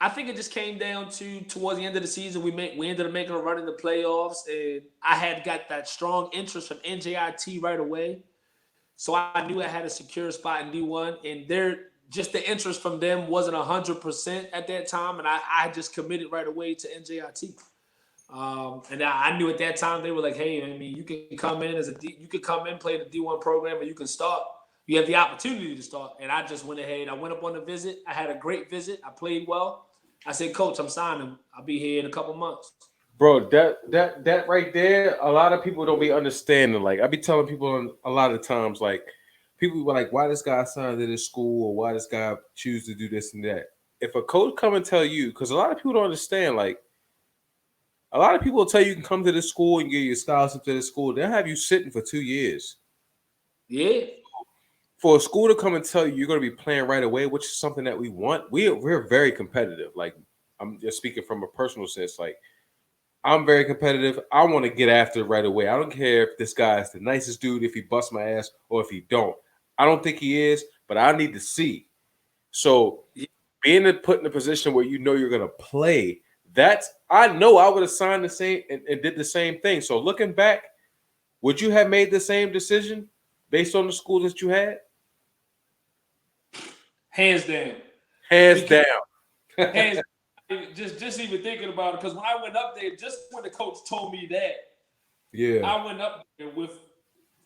B: I think it just came down to towards the end of the season, we ended up making a run in the playoffs, and I had got that strong interest from NJIT right away. So I knew I had a secure spot in D1, and just the interest from them wasn't 100% at that time, and I just committed right away to NJIT. And I knew at that time they were like, "Hey, I mean, you can come in you can come in, play the D1 program, and you can start. You have the opportunity to start." And I just went ahead. I went up on a visit. I had a great visit. I played well. I said, "Coach, I'm signing. I'll be here in a couple months."
A: Bro, that right there, a lot of people don't be understanding. Like I be telling people a lot of times, like people were like, "Why this guy signed to this school, or why this guy choose to do this and that?" If a coach come and tell you, because a lot of people don't understand, like a lot of people will tell you can come to this school and get your scholarship to this school. They'll have you sitting for 2 years.
B: Yeah.
A: For a school to come and tell you you're going to be playing right away, which is something that we want, we're very competitive. Like I'm just speaking from a personal sense. Like I'm very competitive. I want to get after it right away. I don't care if this guy is the nicest dude, if he busts my ass, or if he don't. I don't think he is, but I need to see. So being put in a position where you know you're going to play, I know I would have signed the same and did the same thing. So looking back, would you have made the same decision based on the school that you had?
B: Hands down.
A: Hands down.
B: Hands just even thinking about it, because when I went up there, just when the coach told me that,
A: Yeah,
B: I went up there with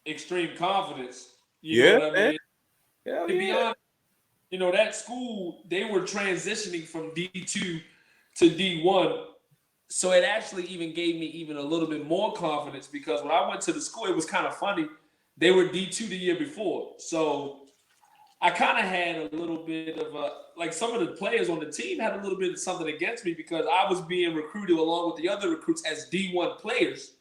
B: extreme confidence. You
A: yeah,
B: know what I mean?
A: Hell
B: To be
A: yeah.
B: honest, that school, they were transitioning from D2 to D1. So it actually even gave me even a little bit more confidence, because when I went to the school, it was kind of funny. They were D2 the year before. So I kind of had a little bit of like some of the players on the team had a little bit of something against me, because I was being recruited along with the other recruits as D1 players,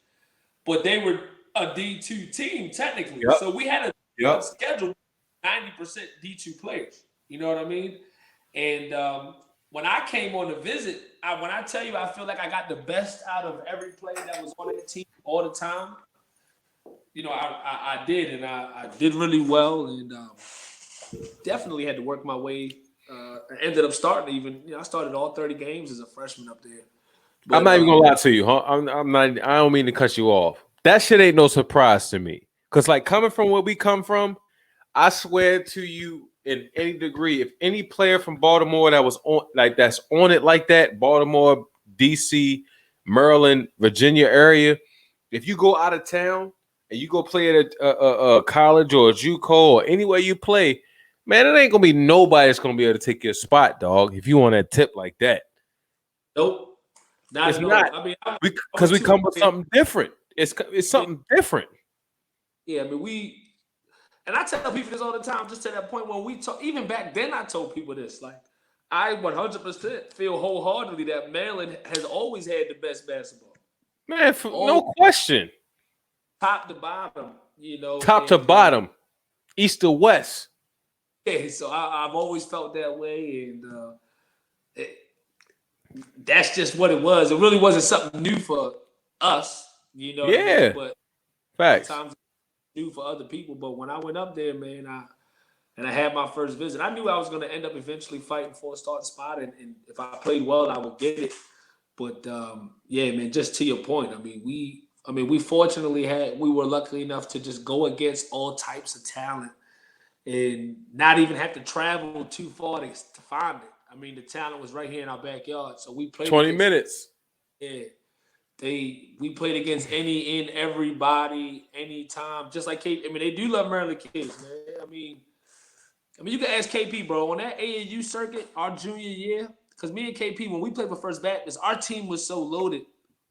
B: but they were a D2 team technically.
A: Yep.
B: So we had a
A: Yep.
B: schedule 90% D2 players. You know what I mean? And when I came on the visit, when I tell you I feel like I got the best out of every player that was on that team all the time, I did, and I did really well, and definitely had to work my way. I ended up starting even. I started all 30 games as a freshman up there.
A: I'm
B: But
A: not even gonna lie to you, huh? I'm not. I don't mean to cut you off. That shit ain't no surprise to me. Cause like coming from where we come from, I swear to you, in any degree, if any player from Baltimore that was on that's on it like that, Baltimore, DC, Maryland, Virginia area, if you go out of town and you go play at a college or a JUCO or anywhere you play, man, it ain't gonna be nobody that's gonna be able to take your spot, dog. If you on that tip like that,
B: nope, not
A: it's
B: at
A: not.
B: all. I mean,
A: Because we come with something different. It's something different.
B: Yeah, I mean, and I tell people this all the time, just to that point when we talk, even back then, I told people this. Like, I 100% feel wholeheartedly that Maryland has always had the best basketball.
A: Man, no question.
B: Top to bottom,
A: Top to bottom, east to west.
B: Yeah, so I've always felt that way, and that's just what it was. It really wasn't something new for us, what I mean? But
A: Facts.
B: sometimes it's new for other people. But when I went up there, man, I had my first visit, I knew I was going to end up eventually fighting for a starting spot, and if I played well, I would get it. But yeah, man, just to your point, we fortunately we were lucky enough to just go against all types of talent and not even have to travel too far to find it. I mean, the talent was right here in our backyard, so we played
A: 20 minutes.
B: Yeah, we played against any and everybody, anytime. Just like KP. I mean, they do love Maryland kids, man. I mean, you can ask KP, bro. On that AAU circuit, our junior year, because me and KP, when we played for First Baptist, our team was so loaded,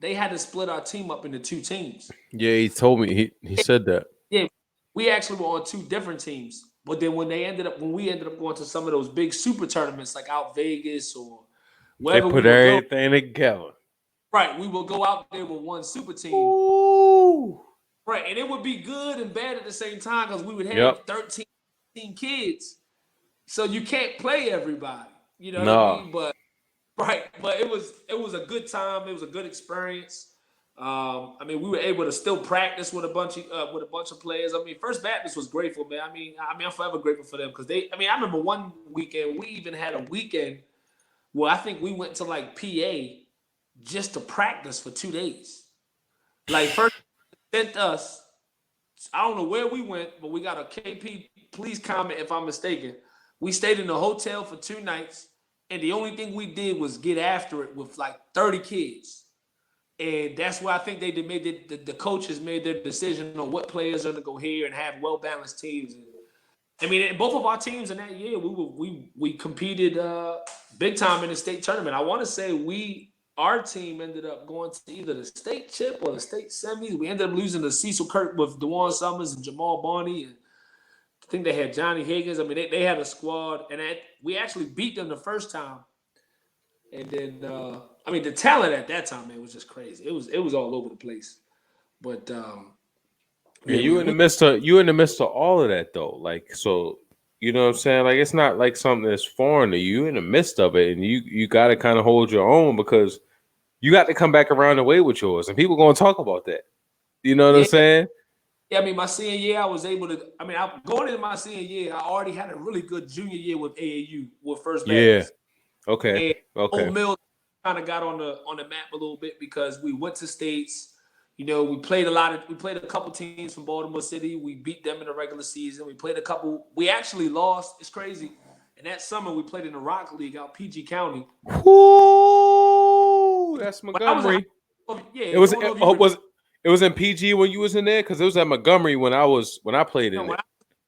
B: they had to split our team up into two teams.
A: Yeah, he told me. He said that.
B: Yeah, we actually were on two different teams. But then when we ended up going to some of those big super tournaments like out Vegas or wherever
A: They put
B: we would
A: everything together.
B: Right, we will go out there with one super team.
A: Ooh.
B: Right, and it would be good and bad at the same time, because we would have 13 kids. So you can't play everybody. You know what I mean? But it was a good time. It was a good experience. I mean, we were able to still practice with a bunch of players. I mean, First Baptist was grateful, man. I mean, I'm forever grateful for them because they. I mean, I remember one weekend we even had a weekend where I think we went to like PA just to practice for 2 days. Like first sent us. I don't know where we went, but we got a KP. Please comment if I'm mistaken. We stayed in the hotel for 2 nights, and the only thing we did was get after it with like 30 kids. And that's why I think they made the coaches made their decision on what players are going to go here and have well balanced teams. And, I mean, both of our teams in that year, we competed big time in the state tournament. I want to say our team ended up going to either the state chip or the state semis. We ended up losing to Cecil Kirk with DeJuan Summers and Jamal Barney, and I think they had Johnny Higgins. I mean, they had a squad, and we actually beat them the first time. And then, I mean, the talent at that time, man, was just crazy. It was all over the place. But
A: yeah, you in the midst of all of that though. Like, so you know what I'm saying? Like, it's not like something that's foreign to you. You're in the midst of it, and you got to kind of hold your own because you got to come back around the way with yours, and people gonna talk about that. You know what I'm saying?
B: Yeah, I mean, my senior year, I was able to. I mean, going into my senior year, I already had a really good junior year with AAU with First Baptist.
A: Yeah. Okay.
B: And
A: okay.
B: Old Mill kind of got on the map a little bit because we went to states. You know, we played a couple teams from Baltimore City. We beat them in the regular season. We played a couple. We actually lost. It's crazy. And that summer, we played in the Rock League out PG County.
A: Ooh, that's Montgomery. It was in PG when you was in there because it was at Montgomery when I played in it.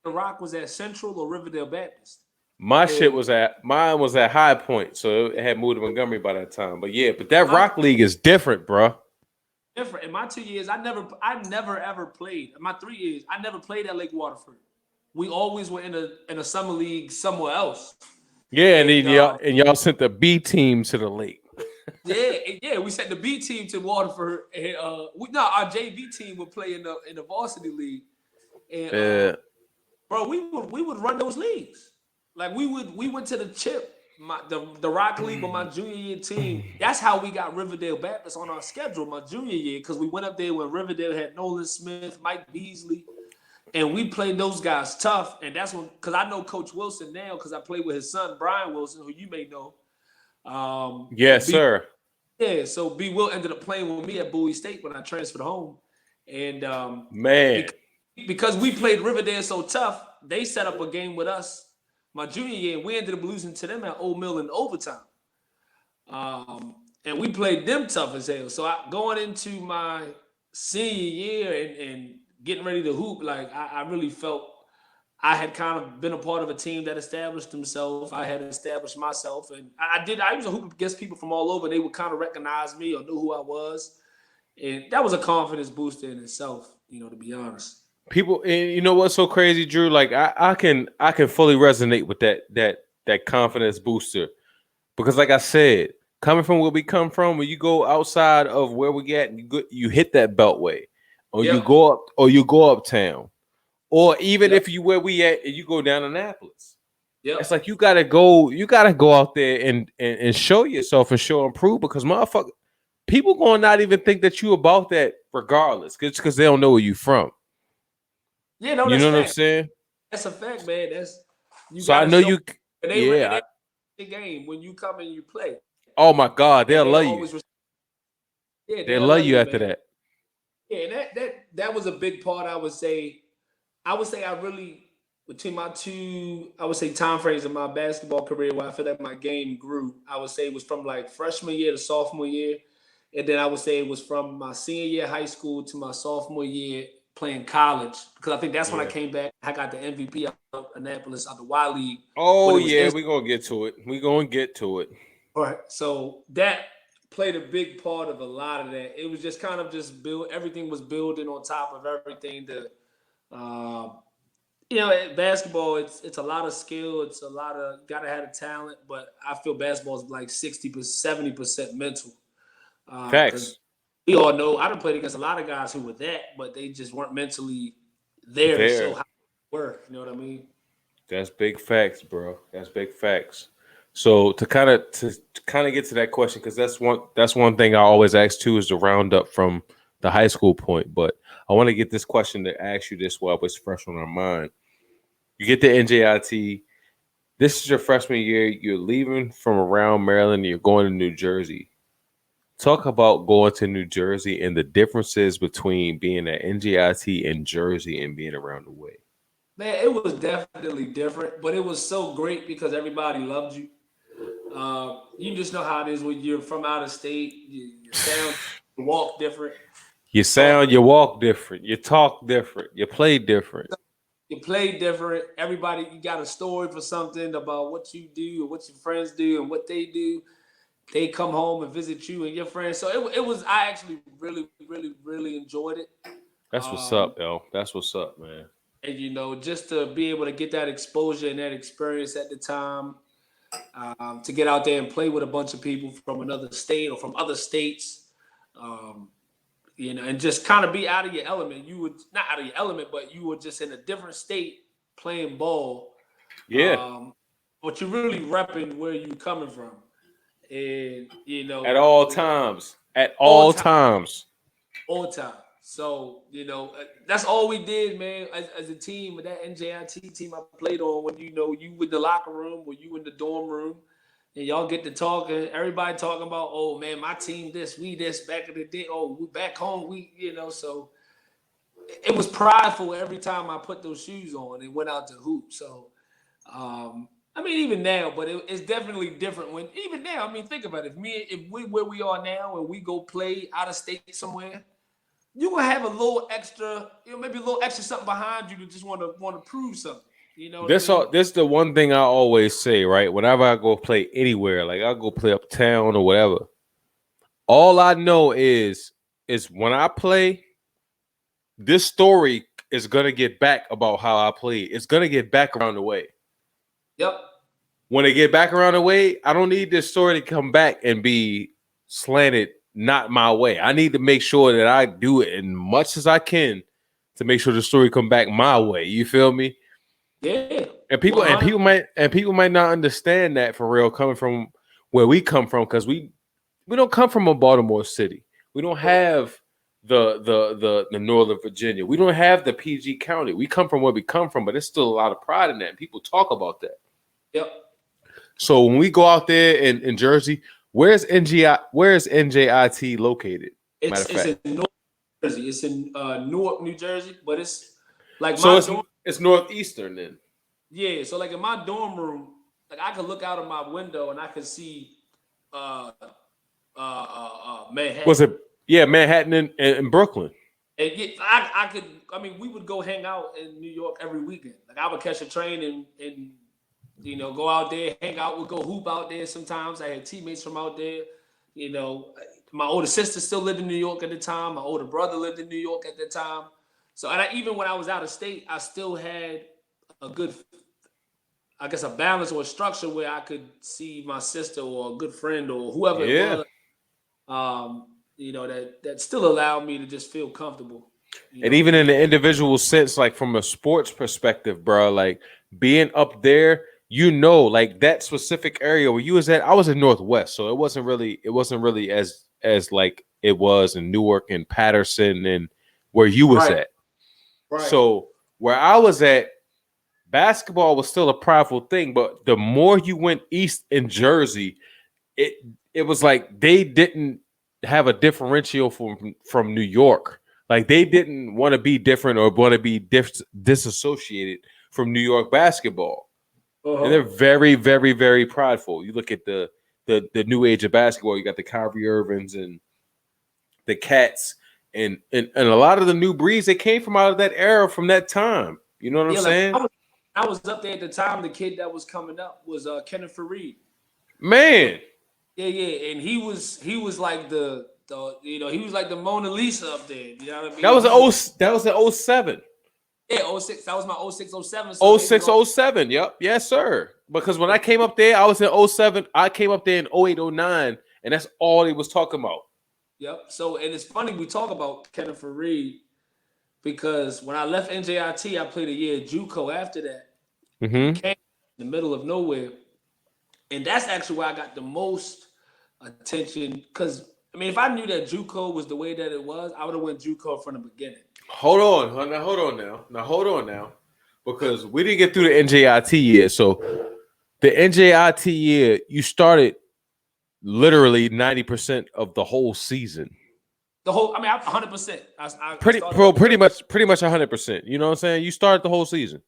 B: The Rock was at Central or Riverdale Baptist.
A: Mine was at High Point, so it had moved to Montgomery by that time. But yeah, that Rock League is different, bro.
B: Different. In my 2 years, I never ever played. In my 3 years, I never played at Lake Waterford. We always were in a summer league somewhere else.
A: Yeah, and y'all sent the B team to the lake.
B: yeah, we sent the B team to Waterford. And, our JV team would play in the varsity league. And bro, we would run those leagues. Like we went to the chip. The Rock League with my junior year team. That's how we got Riverdale Baptist on our schedule my junior year because we went up there when Riverdale had Nolan Smith, Mike Beasley, and we played those guys tough. And that's when, because I know Coach Wilson now because I played with his son Brian Wilson, who you may know.
A: Yes, sir.
B: Yeah, so B. Will ended up playing with me at Bowie State when I transferred home, and
A: man,
B: because we played Riverdale so tough, they set up a game with us. My junior year, we ended up losing to them at Old Mill in overtime. And we played them tough as hell. So going into my senior year and getting ready to hoop, like I really felt I had kind of been a part of a team that established themselves. I had established myself. And I used to hoop against people from all over. They would kind of recognize me or knew who I was. And that was a confidence booster in itself, to be honest.
A: People, and you know what's so crazy, Drew? Like I can fully resonate with that confidence booster, because like I said, coming from where we come from, when you go outside of where we at, and you hit that beltway, or you go uptown, or even if you where we at and you go down Annapolis, it's like you gotta go out there and show yourself and show and prove, because motherfucker, people gonna not even think that you about that regardless, because they don't know where you from.
B: Yeah, no,
A: you know what I'm saying?
B: That's a fact, man.
A: So I know you.
B: The game when you come and you play.
A: Oh my God, they'll love you. They'll love you after that.
B: Yeah, and that was a big part. I would say I really, between my two, I would say, time frames in my basketball career where I feel like my game grew, I would say it was from like freshman year to sophomore year. And then I would say it was from my senior year of high school to my sophomore year playing college, because I think that's when I came back. I got the MVP out of Annapolis, out of the Y League.
A: Oh yeah, we're gonna get to it.
B: All right, so that played a big part of a lot of that. It was just kind of just build. Everything was building on top of everything. Basketball, it's a lot of skill. It's a lot of, gotta have the talent, but I feel basketball is like 60%, 70% mental.
A: Facts.
B: We all know I done played against a lot of guys who were that, but they just weren't mentally there to show how they were. You know what I mean?
A: That's big facts, bro. That's big facts. So to kind of get to that question, because that's one thing I always ask too, is to round up from the high school point. But I want to get this question to ask you this while it's fresh on our mind. You get the NJIT. This is your freshman year. You're leaving from around Maryland. You're going to New Jersey. Talk about going to New Jersey and the differences between being at NJIT in Jersey and being around the way.
B: Man, it was definitely different, but it was so great because everybody loved you. You just know how it is when you're from out of state. You sound, you walk different.
A: You sound, you walk different. You talk different. You play different.
B: You play different. Everybody, you got a story for something about what you do or what your friends do and what they do. They come home and visit you and your friends. So it was. I actually really enjoyed it.
A: That's what's up, yo. That's what's up, man.
B: And just to be able to get that exposure and that experience at the time, to get out there and play with a bunch of people from another state or from other states, and just kind of be out of your element. You would not out of your element, but you were just in a different state playing ball.
A: Yeah.
B: But you're really repping where you're coming from. And
A: at all times. At all times.
B: All time. So, that's all we did, man, as a team with that NJIT team I played on when, you in the locker room or you in the dorm room and y'all get to talking, everybody talking about, oh, man, my team we this back in the day. Oh, we back home, so it was prideful every time I put those shoes on and went out to hoop. So, even now, but it's definitely different when, even now, think about it. If we where we are now and we go play out of state somewhere, you're gonna have a little extra, maybe a little extra something behind you to just want to prove something.
A: This the one thing I always say, right? Whenever I go play anywhere, like I go play uptown or whatever, all I know is when I play, this story is gonna get back about how I played. It's gonna get back around the way.
B: Yep.
A: When they get back around the way, I don't need this story to come back and be slanted not my way. I need to make sure that I do it as much as I can to make sure the story come back my way. You feel me?
B: Yeah.
A: And people might not understand that for real, coming from where we come from, because we don't come from a Baltimore city. We don't have the Northern Virginia. We don't have the PG County. We come from where we come from, but there's still a lot of pride in that. And people talk about that.
B: Yep.
A: So when we go out there in Jersey, where's NJIT located?
B: It's in North Jersey. It's in Newark, New Jersey, but it's like
A: it's northeastern then.
B: Yeah, so like in my dorm room, like I could look out of my window and I could see Manhattan.
A: Was it Manhattan and Brooklyn?
B: And I could. We would go hang out in New York every weekend. Like I would catch a train and go out there, hang out. We'd go hoop out there sometimes. I had teammates from out there. My older sister still lived in New York at the time. My older brother lived in New York at the time. So even when I was out of state, I still had a good, a balance or a structure where I could see my sister or a good friend or whoever it was. That still allowed me to just feel comfortable.
A: And even in the individual sense, like from a sports perspective, bro, like being up there, like that specific area where you was at, I was in Northwest, so it wasn't really as like it was in Newark and Patterson and where you was at. Right. So where I was at, basketball was still a prideful thing, but the more you went east in Jersey, it was like they didn't have a differential from New York. Like they didn't want to be different or want to be disassociated from New York basketball. Uh-huh. And they're very, very, very prideful. You look at the new age of basketball, you got the Kyrie Irvings and the Cats and a lot of the new breeds that came from out of that era from that time. You know what I'm saying?
B: I was up there at the time. The kid that was coming up was Kenneth Fareed.
A: Man.
B: Yeah, and he was like the he was like the Mona Lisa up there. You know what I mean?
A: That was an 07.
B: Yeah, 06. That was my 06, 07.
A: 06, 07. Yep. Yes, sir. Because when I came up there, I was in 07. I came up there in 08, 09, and that's all he was talking about.
B: Yep. So, and it's funny we talk about Kenneth Fareed because when I left NJIT, I played a year at JUCO after that.
A: Mm-hmm.
B: Came in the middle of nowhere. And that's actually where I got the most attention because I mean, if I knew that JUCO was the way that it was, I would have went JUCO from the beginning.
A: Hold on now, because we didn't get through the NJIT year. So the NJIT year, you started literally 90% of the whole season.
B: The whole, I mean, 100%.
A: Pretty much 100%. You know what I'm saying? You started the whole season.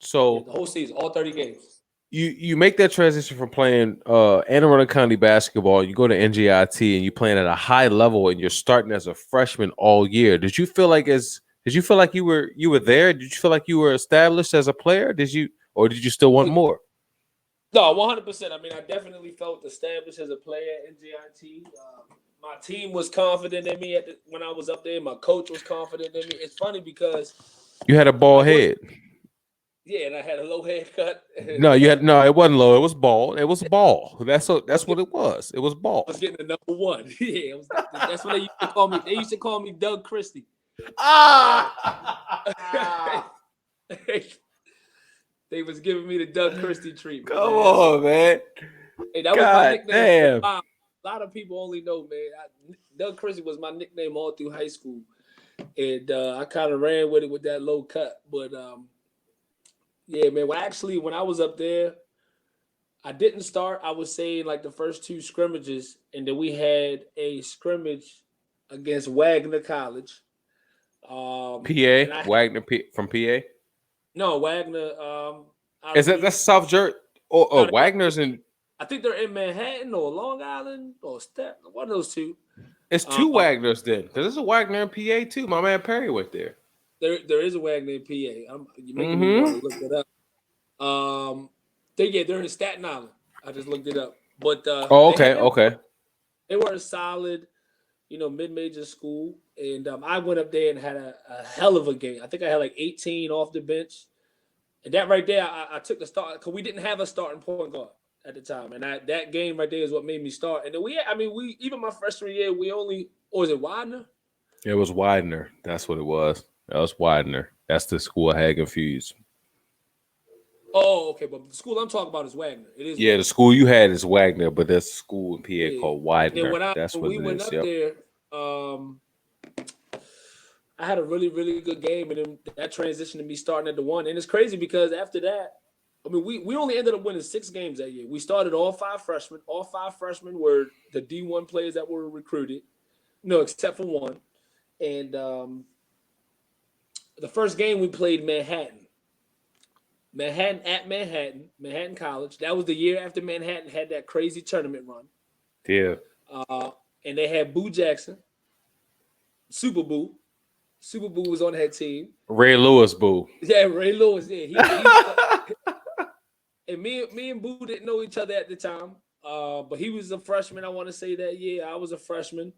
A: So
B: the whole season, all 30 games.
A: You make that transition from playing Anne Arundel County basketball, you go to NJIT and you're playing at a high level and you're starting as a freshman all year. Did you feel like you were there? Did you feel like you were established as a player? Did you still want more?
B: No, 100%. I mean, I definitely felt established as a player at NJIT. My team was confident in me when I was up there. My coach was confident in me. It's funny because
A: you had a bald head.
B: Yeah, and I had a low haircut.
A: No, it wasn't low. It was bald. It was ball. That's what it was. It was ball.
B: I was getting the number one. Yeah, that's what they used to call me. They used to call me Doug Christie. They was giving me the Doug Christie treatment.
A: Come on, man.
B: Hey, that was my nickname. Damn. A lot of people only know, man. Doug Christie was my nickname all through high school, and I kind of ran with it with that low cut, but yeah, man. Well, actually, when I was up there, I didn't start. I was saying like the first two scrimmages, and then we had a scrimmage against Wagner College.
A: PA? Wagner from PA?
B: No, Wagner.
A: That's South Jersey? Oh, Wagner's in.
B: I think they're in Manhattan or Long Island or one of those two.
A: It's two Wagners then, because there's a Wagner in PA too. My man Perry went there.
B: There is a Wagner in PA. You're making me want to look it up. They're in Staten Island. I just looked it up. But
A: okay.
B: They were a solid, mid-major school, and I went up there and had a hell of a game. I think I had like 18 off the bench, and that right there, I took the start because we didn't have a starting point guard at the time, and that game right there is what made me start. And then we even my freshman year, was it Widener?
A: It was Widener. That's what it was. That was Widener. That's the school I had confused.
B: Oh, okay. But the school I'm talking about is Wagner. It is.
A: Yeah, Wagner. The school you had is Wagner, but there's a school in PA called Widener.
B: When we went up there, I had a really, really good game, and then that transitioned to me starting at the one. And it's crazy because after that, I mean, we only ended up winning 6 games that year. We started all 5 freshmen. All 5 freshmen were the D1 players that were recruited. No, except for one. And the first game we played Manhattan Manhattan College. That was the year after Manhattan had that crazy tournament run.
A: Yeah.
B: And they had Boo Jackson, Super Boo. Super Boo was on that team.
A: Ray Lewis Boo.
B: Yeah, Ray Lewis. Yeah, and me and Boo didn't know each other at the time. But he was a freshman. I want to say that year I was a freshman,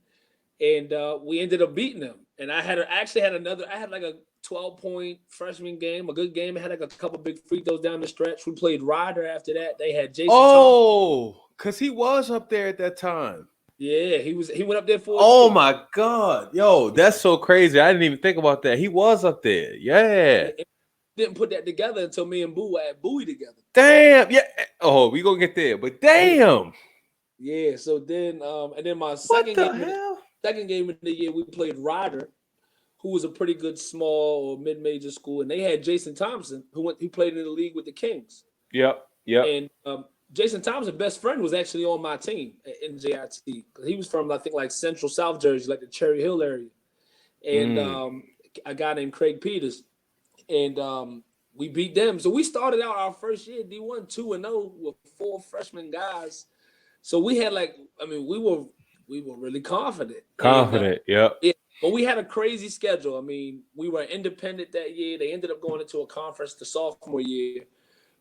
B: and we ended up beating him. And I had like a 12-point freshman game, a good game. I had like a couple big free throws down the stretch. We played Ryder after that. They had Jason.
A: Oh, because he was up there at that time.
B: Yeah, he went up there for.
A: Oh my God, yo, that's so crazy. I didn't even think about that. He was up there. Yeah.
B: Didn't put that together until me and Boo had Bowie together.
A: Damn. Yeah. Oh, we gonna get there, but damn.
B: Yeah. So then, and then my second game of the year, we played Ryder, who was a pretty good small or mid-major school, and they had Jason Thompson, who played in the league with the Kings.
A: Yep.
B: And Jason Thompson's best friend was actually on my team at NJIT. He was from, I think, like Central South Jersey, like the Cherry Hill area. And a guy named Craig Peters. And we beat them. So we started out our first year, D1, 2-0 with 4 freshman guys. So we had we were really confident.
A: Yeah.
B: But we had a crazy schedule. I mean, we were independent that year. They ended up going into a conference the sophomore year.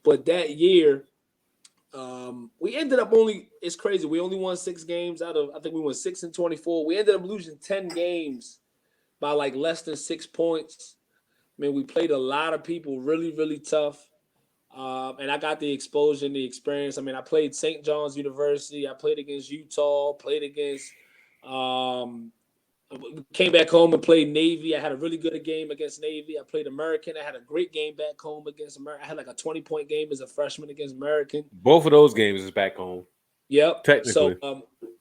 B: But that year, we ended up it's crazy. We only won 6 games out of, I think we won 6-24. We ended up losing 10 games by like less than 6 points. I mean, we played a lot of people really, really tough. And I got the exposure and the experience. I mean, I played St. John's University. I played against Utah, played against, came back home and played Navy. I had a really good game against Navy. I played American. I had a great game back home against American. I had like a 20-point game as a freshman against American.
A: Both of those games is back home.
B: Yep.
A: Technically.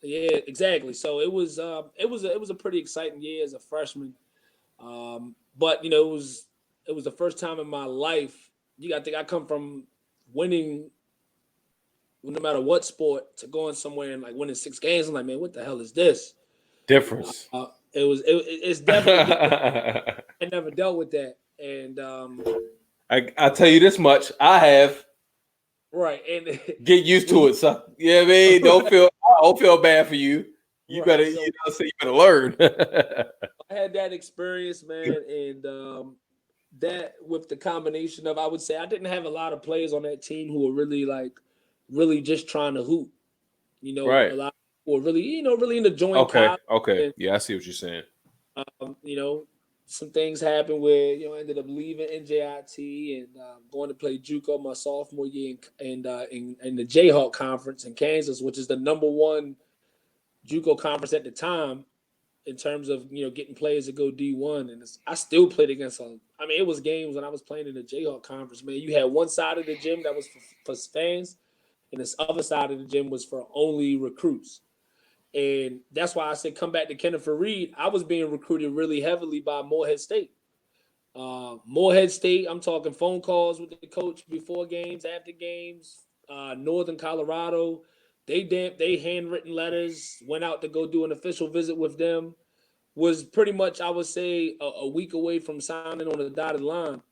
B: Yeah, exactly. So it was a pretty exciting year as a freshman. But it was the first time in my life. You got to think I come from winning no matter what sport to going somewhere and like winning 6 games. I'm like, man, what the hell is this?
A: Difference.
B: It's definitely different. I never dealt with that, and
A: I'll tell you this much. I have.
B: right, and
A: Get used
B: when
A: to
B: you
A: it, son. Yeah, I mean, don't feel bad for you. You
B: right,
A: better,
B: so
A: say you better learn.
B: I had that experience, man, and that with the combination of I would say I didn't have a lot of players on that team who were really really just trying to hoop. A
A: Right.
B: lot who were really really into join
A: Okay.
B: college,
A: Okay.
B: and
A: Yeah, I see what you're saying.
B: um, you know some things happened where I ended up leaving NJIT and going to play JUCO my sophomore year in the Jayhawk Conference in Kansas, which is the number one JUCO conference at the time in terms of getting players to go D1, and I still played against them. I mean, it was games when I was playing in the Jayhawk conference. Man, you had one side of the gym that was for fans, and this other side of the gym was for only recruits. And that's why I said come back to Kenneth Reed. I was being recruited really heavily by Morehead State. Morehead State, I'm talking phone calls with the coach before games, after games. Northern Colorado, they handwritten letters. Went out to go do an official visit with them. Was pretty much I would say a week away from signing on the dotted line.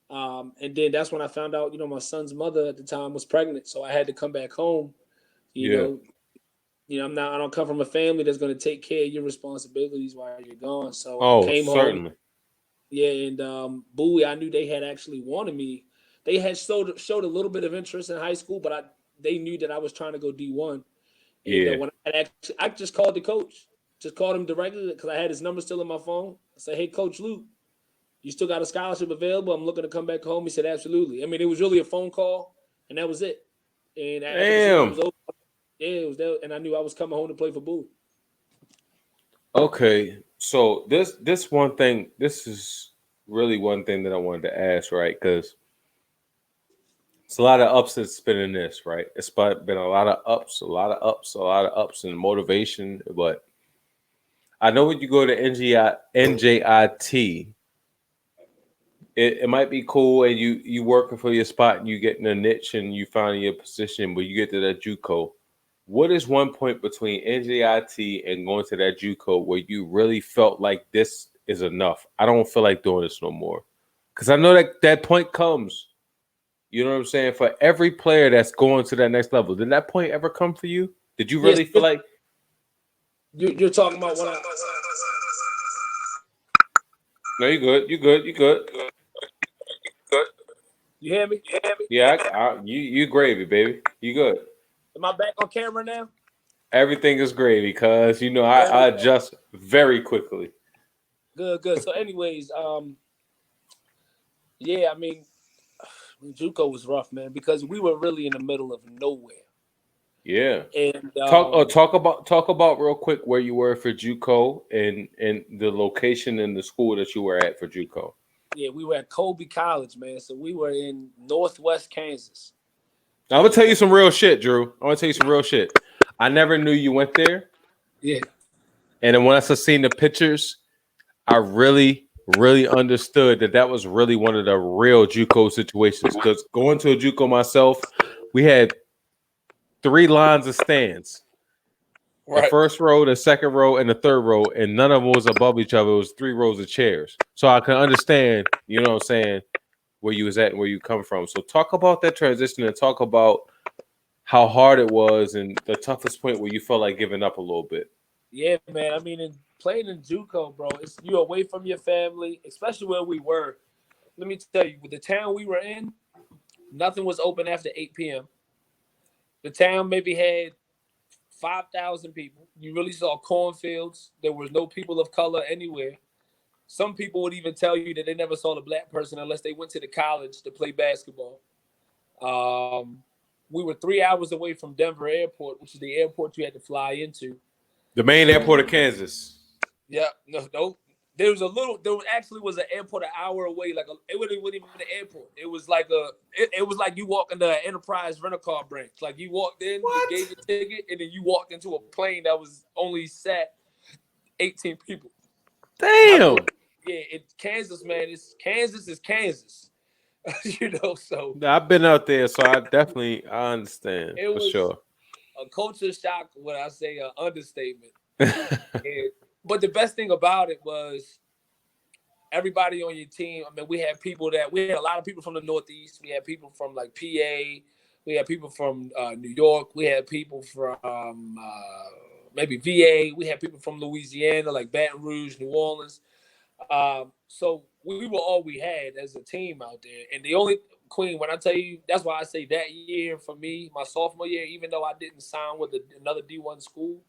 B: And then that's when I found out my son's mother at the time was pregnant, so I had to come back home. You
A: Yeah.
B: know, I don't come from a family that's going to take care of your responsibilities while you're gone. So I
A: Oh,
B: came home.
A: certainly.
B: Yeah, and Bowie, I knew they had actually wanted me. They had showed a little bit of interest in high school, but they knew that I was trying to go D1. And
A: Yeah.
B: when I just called the coach, just called him directly because I had his number still in my phone. I said, "Hey, Coach Luke, you still got a scholarship available? I'm looking to come back home." He said, "Absolutely." I mean, it was really a phone call, and that was it. And after the season
A: Damn.
B: was over, yeah, it was there, and I knew I was coming home to play for Bowie.
A: Okay. So this one thing, this is really one thing that I wanted to ask, right? Because it's a lot of ups that's been in this, right? Been a lot of ups, a lot of ups, a lot of ups and motivation. But I know when you go to NJIT, it might be cool and you working for your spot and you getting a niche and you finding your position, but you get to that JUCO. What is one point between NJIT and going to that JUCO where you really felt like this is enough? I don't feel like doing this no more. Because I know that point comes. You know what I'm saying? For every player that's going to that next level. Did that point ever come for you? Did you
B: Yes,
A: really feel like
B: you're talking about what I.
A: no, you good, you good, you good.
B: You hear me?
A: Yeah, you gravy, baby. You good.
B: Am I back on camera now?
A: Everything is gravy because I
B: Okay.
A: adjust very quickly.
B: Good, good. So, anyways, yeah, I mean, JUCO was rough, man, because we were really in the middle of nowhere,
A: Yeah.
B: and
A: Talk about real quick where you were for JUCO and the location and the school that you were at for JUCO.
B: yeah, we were at Colby College, man. So we were in Northwest Kansas,
A: Now, I'm gonna tell
B: and
A: you some real shit, Drew. I'm gonna tell you some real shit. I never knew you went there,
B: yeah,
A: and then once I seen the pictures, I really understood that was really one of the real JUCO situations. Because going to a JUCO myself, we had 3 lines of stands. The
B: right,
A: first row, the second row, and the third row, and none of them was above each other. It was 3 rows of chairs. So I can understand, you know what I'm saying, where you was at and where you come from. So talk about that transition and talk about how hard it was and the toughest point where you felt like giving up a little bit.
B: yeah, man. I mean, playing in JUCO, bro, it's you're away from your family, especially where we were. Let me tell you, with the town we were in, nothing was open after 8 p.m. The town maybe had 5,000 people. You really saw cornfields. There was no people of color anywhere. Some people would even tell you that they never saw a black person unless they went to the college to play basketball. Um, we were 3 hours away from Denver Airport, which is the airport you had to fly into.
A: The main airport of
B: And
A: Kansas.
B: yeah, no, There actually was an airport an hour away. It wasn't even an airport. It was like it was like you walk into an Enterprise rental car branch. Like you walked in, they
A: What?
B: gave you a ticket, and then you walked into a plane that was only sat 18 people.
A: Damn.
B: Kansas, man. Kansas is Kansas. So
A: I've been out there, so I understand
B: it
A: for
B: was
A: sure.
B: a culture shock. When I say an understatement. But the best thing about it was everybody on your team. I mean, we had a lot of people from the Northeast. We had people from like PA. We had people from New York. We had people from maybe VA. We had people from Louisiana, like Baton Rouge, New Orleans. So we were all we had as a team out there. And the only Queen, when I tell you, that's why I say that year for me, my sophomore year, even though I didn't sign with another D1 school,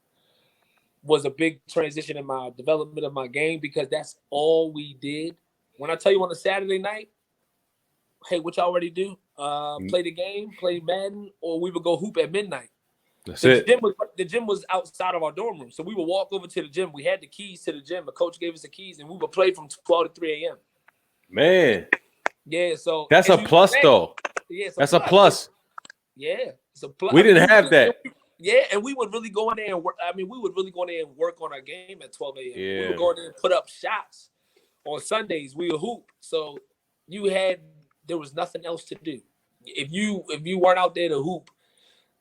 B: was a big transition in my development of my game because that's all we did. When I tell you on a Saturday night, hey, what y'all already do? Play the game, play Madden, or we would go hoop at midnight.
A: That's
B: The
A: it.
B: gym was outside of our dorm room, so we would walk over to the gym. We had the keys to the gym. The coach gave us the keys, and we would play from 12 to 3 a.m.
A: Man,
B: Yeah, so
A: that's a plus though.
B: Yeah,
A: that's a plus.
B: Yeah, it's a plus.
A: We didn't have that.
B: Yeah, and we would really go in there and work. I mean, we would really go in there and work on our game at 12 a.m.
A: Yeah.
B: We would go in there and put up shots. On Sundays, we would hoop. So there was nothing else to do. If you weren't out there to hoop,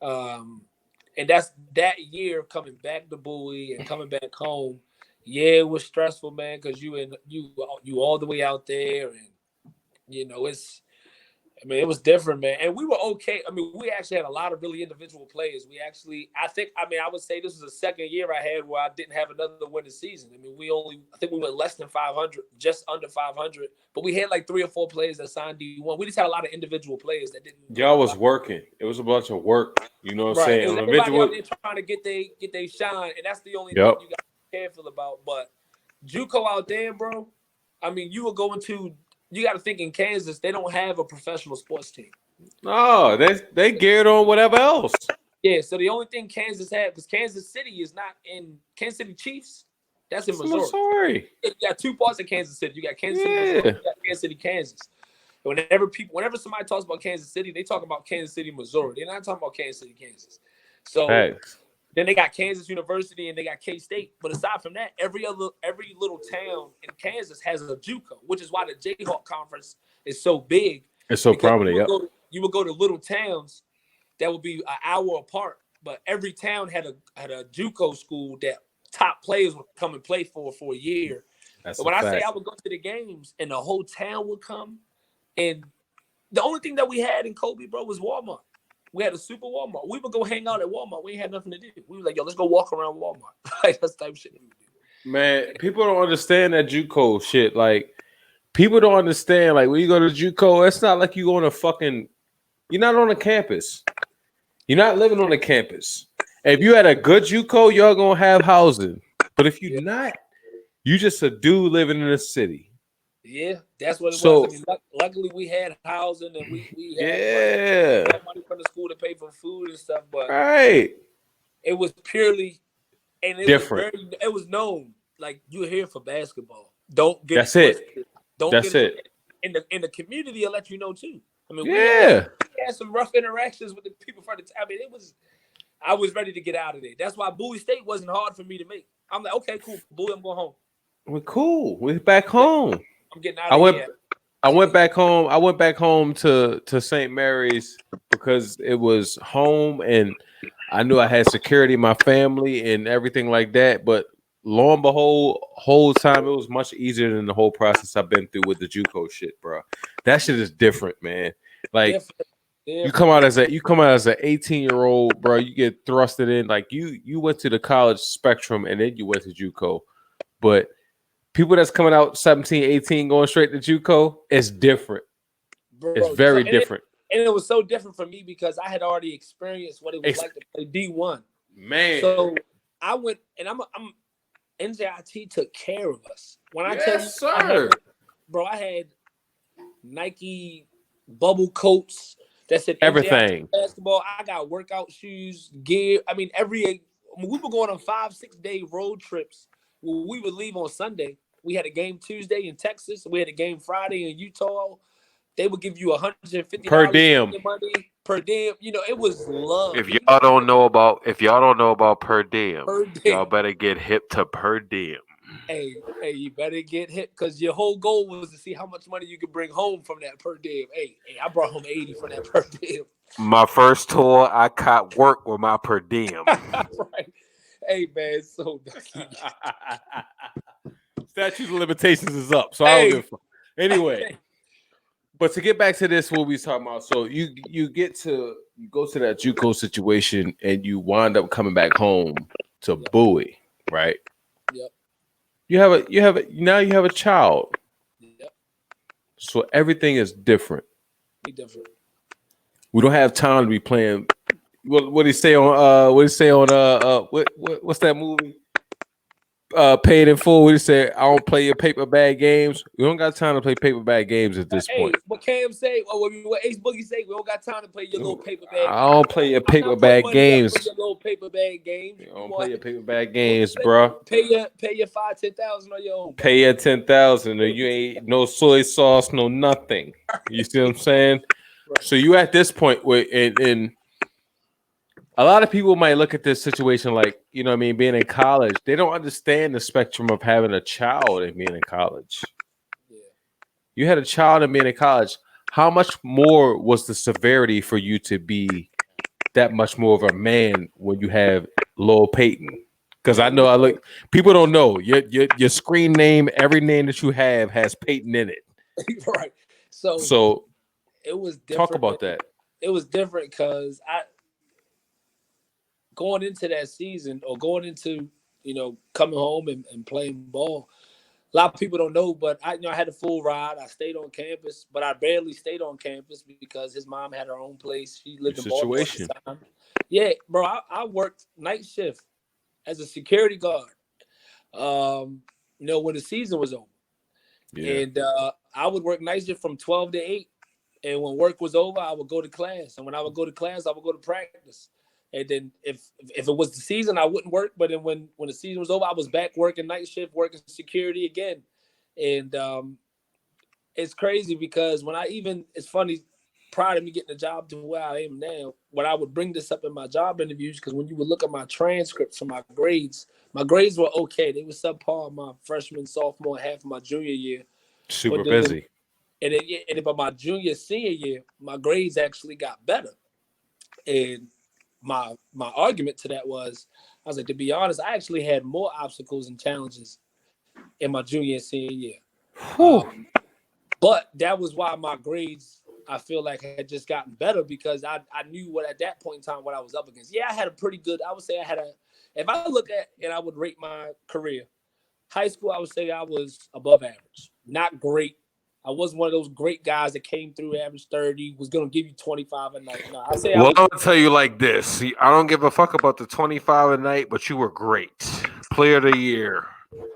B: and that's that year coming back to Bowie and coming back home. Yeah, it was stressful, man, because you all the way out there, and it was different, man. And we were okay. I mean, we actually had a lot of really individual players. I would say this was the second year I had where I didn't have another winning season. I mean, I think we went less than 500, just under 500. But we had like 3 or 4 players that signed D1. We just had a lot of individual players that didn't.
A: Y'all was working. It was a bunch of work. You know what I'm saying?
B: Everybody out there trying to get they shine, and that's the only thing you got to be careful about. But JUCO out there, bro. I mean, you got to think in Kansas, they don't have a professional sports team.
A: No, they geared on whatever else.
B: Yeah, so the only thing Kansas had, because Kansas City is not in Kansas City Chiefs. That's in Missouri. You got 2 parts of Kansas City. You got Kansas City, Missouri, you got Kansas City, Kansas. Whenever somebody talks about Kansas City, they talk about Kansas City, Missouri. They're not talking about Kansas City, Kansas. So then they got Kansas University and they got K-State. But aside from that, every little town in Kansas has a JUCO, which is why the Jayhawk Conference is so big.
A: It's so prominent.
B: You would go to little towns that would be an hour apart, but every town had a JUCO school that top players would come and play for a year. But when I say I would go to the games and the whole town would come, and the only thing that we had in Kobe, bro, was Walmart. We had a super Walmart. We would go hang out at Walmart. We ain't had nothing to do. We were like, yo, let's go walk around Walmart. Like, that's the type of shit we would do.
A: Man, people don't understand that JUCO shit. Like, people don't understand. Like, when you go to JUCO, it's not like you on you're not on a campus. You're not living on a campus. If you had a good JUCO, y'all gonna have housing. But if you're not, you just a dude living in a city.
B: Yeah, that's what it was. I mean, luckily we had housing and we had money from the school to pay for food and stuff, but it was purely and it
A: different.
B: It was known like you're here for basketball. Don't get
A: that's it.
B: Don't
A: that's
B: get
A: it.
B: In the community, I'll let you know too. I mean, we had some rough interactions with the people from the time. I mean, I was ready to get out of there. That's why Bowie State wasn't hard for me to make. I'm like, okay, cool, Bowie, I'm going home.
A: We're cool. We're back home.
B: I'm getting out of here.
A: I went back home. I went back home to St. Mary's because it was home and I knew I had security in my family and everything like that. But lo and behold, whole time it was much easier than the whole process I've been through with the JUCO shit, bro. That shit is different, man. Like you come out as an 18-year-old, bro. You get thrusted in like you went to the college spectrum and then you went to JUCO, but people that's coming out 17, 18, going straight to JUCO, it's different. Bro, it's very different.
B: And it was so different for me because I had already experienced what it was like to play D1.
A: Man.
B: So I went, and I'm NJIT took care of us. When I tell you,
A: sir.
B: I had Nike bubble coats that said
A: everything.
B: Basketball. I got workout shoes, gear. I mean, we were going on 5-6 day road trips. Well, we would leave on Sunday. we had a game Tuesday in Texas. We had a game Friday in Utah. They would give you $150
A: Per diem.
B: money per diem. You know, it was love.
C: If y'all don't know about per diem,
B: Per
C: y'all
B: diem.
C: better get hip to per diem.
B: Hey, you better get hit because your whole goal was to see how much money you could bring home from that per diem. Hey, I brought home 80 from that per diem.
C: My first tour, I caught work with my per diem.
B: Right. Hey, man, so
A: Statute of limitations is up, so I don't give a fuck. Anyway,
B: Hey.
A: but to get back to this, what we was talking about, so you go to that JUCO situation and you wind up coming back home to Bowie, right?
B: Yep.
A: You have a child,
B: Yep.
A: so everything is different.
B: Be different.
A: We don't have time to be playing. What do you say on what's that movie? Paid in Full. We say I don't play your paper bag games. We don't got time to play paper bag games at this point.
B: What Cam say? What Ace Boogie say? We don't got time to play your little paper bag.
A: I don't play your paper bag games.
B: Your little paper bag games.
A: You don't play your paper bag games, bro.
B: Pay your $5,000-$10,000 on your own.
A: Pay your 10,000, or you ain't no soy sauce, no nothing. You see what I'm saying?
B: Right.
A: So you at this point where and a lot of people might look at this situation like, you know what I mean, being in college. They don't understand the spectrum of having a child and being in college.
B: Yeah.
A: You had a child and being in college. How much more was the severity for you to be that much more of a man when you have Lil Peyton? Because I know people don't know your screen name, every name that you have has Peyton in it.
B: Right. So it was different.
A: Talk about that.
B: It was different because going into that season or going into, coming home and playing ball, a lot of people don't know, but I had a full ride. I stayed on campus, but I barely stayed on campus because his mom had her own place. She lived in Baltimore at the time. Yeah, bro, I worked night shift as a security guard, when the season was over. Yeah. And I would work night shift from 12 to 8. And when work was over, I would go to class. And when I would go to class, I would go to practice. And then if it was the season, I wouldn't work. But then when the season was over, I was back working night shift, working security again. And it's crazy because it's funny, prior to me getting a job to where I am now, when I would bring this up in my job interviews, because when you would look at my transcripts for my grades were okay. They were subpar my freshman, sophomore, half of my junior year.
A: Super busy.
B: And then by my junior, senior year, my grades actually got better. And my argument to that was, I was like, to be honest, I actually had more obstacles and challenges in my junior and senior year. But that was why my grades, I feel like, had just gotten better because I knew at that point in time what I was up against. Yeah, I had a pretty good, I would say if I look at and I would rate my career, high school, I would say I was above average. Not great. I wasn't one of those great guys that came through average 30, was going to give you 25 a night. No,
C: I'm going to tell you like this. See, I don't give a fuck about the 25 a night, but you were great. Player of the year.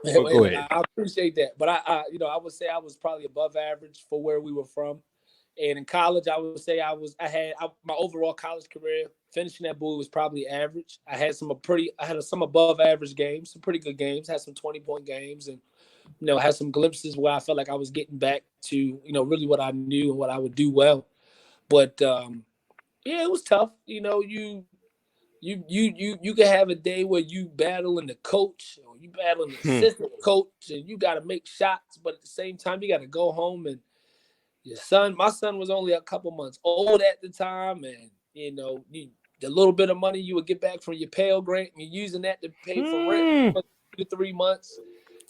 A: Go ahead.
B: I appreciate that. But I would say I was probably above average for where we were from. And in college, I would say my overall college career, finishing at Bowie was probably average. I had some above average games, some pretty good games, had some 20-point games, and had some glimpses where I felt like I was getting back to, really what I knew and what I would do well. But it was tough. You could have a day where you battling the coach or you battling the assistant coach, and you got to make shots, but at the same time you got to go home and my son was only a couple months old at the time, and the little bit of money you would get back from your Pell Grant, you're using that to pay for rent for 2 to 3 months.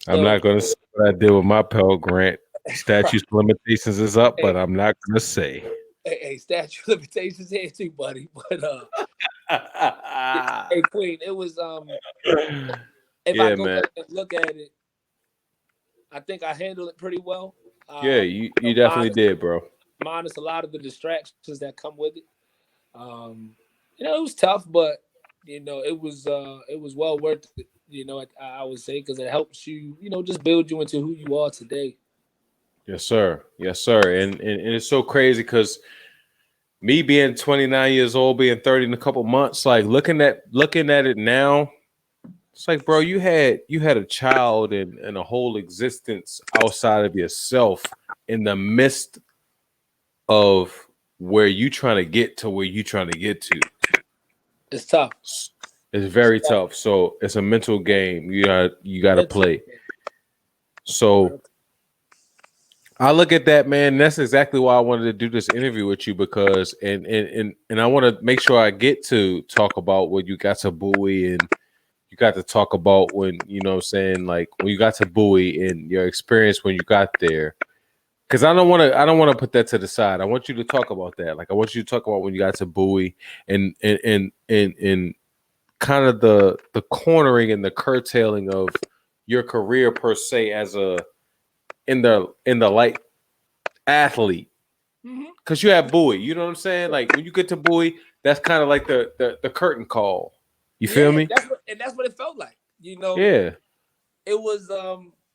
B: So,
A: I'm not going to say what I did with my Pell Grant. Statute of limitations is up, but I'm not going to say.
B: Hey, statute of limitations here too, buddy. But hey, Queen, it was if I go back and look at it, I think I handled it pretty well.
A: Yeah, you definitely did, bro.
B: Minus a lot of the distractions that come with it. It was tough, but it was well worth it. I would say, because it helps you, just build you into who you are today.
A: Yes, sir. Yes, sir. And it's so crazy because me being 29 years old, being 30 in a couple months, like looking at it now, It's like, bro, you had a child and a whole existence outside of yourself in the midst of where you trying to get to where you trying to get to.
B: It's tough.
A: It's very tough. So it's a mental game. You got to play. So I look at that, man. That's exactly why I wanted to do this interview with you, because and I want to make sure I get to talk about what you got to Bowie, and you got to talk about when, you know what I'm saying, like when you got to Bowie and your experience when you got there. Because I don't want to put that to the side. I want you to talk about that. Like I want you to talk about when you got to Bowie and kind of the cornering and the curtailing of your career per se as a in the light athlete. Because you have Bowie, you know what I'm saying? Like when you get to Bowie, that's kind of like the curtain call. You feel me?
B: That's what it felt like. You know,
A: Yeah.
B: It was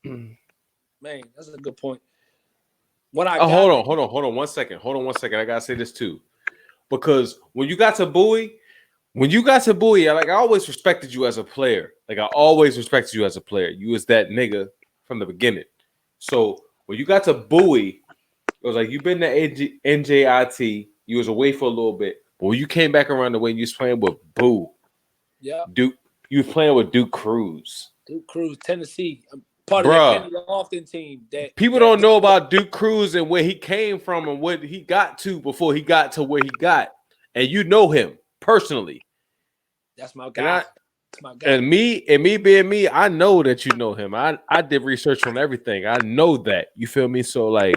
B: man, that's a good point. When I
A: hold on 1 second. Hold on 1 second. I gotta say this too. Because when you got to Bowie, I always respected you as a player. Like I always respected you as a player. You was that nigga from the beginning. So when you got to Bowie, it was like you've been to NJIT. You was away for a little bit, but when you came back around the way you was playing with Boo, Duke, you was playing with Duke Cruz.
B: Duke Cruz, Tennessee. I'm part of that Kenny Lofton team.
A: People don't know about Duke Cruz and where he came from and what he got to before he got to where he got. And you know him personally.
B: That's my guy.
A: And me being me, I know that you know him. I did research on everything. I know that. You feel me? So like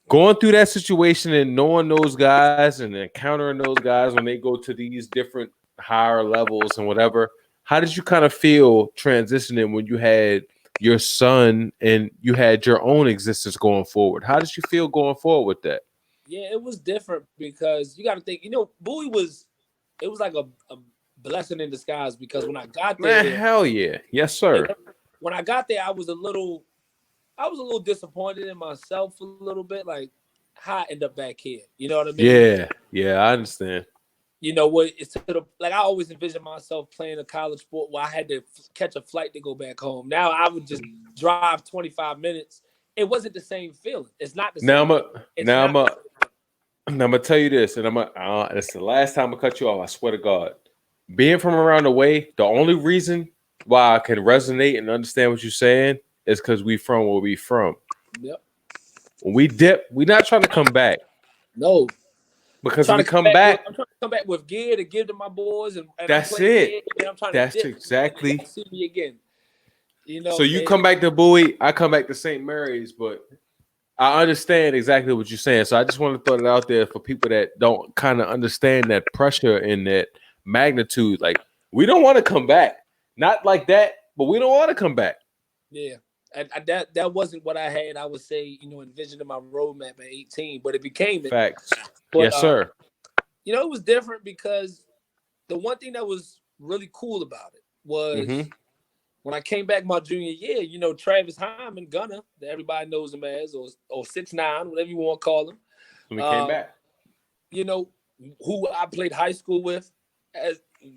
A: going through that situation and knowing those guys and encountering those guys when they go to these different higher levels and whatever, how did you kind of feel transitioning when you had your son and you had your own existence going forward? How did you feel going forward with that?
B: Yeah, it was different because you got to think, you know, Bowie was like a blessing in disguise, because when I got there,
A: man, hell yeah. Yes, sir.
B: When I got there, I was a little disappointed in myself a little bit, like how I end up back here. You know what I mean?
A: Yeah, I understand.
B: You know what? It's like I always envisioned myself playing a college sport where I had to catch a flight to go back home. Now I would just drive 25 minutes. It wasn't the same feeling. It's not the same.
A: I'm gonna tell you this, and it's the last time I cut you off. I swear to God, being from around the way, the only reason why I can resonate and understand what you're saying is because we from where we from.
B: Yep.
A: When we dip, we're not trying to come back.
B: No.
A: Because when we come back,
B: I'm trying to come back with gear to give to my boys, and
A: that's it.
B: And I'm trying
A: that's
B: to
A: exactly.
B: See me again. You know.
A: So you come back to Bowie, I come back to St. Mary's, but I understand exactly what you're saying. So I just want to throw it out there for people that don't kind of understand that pressure and that magnitude. Like we don't want to come back, not like that, but we don't want to come back.
B: Yeah. That wasn't what I had, I would say, you know, envisioned in my roadmap at 18, but it became it.
A: Facts.
B: But,
A: yes, sir.
B: You know, it was different because the one thing that was really cool about it was when I came back my junior year, you know, Travis Hyman, Gunner, that everybody knows him as, or 6'9", whatever you want to call him.
A: When we came back.
B: You know, who I played high school with,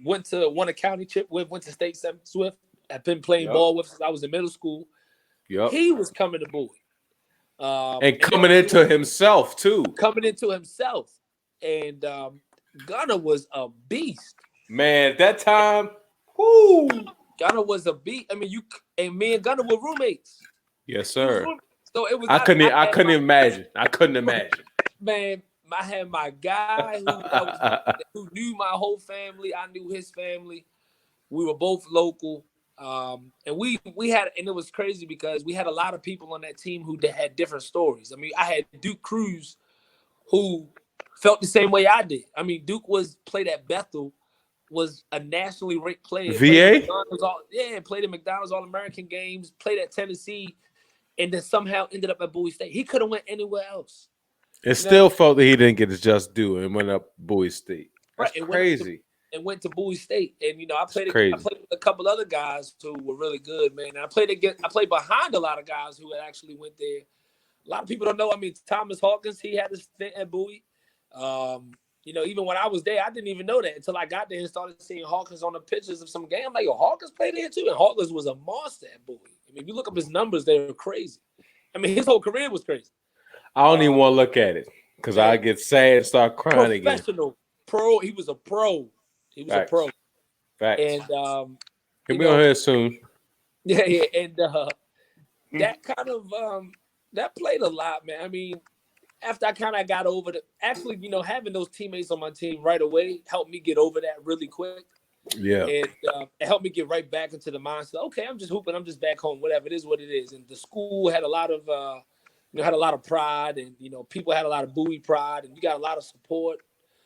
B: won a county chip with, went to state semis with, I've been playing ball with since I was in middle school.
A: Yep.
B: He was coming to Bowie.
A: And coming into himself, too.
B: Coming into himself. And Gunner was a beast.
A: Man, at that time, whoo.
B: Gunner was a beast. I mean, me and Gunner were roommates.
A: Yes, sir.
B: So it was.
A: I couldn't imagine. I couldn't imagine.
B: Man, I had my guy who knew my whole family. I knew his family. We were both local. And we had, and it was crazy because we had a lot of people on that team who had different stories. I mean, I had Duke Cruz, who felt the same way I did. I mean, Duke played at Bethel, was a nationally ranked player.
A: VA?
B: Played in McDonald's All-American games, played at Tennessee, and then somehow ended up at Bowie State. He could have went anywhere else.
A: It still felt that he didn't get his just due and went up Bowie State. That's crazy.
B: And went to Bowie State, and you know, I played with a couple other guys who were really good, man. And I played behind a lot of guys who had actually went there. A lot of people don't know. I mean, Thomas Hawkins, he had a stint at Bowie. even when I was there, I didn't even know that until I got there and started seeing Hawkins on the pictures of some game. I'm like, yo, Hawkins played there too, and Hawkins was a monster at Bowie. I mean, if you look up his numbers, they're crazy. I mean, his whole career was crazy.
A: I don't even want to look at it because I get sad and start crying again.
B: Professional pro. He was a pro. He was
A: Facts.
B: a pro.
A: Facts.
B: And
A: he'll be on here soon.
B: Yeah, and that kind of that played a lot, man. I mean, after I kind of got over the, actually, having those teammates on my team right away helped me get over that really quick.
A: Yeah.
B: And it helped me get right back into the mindset. Okay, I'm just hooping. I'm just back home. Whatever it is, what it is. And the school had a lot of, had a lot of pride, and people had a lot of Bowie pride, and you got a lot of support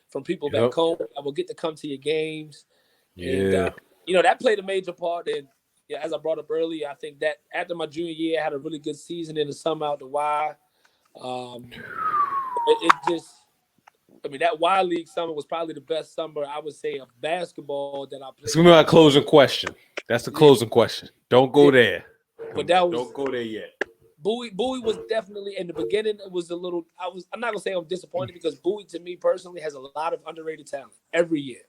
B: from people back home. I will get to come to your games.
A: Yeah.
B: And, that played a major part. And as I brought up earlier, I think that after my junior year, I had a really good season in the summer out the Y. It just, that Y League summer was probably the best summer, I would say, of basketball that I played.
A: It's going to be my closing question. That's the closing question. Don't go there.
B: But don't
A: go there yet.
B: Bowie was definitely, in the beginning, it was a little, I'm not going to say I'm disappointed because Bowie, to me personally, has a lot of underrated talent every year.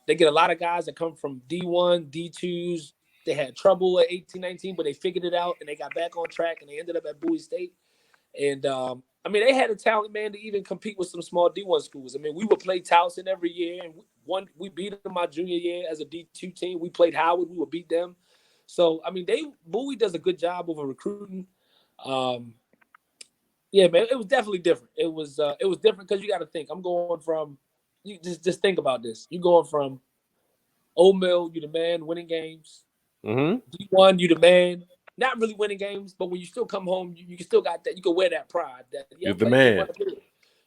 B: They get a lot of guys that come from D1, D2s. They had trouble at 18, 19, but they figured it out and they got back on track and they ended up at Bowie State. And, they had a talent, man, to even compete with some small D1 schools. We would play Towson every year, and we beat them my junior year as a D2 team. We played Howard. We would beat them. So, Bowie does a good job of recruiting. Yeah, man, it was definitely different. It was different because you got to think. I'm going from, you just think about this. You're going from Old Mill, you the man, winning games.
A: Mm-hmm.
B: D1, you the man. Not really winning games, but when you still come home, you still got that. You can wear that pride. That
A: you're the man.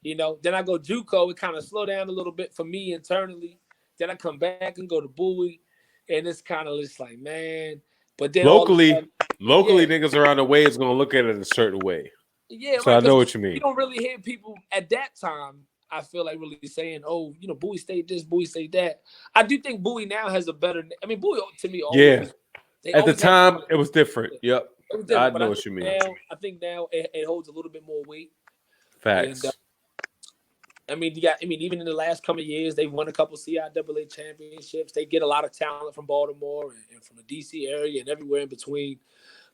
B: Then I go JUCO. It kind of slow down a little bit for me internally. Then I come back and go to Bowie, and it's kind of just like, man. But then
A: locally, niggas around the way is gonna look at it a certain way.
B: Yeah,
A: so right, I know what you mean.
B: You don't really hear people at that time. I feel like really saying, "Oh, Bowie State this, Bowie State that." I do think Bowie now has a better. Bowie to me always.
A: Yeah. At the time, it was different. Yep.
B: It was different,
A: I know what you mean.
B: I think now it holds a little bit more weight.
A: Facts.
B: And, even in the last couple of years, they've won a couple CIAA championships. They get a lot of talent from Baltimore and from the DC area and everywhere in between.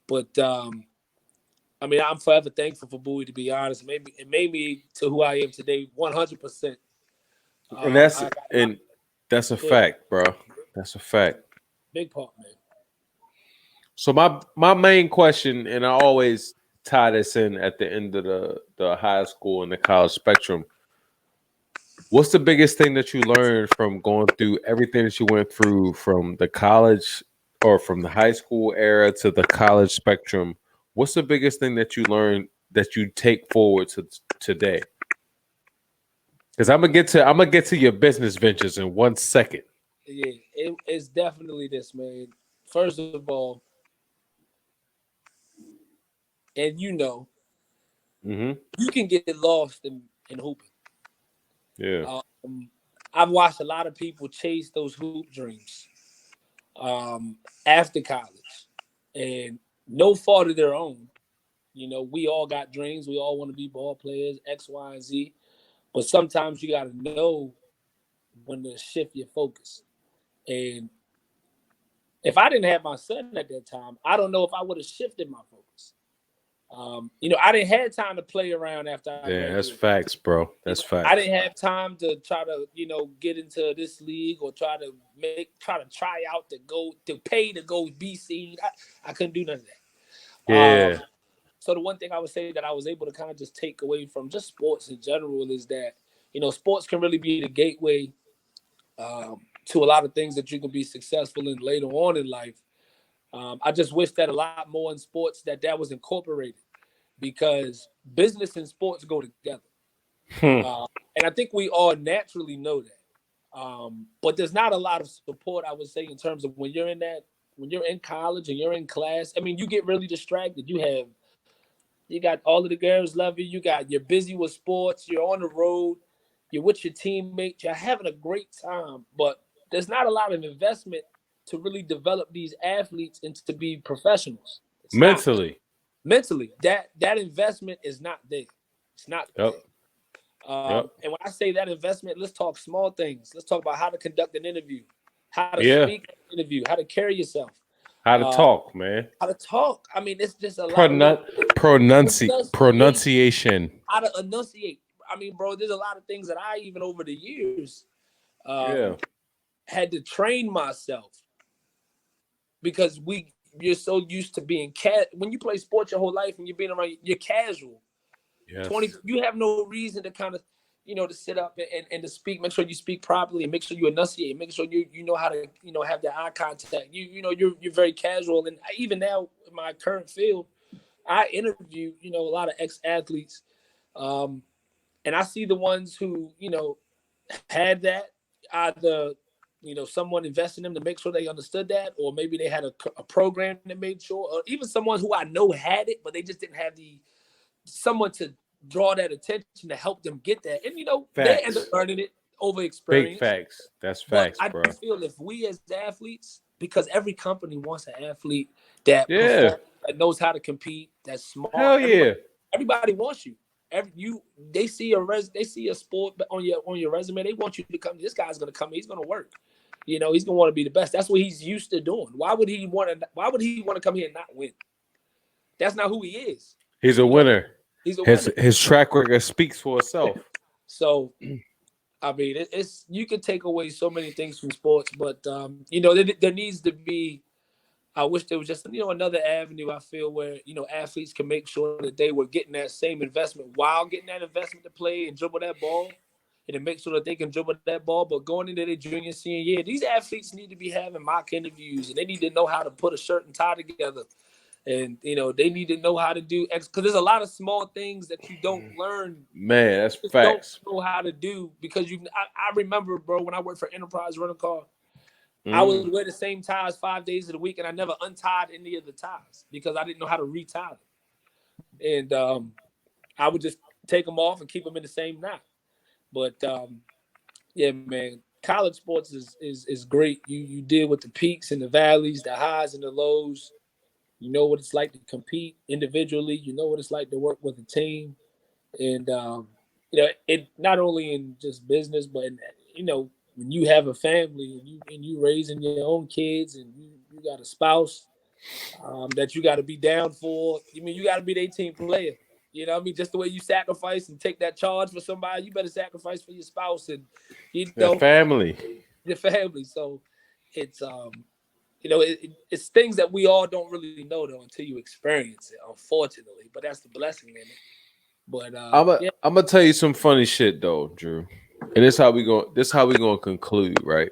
B: But I'm forever thankful for Bowie, to be honest. It made me to who I am today, 100%.
A: And that's a fact, bro. That's a fact.
B: Big part, man.
A: So my main question, and I always tie this in at the end of the high school and the college spectrum. What's the biggest thing that you learned from going through everything that you went through from the college or from the high school era to the college spectrum? What's the biggest thing that you learned that you take forward to today? Because I'm gonna get to your business ventures in 1 second.
B: Yeah, it's definitely this, man. First of all, and you can get lost in hooping.
A: Yeah.
B: I've watched a lot of people chase those hoop dreams after college, and no fault of their own. We all got dreams. We all want to be ball players, X, Y, and Z. But sometimes you got to know when to shift your focus. And if I didn't have my son at that time, I don't know if I would have shifted my focus. I didn't have time to play around after I graduated.
A: That's facts, bro. That's facts.
B: I didn't have time to try to, get into this league or try to try out to pay to go be seen. I couldn't do none of that.
A: Yeah.
B: So the one thing I would say that I was able to kind of just take away from just sports in general is that, sports can really be the gateway to a lot of things that you can be successful in later on in life. I just wish that a lot more in sports that was incorporated, because business and sports go together. And I think we all naturally know that. But there's not a lot of support, I would say, in terms of when you're in college and you're in class. You get really distracted. You got all of the girls love you. You're busy with sports. You're on the road. You're with your teammates. You're having a great time. But there's not a lot of investment to really develop these athletes into be professionals.
A: Mentally,
B: that investment is not there. It's not there.
A: Yep.
B: And when I say that investment, let's talk small things. Let's talk about how to conduct an interview, how to
A: Yeah.
B: speak in an interview, how to carry yourself,
A: How to
B: uh,
A: talk, man.
B: how to talk. I mean, it's just a lot of little
A: Pronunciation.
B: how to enunciate. I mean, bro, there's a lot of things that I even over the years
A: Yeah.
B: had to train myself because you're so used to being when you play sports your whole life and you're being around, you're casual.
A: Yes.
B: You have no reason to kind of, to sit up and to speak. Make sure you speak properly and make sure you enunciate. Make sure you know how to, have that eye contact. You're very casual. And even now in my current field, I interview, a lot of ex-athletes. And I see the ones who, had that either, someone invested in them to make sure they understood that, or maybe they had a program that made sure, or even someone who I know had it, but they just didn't have someone to draw that attention to help them get that. And, they end up learning it over experience.
A: Big facts. That's
B: But
A: facts,
B: I
A: bro.
B: do feel if we as athletes, because every company wants an athlete that
A: Yeah.
B: that knows how to compete, that's smart.
A: Hell yeah.
B: Everybody wants you. They see a sport on your resume. They want you to come. This guy's gonna come. He's gonna work. He's gonna want to be the best. That's what he's used to doing. Why would he want to come here and not win? That's not who he is.
A: He's a winner.
B: He's a winner.
A: His track record speaks for itself.
B: So, I mean, it's you can take away so many things from sports, but there needs to be. I wish there was just another avenue. I feel where athletes can make sure that they were getting that same investment while getting that investment to play and dribble that ball, and to make sure that they can dribble that ball. But going into their junior senior year, these athletes need to be having mock interviews, and they need to know how to put a shirt and tie together, and they need to know how to do because there's a lot of small things that you don't learn.
A: Man, that's facts.
B: Don't know how to do because I remember, bro, when I worked for Enterprise Rental Car. I would wear the same ties 5 days of the week, and I never untied any of the ties because I didn't know how to retie them. And I would just take them off and keep them in the same knot. But yeah, man, college sports is great. You deal with the peaks and the valleys, the highs and the lows. You know what it's like to compete individually. You know what it's like to work with a team, and it not only in just business, but when you have a family and you raising your own kids and you got a spouse that you got to be down for. You got to be the 18 player. Just the way you sacrifice and take that charge for somebody, you better sacrifice for your spouse and
A: family.
B: Your family. So it's it's things that we all don't really know though until you experience it, unfortunately. But that's the blessing in it. But
A: I'm gonna tell you some funny shit though, Drew. And this how we gonna conclude, right?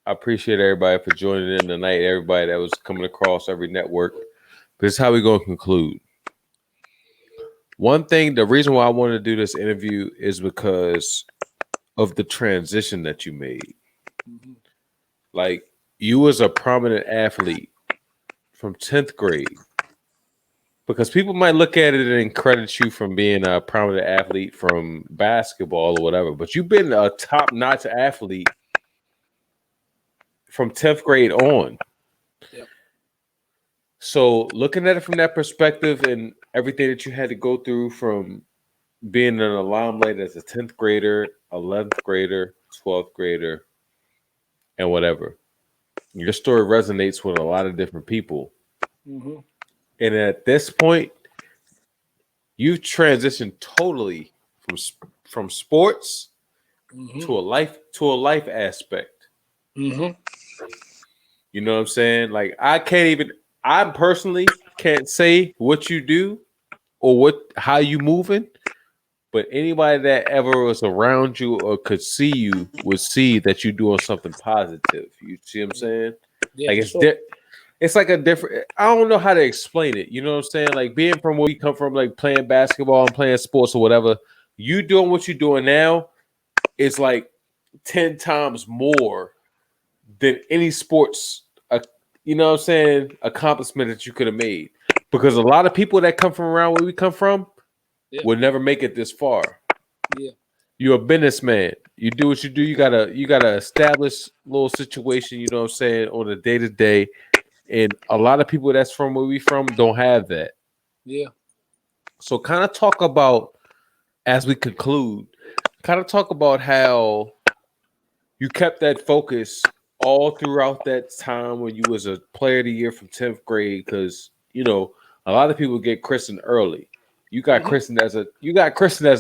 A: I appreciate everybody for joining in tonight, everybody that was coming across every network. But this is how we gonna conclude. One thing, the reason why I wanted to do this interview is because of the transition that you made.
B: Mm-hmm.
A: Like, you was a prominent athlete from 10th grade. Because people might look at it and credit you from being a prominent athlete from basketball or whatever, but you've been a top-notch athlete from 10th grade on.
B: Yep.
A: So looking at it from that perspective and everything that you had to go through from being an alumni as a 10th grader, 11th grader, 12th grader, and whatever, your story resonates with a lot of different people.
B: Mm-hmm.
A: And at this point, you've transitioned totally from sports to a life aspect.
B: Mm-hmm.
A: You know what I'm saying? Like, I personally can't say what you do or how you moving, but anybody that ever was around you or could see you would see that you're doing something positive. You see what I'm saying?
B: Yeah,
A: like it's like a different. I don't know how to explain it. You know what I'm saying? Like, being from where you come from, like playing basketball and playing sports or whatever, you doing what you're doing now is like 10 times more than any sports, you know what I'm saying, accomplishment that you could have made. Because a lot of people that come from around where we come from will never make it this far.
B: Yeah.
A: You're a businessman. You do what you do. You gotta establish little situation, you know what I'm saying, on a day-to-day. And a lot of people that's from where we from don't have that.
B: Yeah.
A: So kind of talk about as we conclude, kind of talk about how you kept that focus all throughout that time when you was a player of the year from 10th grade, because a lot of people get christened early.
B: Mhm.
A: You got christened as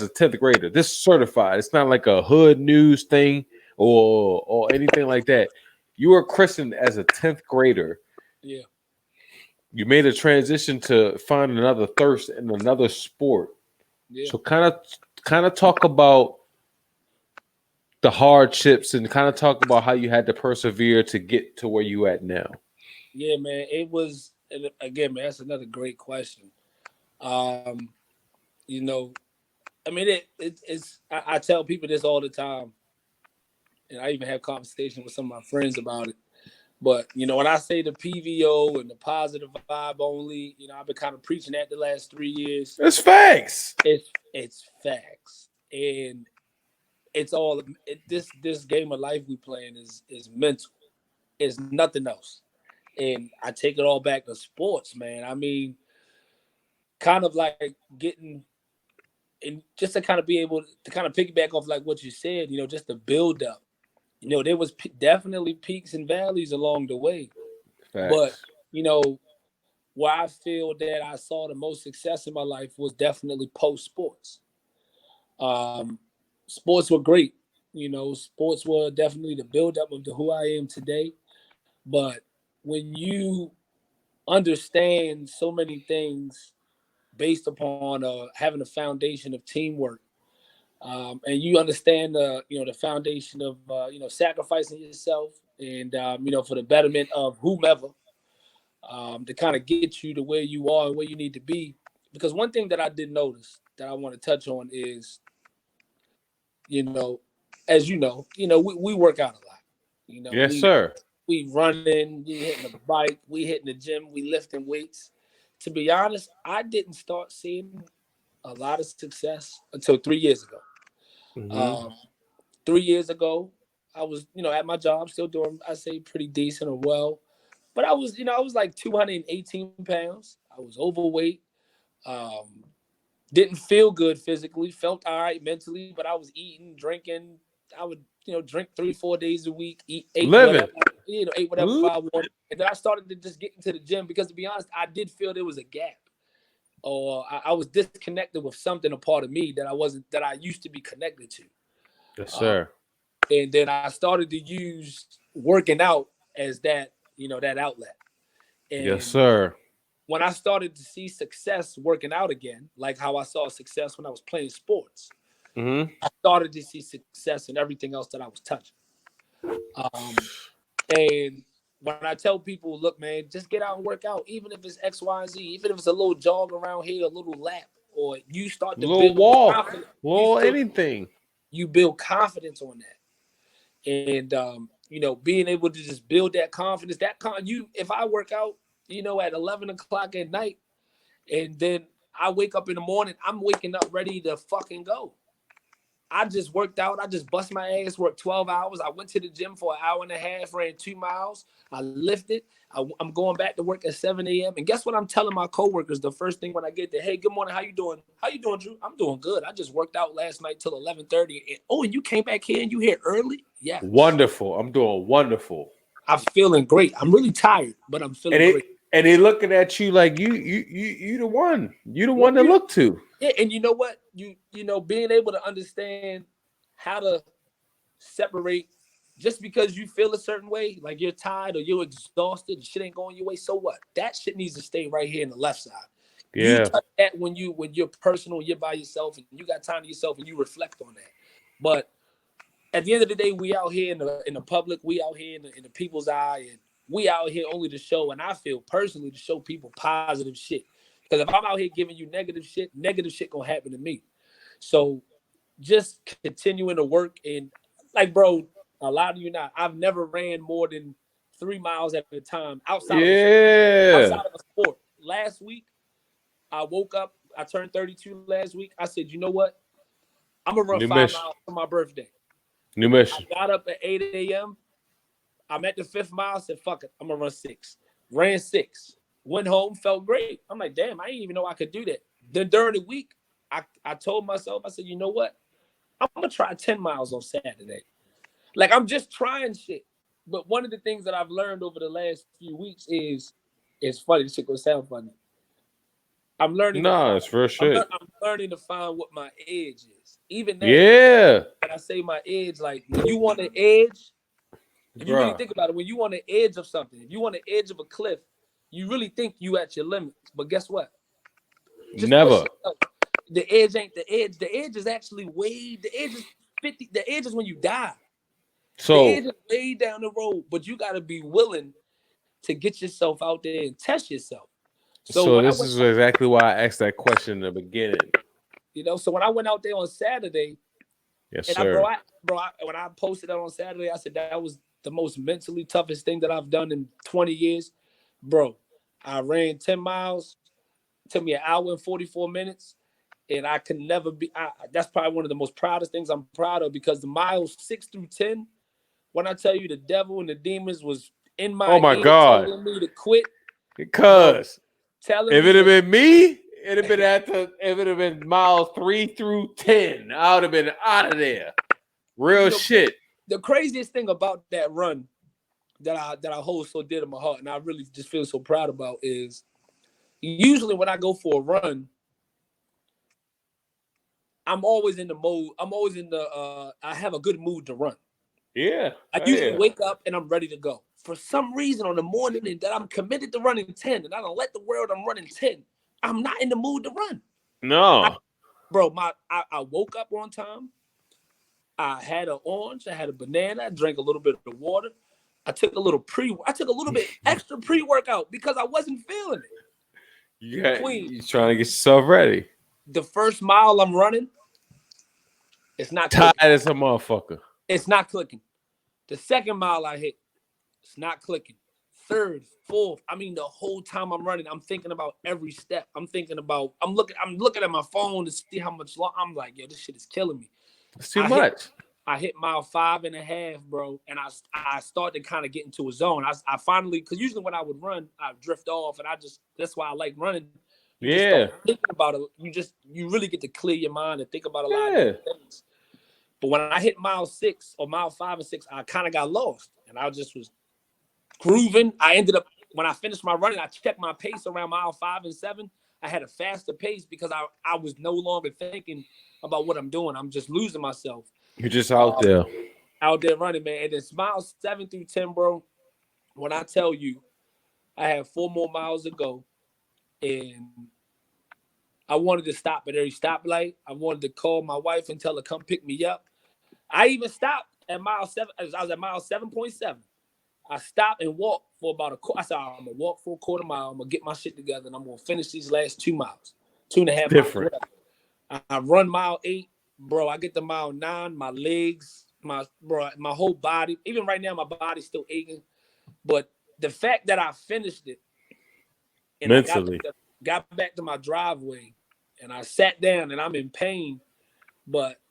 A: a 10th grader. This is certified. It's not like a hood news thing or anything like that. You were christened as a 10th grader.
B: Yeah,
A: You made a transition to find another thirst in another sport.
B: yeah,
A: So kind of talk about the hardships and kind of talk about how you had to persevere to get to where you at now.
B: yeah, man. It was, and again, man. That's another great question. Um, you know, I mean, it's. I tell people this all the time, and I even have conversation with some of my friends about it. But when I say the PVO and the positive vibe only, I've been kind of preaching that the last 3 years.
A: It's facts.
B: It's facts, and it's all this game of life we playing is mental. It's nothing else, and I take it all back to sports, man. I mean, kind of like getting and just to kind of be able to kind of piggyback off like what you said, just the build up. There was definitely peaks and valleys along the way, but
A: Facts.
B: you know where I feel that I saw the most success in my life was definitely post sports. Um, Sports were great. Sports were definitely the buildup of who I am today. But when you understand so many things based upon having a foundation of teamwork, and you understand the foundation of sacrificing yourself and for the betterment of whomever, to kind of get you to where you are and where you need to be. Because one thing that I did notice that I want to touch on is, you know, as we work out a lot.
A: Yes,
B: We
A: sir.
B: we running, we hitting the bike, we hitting the gym, we lifting weights. To be honest, I didn't start seeing a lot of success until 3 years ago.
A: Hmm.
B: Um, 3 years ago, I was, at my job, still doing, I say, pretty decent or well. But I was like 218 pounds. I was overweight. Um, didn't feel good physically. Felt all right mentally, but I was eating, drinking. I would, drink 3, 4 days a week. Ate
A: Living.
B: whatever, ate whatever I wanted. And then I started to just get into the gym because, to be honest, I did feel there was a gap, or I was disconnected with something, a part of me that I used to be connected to.
A: Yes,
B: Uh,
A: sir.
B: and then I started to use working out as that outlet.
A: Yes,
B: And
A: sir.
B: when I started to see success working out again, like how I saw success when I was playing sports,
A: Hmm.
B: I started to see success in everything else that I was touching. Um, and when I tell people, look, man, just get out and work out, even if it's X, Y, and Z, even if it's a little jog around here, a little lap, or you start to
A: Little
B: build
A: walk.
B: confidence,
A: Little anything.
B: you build confidence on that. And being able to just build that confidence, if I work out, at 11 o'clock at night, and then I wake up in the morning, I'm waking up ready to fucking go. I just worked out. I just bust my ass, worked 12 hours. I went to the gym for an hour and a half, ran 2 miles. I lifted. I'm going back to work at 7 a.m. And guess what I'm telling my coworkers the first thing when I get there? Hey, good morning. How you doing? How you doing, Drew? I'm doing good. I just worked out last night till 11:30. And you came back here and you here early? Yes.
A: Wonderful. I'm doing wonderful.
B: I'm feeling great. I'm really tired, but I'm
A: And
B: feeling
A: it
B: great.
A: and they looking at you like you the one. You the
B: Well,
A: one to look to.
B: yeah, and you know what? Being able to understand how to separate just because you feel a certain way, like you're tired or you're exhausted, shit ain't going your way. So what? That shit needs to stay right here in the left side. You
A: Yeah.
B: touch that when you're personal, you're by yourself, and you got time to yourself, and you reflect on that. But at the end of the day, we out here in the public, we out here in the people's eye, and we out here only to show, and I feel personally to show people positive shit. Because if I'm out here giving you negative shit gonna happen to me. So just continuing to work and like, bro, a lot of you not. I've never ran more than 3 miles at a time
A: Yeah.
B: outside of a sport. Last week, I woke up. I turned 32 last week. I said, you know what? I'm gonna run
A: New
B: five
A: mission.
B: miles for my birthday.
A: New
B: I
A: mission.
B: got up at 8 a.m. I'm at the fifth mile. Said, fuck it, I'm gonna run 6. Ran 6. Went home, felt great. I'm like, damn, I didn't even know I could do that. Then during the week,
D: I told myself, I said, you know what? I'm gonna try 10 miles on Saturday. Like I'm just trying shit. But one of the things that I've learned over the last few weeks is it's funny. This shit gonna sound funny. I'm learning to
A: No,
D: find,
A: it's real shit.
D: I'm learning to find what my edge is. Even that,
A: Yeah,
D: when I say my edge, like when you want an edge, if you really
A: bro.
D: think about it, when you want the edge of something, if you want the edge of a cliff, you really think you at your limits. But guess what? Just push
A: Never.
D: yourself. The edge ain't the edge. The edge is actually way. The edge is 50. The edge is when you die. The
A: So,
D: edge is way down the road, but you got to be willing to get yourself out there and test yourself. So
A: so
D: when I
A: this
D: went,
A: is exactly why I asked that question in the beginning.
D: so when I went out there on Saturday,
A: Yes,
D: and
A: sir.
D: when I posted that on Saturday, I said that was the most mentally toughest thing that I've done in 20 years. Bro, I ran 10 miles, took me an hour and 44 minutes, and I can never be. That's probably one of the most proudest things I'm proud of because the miles 6 through 10, when I tell you the devil and the demons was in
A: Oh
D: my
A: my
D: ear
A: God.
D: telling me to quit, bro,
A: Because
D: telling
A: if
D: me
A: it had
D: that,
A: been me, it'd have been if it had been miles 3 through 10, I would have been out of there. Real shit.
D: the craziest thing about that run that I hold so dear to my heart, and I really just feel so proud about is usually when I go for a run, I'm always in the mode. I'm always in the. I have a good mood to run.
A: Yeah.
D: I
A: Oh,
D: usually
A: yeah.
D: wake up and I'm ready to go. For some reason, on the morning that I'm committed to running 10, and I don't let the world I'm running 10, I'm not in the mood to run.
A: No.
D: I woke up on time. I had an orange. I had a banana. I drank a little bit of water. I took a little bit extra pre-workout because I wasn't feeling it. Queen,
A: You're trying to get yourself ready.
D: the first mile I'm running, it's not
A: Tired
D: clicking.
A: as a motherfucker.
D: It's not clicking. The second mile I hit, it's not clicking. Third, fourth, I mean the whole time I'm running, I'm thinking about every step. I'm looking at my phone to see how much long. I'm like, yo, this shit is killing me.
A: It's too much.
D: I hit mile 5.5, bro, and I started kind of getting to a zone. I finally, because usually when I would run, I drift off, and that's why I like running. You just
A: Yeah.
D: start thinking about it. You really get to clear your mind and think about a lot of
A: Yeah.
D: different things. But when I hit mile 6 or mile 5 and 6, I kind of got lost, and I just was grooving. I ended up, when I finished my running, I checked my pace around mile 5 and 7. I had a faster pace because I was no longer thinking about what I'm doing. I'm just losing myself.
A: You're just out there.
D: Out there running, man. And then miles 7 through 10, bro, when I tell you I had 4 more miles to go, and I wanted to stop at every stoplight. I wanted to call my wife and tell her come pick me up. I even stopped at mile 7. I was at mile 7.7. I stopped and walked for about a quarter. I said, I'm going to walk for a quarter mile. I'm going to get my shit together, and I'm going to finish these last 2 miles, 2.5
A: Different.
D: miles. I run mile 8. Bro, I get to mile 9, my legs, my whole body. Even right now, my body's still aching. But the fact that I finished it and
A: Mentally.
D: I got back to my driveway and I sat down and I'm in pain. But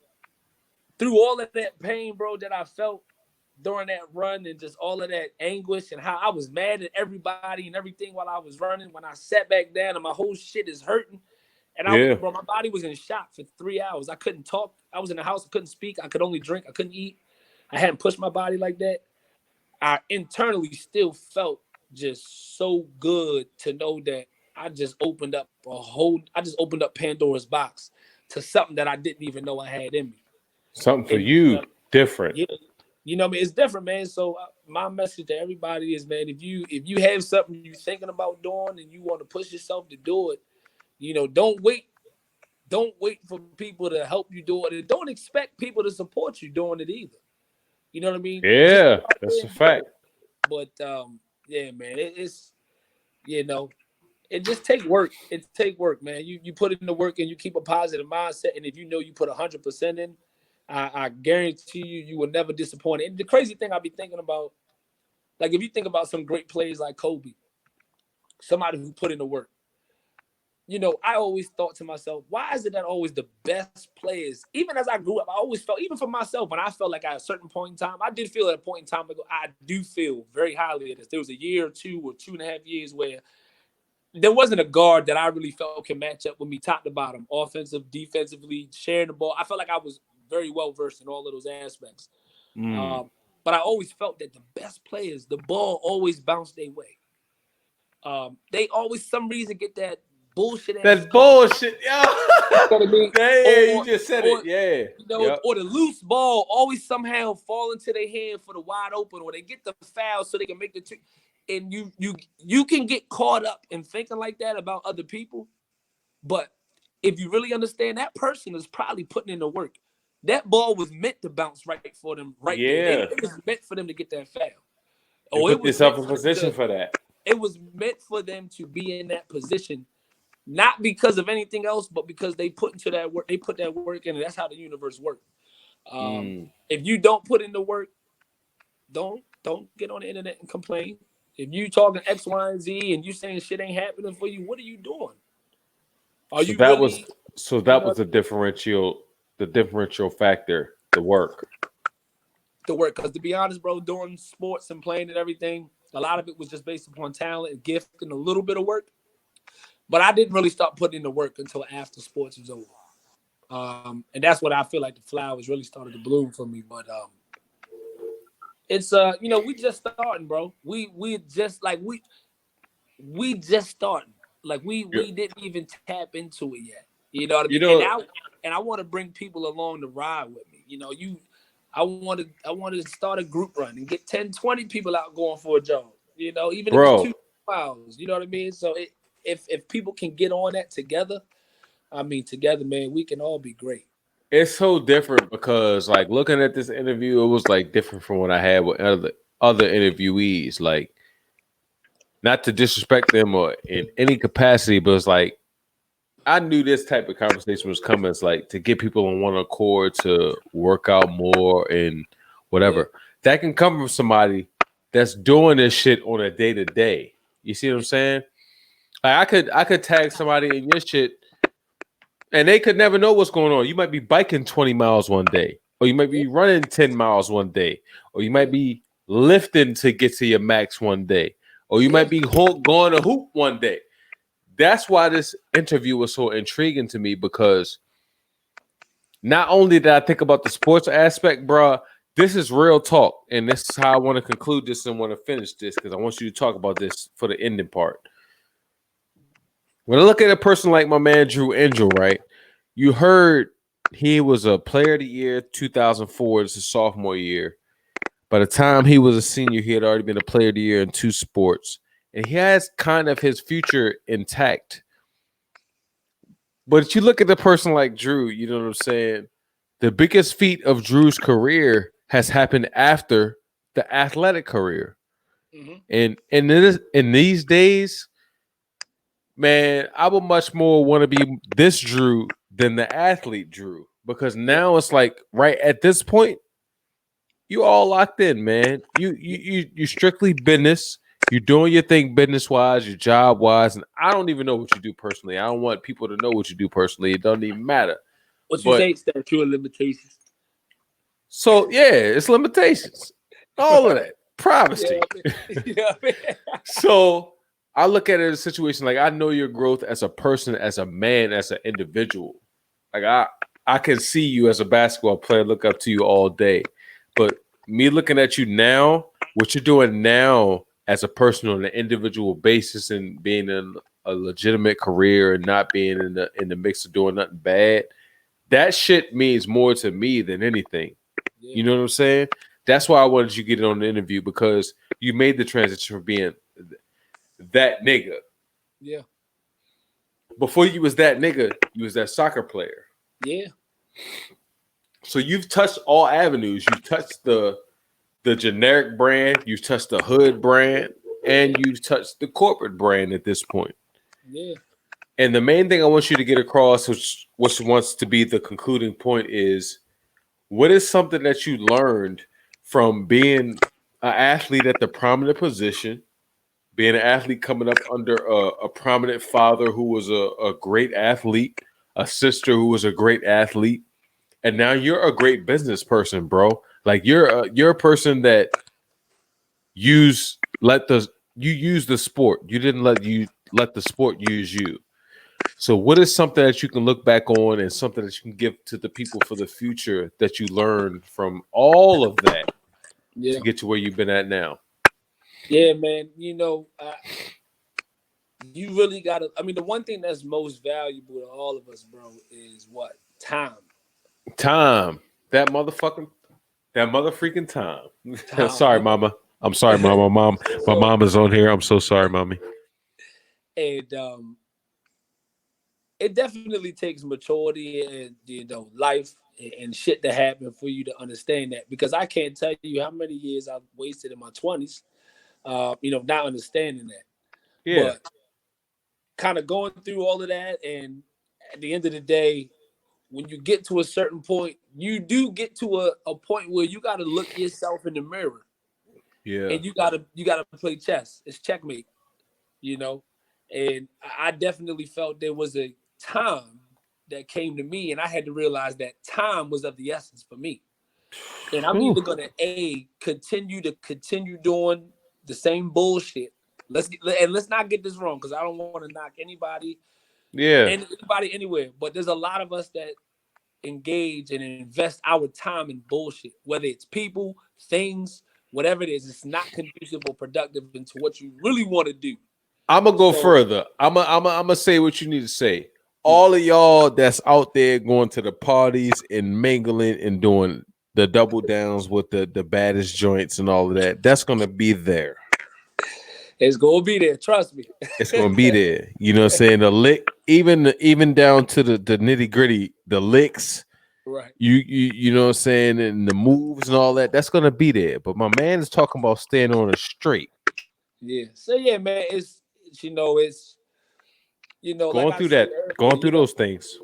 D: through all of that pain, bro, that I felt during that run and just all of that anguish and how I was mad at everybody and everything while I was running, when I sat back down and my whole shit is hurting. And my body was in shock for 3 hours. I couldn't talk. I was in the house. I couldn't speak. I could only drink. I couldn't eat. I hadn't pushed my body like that. I internally still felt just so good to know that I just opened up Pandora's box to something that I didn't even know I had in me.
A: Something for you, different.
D: Yeah, you know what I mean? It's different, man. So my message to everybody is, man, if you have something you're thinking about doing and you want to push yourself to do it, don't wait. Don't wait for people to help you do it. And don't expect people to support you doing it either. You know what I mean?
A: Yeah, that's a fact.
D: But yeah, man, it's it just take work. It take work, man. You put in the work and you keep a positive mindset. And if you know you put 100% in, I guarantee you will never disappoint. And the crazy thing I be thinking about, like if you think about some great players like Kobe, somebody who put in the work. I always thought to myself, why is it that always the best players, even as I grew up, I always felt, even for myself, when I felt like at a certain point in time, I did feel at a point in time ago, I do feel very highly of this. There was a year or 2 or 2.5 years where there wasn't a guard that I really felt can match up with me top to bottom, offensive, defensively, sharing the ball. I felt like I was very well versed in all of those aspects. But I always felt that the best players, the ball always bounced their way. They always, some reason, get that bullshit.
A: That's bullshit, yo.
D: You know what I mean?
A: Yeah, you just said it. Yeah.
D: You know, or the loose ball always somehow fall into their hand for the wide open, or they get the foul so they can make the two. And you can get caught up in thinking like that about other people, but if you really understand, that person is probably putting in the work. That ball was meant to bounce right for them, right there. It was meant for them to get that foul.
A: Put yourself in position for that.
D: It was meant for them to be in that position, not because of anything else, but because they put into that work. They put that work in, and that's how the universe works. If you don't put in the work, don't get on the internet and complain. If you talking X, Y, and Z, and you saying shit ain't happening for you, what are you doing?
A: That was the differential factor, the work.
D: Because to be honest, bro, doing sports and playing and everything, a lot of it was just based upon talent and gift and a little bit of work. But I didn't really start putting in the work until after sports was over. And that's what I feel like the flowers really started to bloom for me. But it's we just starting, bro. We just starting. Like we didn't even tap into it yet. You know what I mean? And I want to bring people along to ride with me. You know, I wanted to start a group run and get 10, 20 people out going for a jog. You know, even if it's 2 miles. You know what I mean? So if people can get on that together, together, man, we can all be great.
A: It's so different because, like, looking at this interview, it was like different from what I had with other interviewees. Like, not to disrespect them or in any capacity, but it's like I knew this type of conversation was coming. It's like to get people on one accord to work out more and whatever. That can come from somebody that's doing this shit on a day to day. You see what I'm saying? Like I could tag somebody in your shit, and they could never know what's going on. You might be biking 20 miles one day, or you might be running 10 miles one day, or you might be lifting to get to your max one day, or you might be going to hoop one day. That's why this interview was so intriguing to me, because not only did I think about the sports aspect, bro, this is real talk. And this is how I want to conclude this and want to finish this, because I want you to talk about this for the ending part. When I look at a person like my man, Engel, right? You heard he was a player of the year 2004. This is sophomore year. By the time he was a senior, he had already been a player of the year in 2 sports. And he has kind of his future intact. But if you look at the person like Drew, you know what I'm saying? The biggest feat of Drew's career has happened after the athletic career. Mm-hmm. And in these days, man, I would much more want to be this Drew than the athlete Drew. Because now it's like right at this point, you all locked in, man. You strictly business. You're doing your thing business-wise, your job-wise, and I don't even know what you do personally. I don't want people to know what you do personally. It doesn't even matter.
D: What you say, statute of limitations.
A: So, yeah, it's limitations. All of that. Privacy. So, I look at it as a situation like I know your growth as a person, as a man, as an individual. Like, I can see you as a basketball player, look up to you all day. But me looking at you now, what you're doing now as a person on an individual basis and being in a legitimate career and not being in the mix of doing nothing bad, that shit means more to me than anything. Yeah. You know what I'm saying? That's why I wanted you to get it on the interview, because you made the transition from being that nigga.
D: Yeah.
A: Before you was that nigga, you was that soccer player.
D: Yeah.
A: So you've touched all avenues. You've touched the generic brand, you've touched the hood brand, and you've touched the corporate brand at this point.
D: Yeah.
A: And the main thing I want you to get across, which wants to be the concluding point, is what is something that you learned from being an athlete at the prominent position, being an athlete coming up under a prominent father who was a great athlete, a sister who was a great athlete, and now you're a great business person, bro. Like you're a person that you use the sport. You didn't let let the sport use you. So what is something that you can look back on and something that you can give to the people for the future that you learned from all of that
D: Yeah.
A: to get to where you've been at now?
D: Yeah, man. You really gotta. I mean, the one thing that's most valuable to all of us, bro, is what? Time.
A: Time. That motherfreaking time.
D: Time.
A: Sorry, mama. I'm sorry, mama. My mom is on here. I'm so sorry, mommy.
D: And it definitely takes maturity and life and shit to happen for you to understand that. Because I can't tell you how many years I've wasted in my 20s, not understanding that.
A: Yeah.
D: But kind of going through all of that, and at the end of the day, when you get to a certain point, you do get to a point where you got to look yourself in the mirror,
A: Yeah.
D: and you gotta play chess. It's checkmate, And I definitely felt there was a time that came to me, and I had to realize that time was of the essence for me. And I'm either gonna continue doing the same bullshit. Let's not get this wrong, because I don't want to knock anybody
A: Yeah.
D: anybody anywhere. But there's a lot of us that engage and invest our time in bullshit, whether it's people, things, whatever it is. It's not conducive or productive into what you really want to do.
A: I'm gonna go further. I'm gonna say what you need to say. All of y'all that's out there going to the parties and mingling and doing the double downs with the baddest joints and all of that, that's gonna be there.
D: It's gonna be there. Trust me.
A: It's gonna be there. You know what I'm saying? The lick, even down to the nitty gritty, the licks.
D: Right.
A: You know what I'm saying, and the moves and all that. That's gonna be there. But my man is talking about staying on it straight.
D: Yeah. So yeah, man. It's
A: going
D: like
A: through
D: I said
A: that,
D: earlier,
A: going through those things.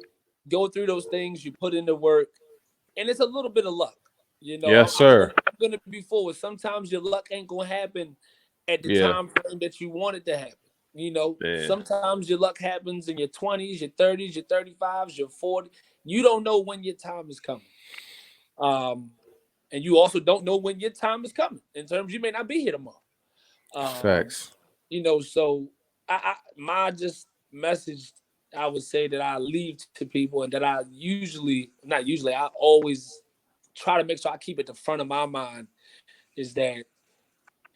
D: Go through those things. You put in the work, and it's a little bit of luck.
A: Yes, sir.
D: I'm gonna be forward. Sometimes your luck ain't gonna happen at the
A: Yeah.
D: time frame that you want it to happen.
A: Man.
D: Sometimes your luck happens in your 20s, your 30s, your 35s, your 40s. You don't know when your time is coming. And you also don't know when your time is coming. In terms, you may not be here tomorrow.
A: Facts.
D: So my just message I would say that I leave to people, and that I I always try to make sure I keep at the front of my mind, is that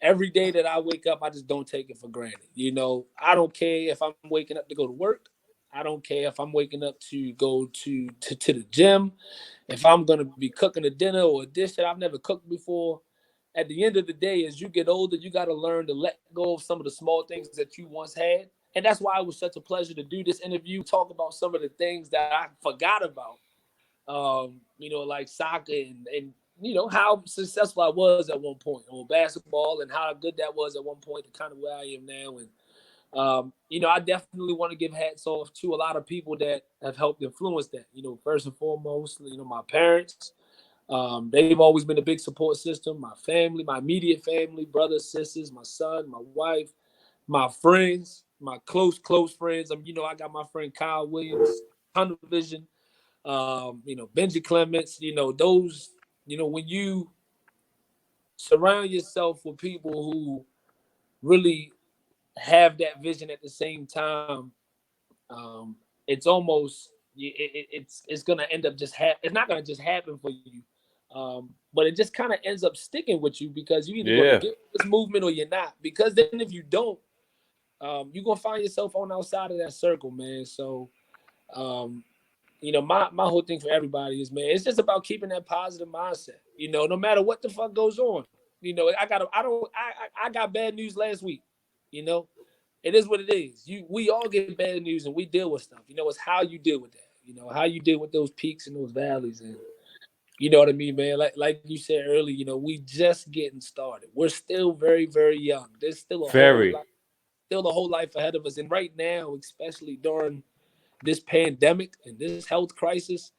D: every day that I wake up, I just don't take it for granted. I don't care if I'm waking up to go to work. I don't care if I'm waking up to go to the gym. If I'm going to be cooking a dinner or a dish that I've never cooked before. At the end of the day, as you get older, you got to learn to let go of some of the small things that you once had. And that's why it was such a pleasure to do this interview, talk about some of the things that I forgot about. Like soccer and how successful I was at one point on basketball, and how good that was at one point to kind of where I am now. And I definitely want to give hats off to a lot of people that have helped influence that. First and foremost, my parents. They've always been a big support system. My family, my immediate family, brothers, sisters, my son, my wife, my friends, my close friends. I got my friend Kyle Williams, Tunnel Vision. Benji Clements, those, when you surround yourself with people who really have that vision at the same time, it's almost, it's going to end up it's not going to just happen for you. But it just kind of ends up sticking with you, because you either going to get this movement or you're not. Because then if you don't, you're going to find yourself on outside of that circle, man. So, my whole thing for everybody is, man, it's just about keeping that positive mindset. No matter what the fuck goes on. I got bad news last week. It is what it is. We all get bad news and we deal with stuff. It's how you deal with that. How you deal with those peaks and those valleys, and you know what I mean, man. Like you said earlier, we just getting started. We're still very, very young. There's still a whole life ahead of us, and right now, especially during this pandemic and this health crisis,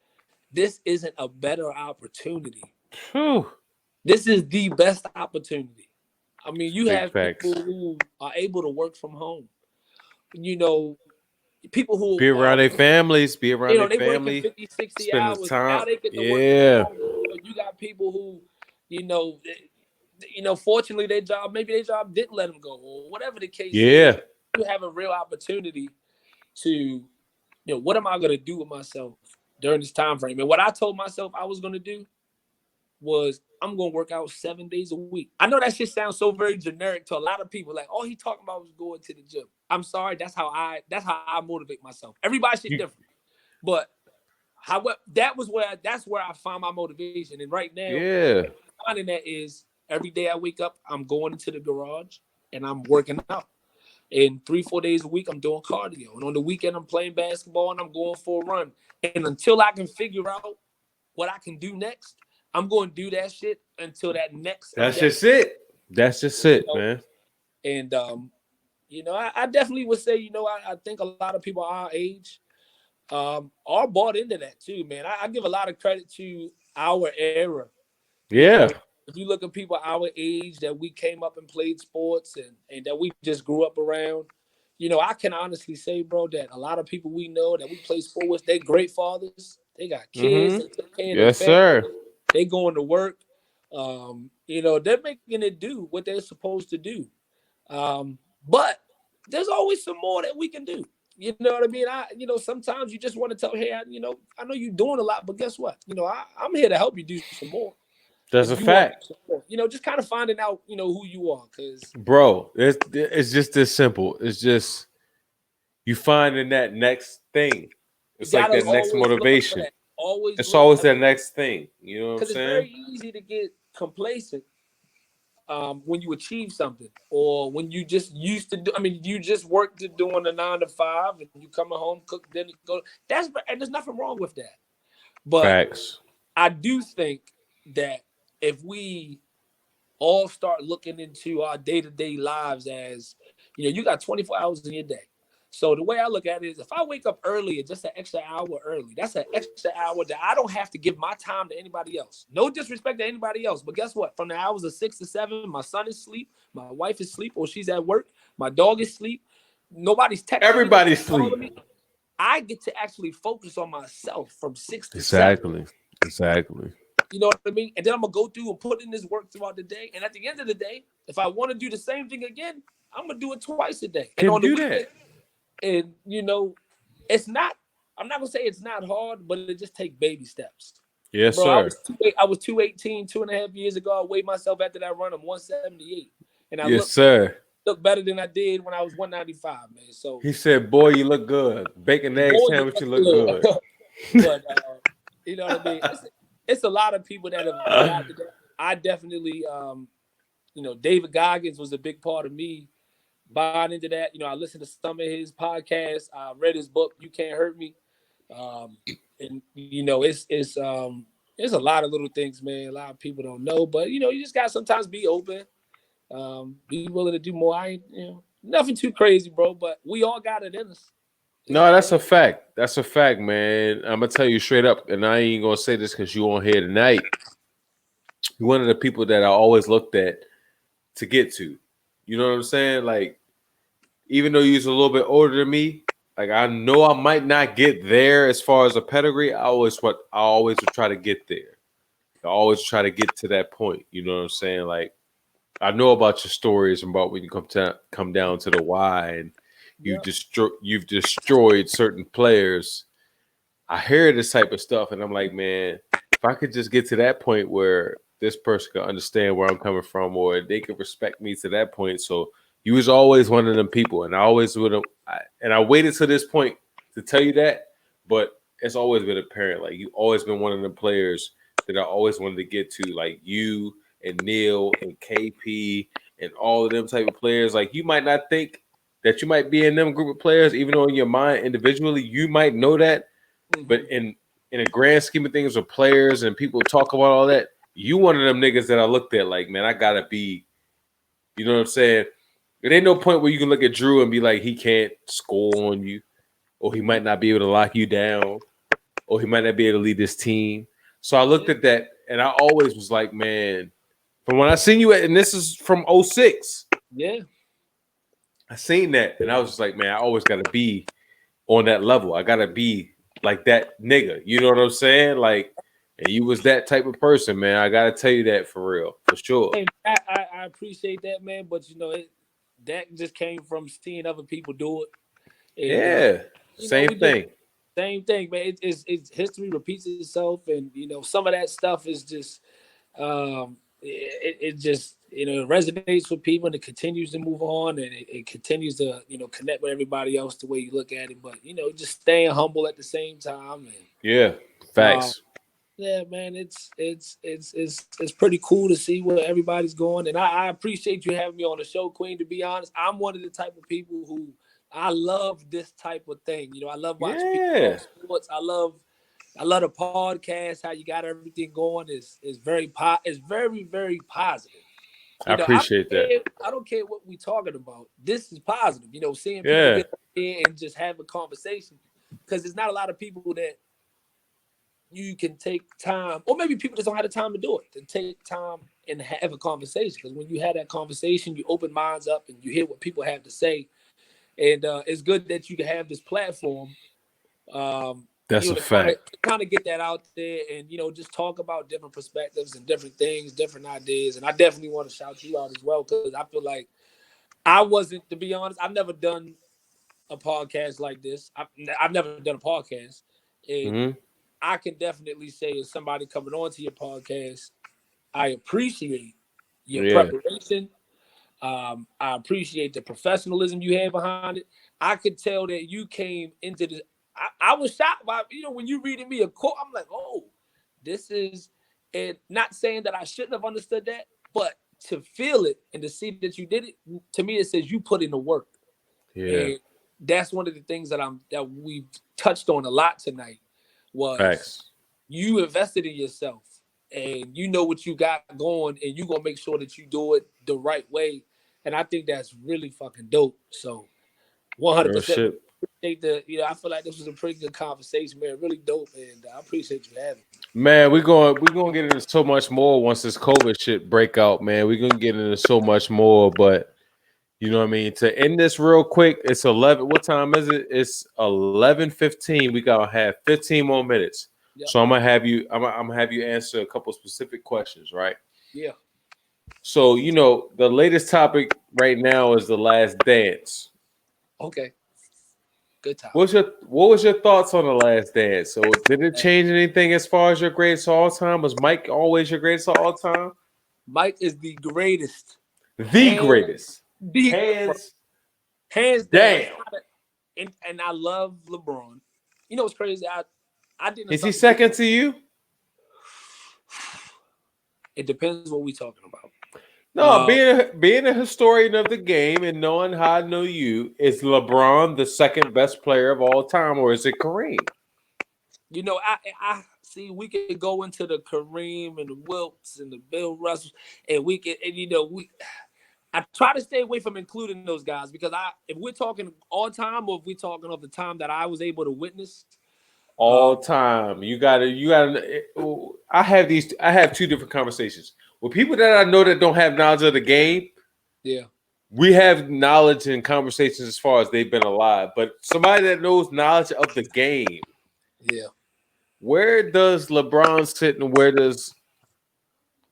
D: this isn't a better opportunity.
A: Whew.
D: This is the best opportunity. I mean, you
A: Big
D: have
A: facts.
D: people who are able to work from home. People who
A: Be around their families, be around their
D: they
A: family,
D: working 50, 60
A: spending
D: hours.
A: time.
D: Now they get to work from home. You got people who, fortunately their job, maybe their job didn't let them go, or whatever the case is. you have a real opportunity to, what am I going to do with myself during this time frame? And what I told myself I was going to do was I'm going to work out 7 days a week. I know that shit sounds so very generic to a lot of people. Like, all he talking about was going to the gym. I'm sorry. That's how I motivate myself. Everybody shit different. But however, that's where I find my motivation. And right now, finding that is every day I wake up, I'm going into the garage and I'm working out. And 3-4 days a week, I'm doing cardio. And on the weekend, I'm playing basketball and I'm going for a run. And until I can figure out what I can do next, I'm going to do that shit until that next.
A: That's just it. That's just it, man.
D: And, I definitely would say, I think a lot of people our age are bought into that too, man. I give a lot of credit to our era.
A: Yeah.
D: If you look at people our age that we came up and played sports and that we just grew up around, I can honestly say, bro, that a lot of people we know that we play sport with, they're great fathers. They got kids. They take care of their family.
A: Sir.
D: They going to work. They're making it do what they're supposed to do. But there's always some more that we can do. You know what I mean? Sometimes you just want to tell, hey, I know you're doing a lot, but guess what? I'm here to help you do some more.
A: That's a fact.
D: Just kind of finding out, who you are. Cause
A: bro, it's just this simple. It's just you finding that next thing. It's like that next motivation. It's always that next thing. You know what I'm saying? Because
D: it's very easy to get complacent when you achieve something, or when you just used to do. I mean, you just worked to doing a 9 to 5, and you come home, cook, then go. And there's nothing wrong with that. But
A: facts.
D: I do think that if we all start looking into our day-to-day lives as, you got 24 hours in your day. So the way I look at it is, if I wake up early, just an extra hour early, that's an extra hour that I don't have to give my time to anybody else. No disrespect to anybody else, but guess what? From the hours of 6 to 7, my son is asleep, my wife is asleep, or she's at work, my dog is asleep, nobody's texting.
A: Everybody's asleep.
D: I get to actually focus on myself from 6 to
A: 7.
D: Exactly. You know what I mean? And then I'm going to go through and put in this work throughout the day. And at the end of the day, if I want to do the same thing again, I'm going to do it twice a day.
A: Can
D: and on
A: do
D: the weekend,
A: that.
D: And, it's not, I'm not going to say it's not hard, but it just takes baby steps.
A: Yes, sir.
D: I was 218 2.5 years ago. I weighed myself after that run. I'm 178. And I look better than I did when I was 195, man. So
A: he said, boy, you look good. Bacon egg sandwich, you look good.
D: But, you know what I mean? It's a lot of people that have. I definitely, David Goggins was a big part of me buying into that. I listened to some of his podcasts. I read his book, You Can't Hurt Me. And it's a lot of little things, man. A lot of people don't know, but you just gotta sometimes be open, be willing to do more. I ain't, nothing too crazy, bro. But we all got it in us.
A: No, that's a fact. That's a fact, man. I'm gonna tell you straight up, and I ain't gonna say this because you on here tonight. You're one of the people that I always looked at to get to. You know what I'm saying? Like, even though you're a little bit older than me, like I know I might not get there as far as a pedigree. I always would try to get there. I always try to get to that point. You know what I'm saying? Like, I know about your stories about when you come down to the why and you've destroyed certain players. I hear this type of stuff, and I'm like, man, if I could just get to that point where this person can understand where I'm coming from, or they can respect me to that point. So you was always one of them people, and I always would have. And I waited to this point to tell you that, but it's always been apparent. Like, you've always been one of the players that I always wanted to get to, like you and Neil and KP and all of them type of players. Like, you might not think that you might be in them group of players, even though in your mind individually you might know that, but in a grand scheme of things with players and people talk about all that, you one of them niggas that I looked at like, man, I gotta be, you know what I'm saying? There ain't no point where you can look at Drew and be like, he can't score on you, or he might not be able to lock you down, or he might not be able to lead this team. So I looked at that, and I always was like, man, from when I seen you and this is from 06.
D: Yeah.
A: I seen that, and I was just like, man, I always got to be on that level. I got to be like that nigga. You know what I'm saying? Like, and you was that type of person, man. I got to tell you that for real, for sure.
D: Hey, I appreciate that, man. But, that just came from seeing other people do it. And,
A: Yeah, same thing.
D: Same thing, man. It's history repeats itself, and some of that stuff is just it just resonates with people, and it continues to move on, and it continues to connect with everybody else the way you look at it. But just staying humble at the same time. And,
A: Yeah, facts.
D: yeah, man, it's pretty cool to see where everybody's going, and I appreciate you having me on the show, Queen. To be honest, I'm one of the type of people who I love this type of thing. I love watching people talk sports. I love the podcast. How you got everything going is very very positive.
A: I appreciate that.
D: I don't care what we're talking about. This is positive. Seeing people get up there and just have a conversation, because there's not a lot of people that you can take time, or maybe people just don't have the time to do it, to take time and have a conversation. Because when you have that conversation, you open minds up and you hear what people have to say. And it's good that you can have this platform.
A: That's a fact.
D: Kind of get that out there, and just talk about different perspectives and different things, different ideas. And I definitely want to shout you out as well, because I feel like to be honest, I've never done a podcast like this. I've never done a podcast, and I can definitely say, as somebody coming onto your podcast, I appreciate your preparation. I appreciate the professionalism you have behind it. I could tell that you came into this. I was shocked by, when you reading me a quote, I'm like, oh, this is, and not saying that I shouldn't have understood that, but to feel it and to see that you did it, to me, it says you put in the work. Yeah. And that's one of the things that we've touched on a lot tonight, was you invested in yourself, and you know what you got going, and you're going to make sure that you do it the right way. And I think that's really fucking dope. So 100%. I feel like this was a pretty good conversation, man. Really dope, and I appreciate you having me.
A: Man, we're gonna get into so much more once this COVID shit break out, man. We're gonna get into so much more, but you know what I mean? To end this real quick, it's 11. What time is it? It's 11:15. We gotta have 15 more minutes. Yep. So I'm gonna have you answer a couple specific questions, right?
D: Yeah.
A: So the latest topic right now is The Last Dance.
D: Okay. Good time.
A: What was your thoughts on The Last Dance? So did it change anything as far as your greatest of all time? Was Mike always your greatest of all time?
D: Mike is the greatest.
A: Greatest.
D: Hands
A: down.
D: And I love LeBron. What's crazy? I didn't.
A: Is he second to you?
D: It depends what we're talking about.
A: No, being a historian of the game and knowing how I know you, is LeBron the second best player of all time, or is it Kareem?
D: I see. We could go into the Kareem and the Wilts and the Bill Russells, and we can, and I try to stay away from including those guys, because if we're talking all time, or if we're talking of the time that I was able to witness.
A: All time. You gotta. I have two different conversations with people that I know that don't have knowledge of the game.
D: Yeah.
A: We have knowledge and conversations as far as they've been alive, but somebody that knows knowledge of the game.
D: Yeah.
A: Where does LeBron sit, and where does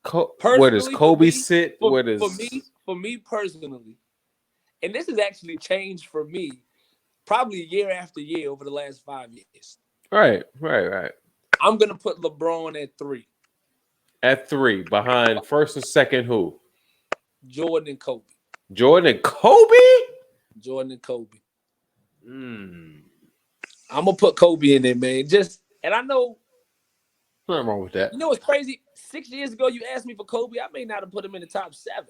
A: Kobe sit?
D: For me personally, and this has actually changed for me probably year after year over the last 5 years.
A: Right.
D: I'm gonna put LeBron at 3.
A: At 3, behind first and second, who?
D: Jordan and Kobe.
A: Jordan and Kobe.
D: I'm gonna put Kobe in there, man. And I know
A: nothing wrong with that.
D: What's crazy? 6 years ago, you asked me for Kobe. I may not have put him in the top 7.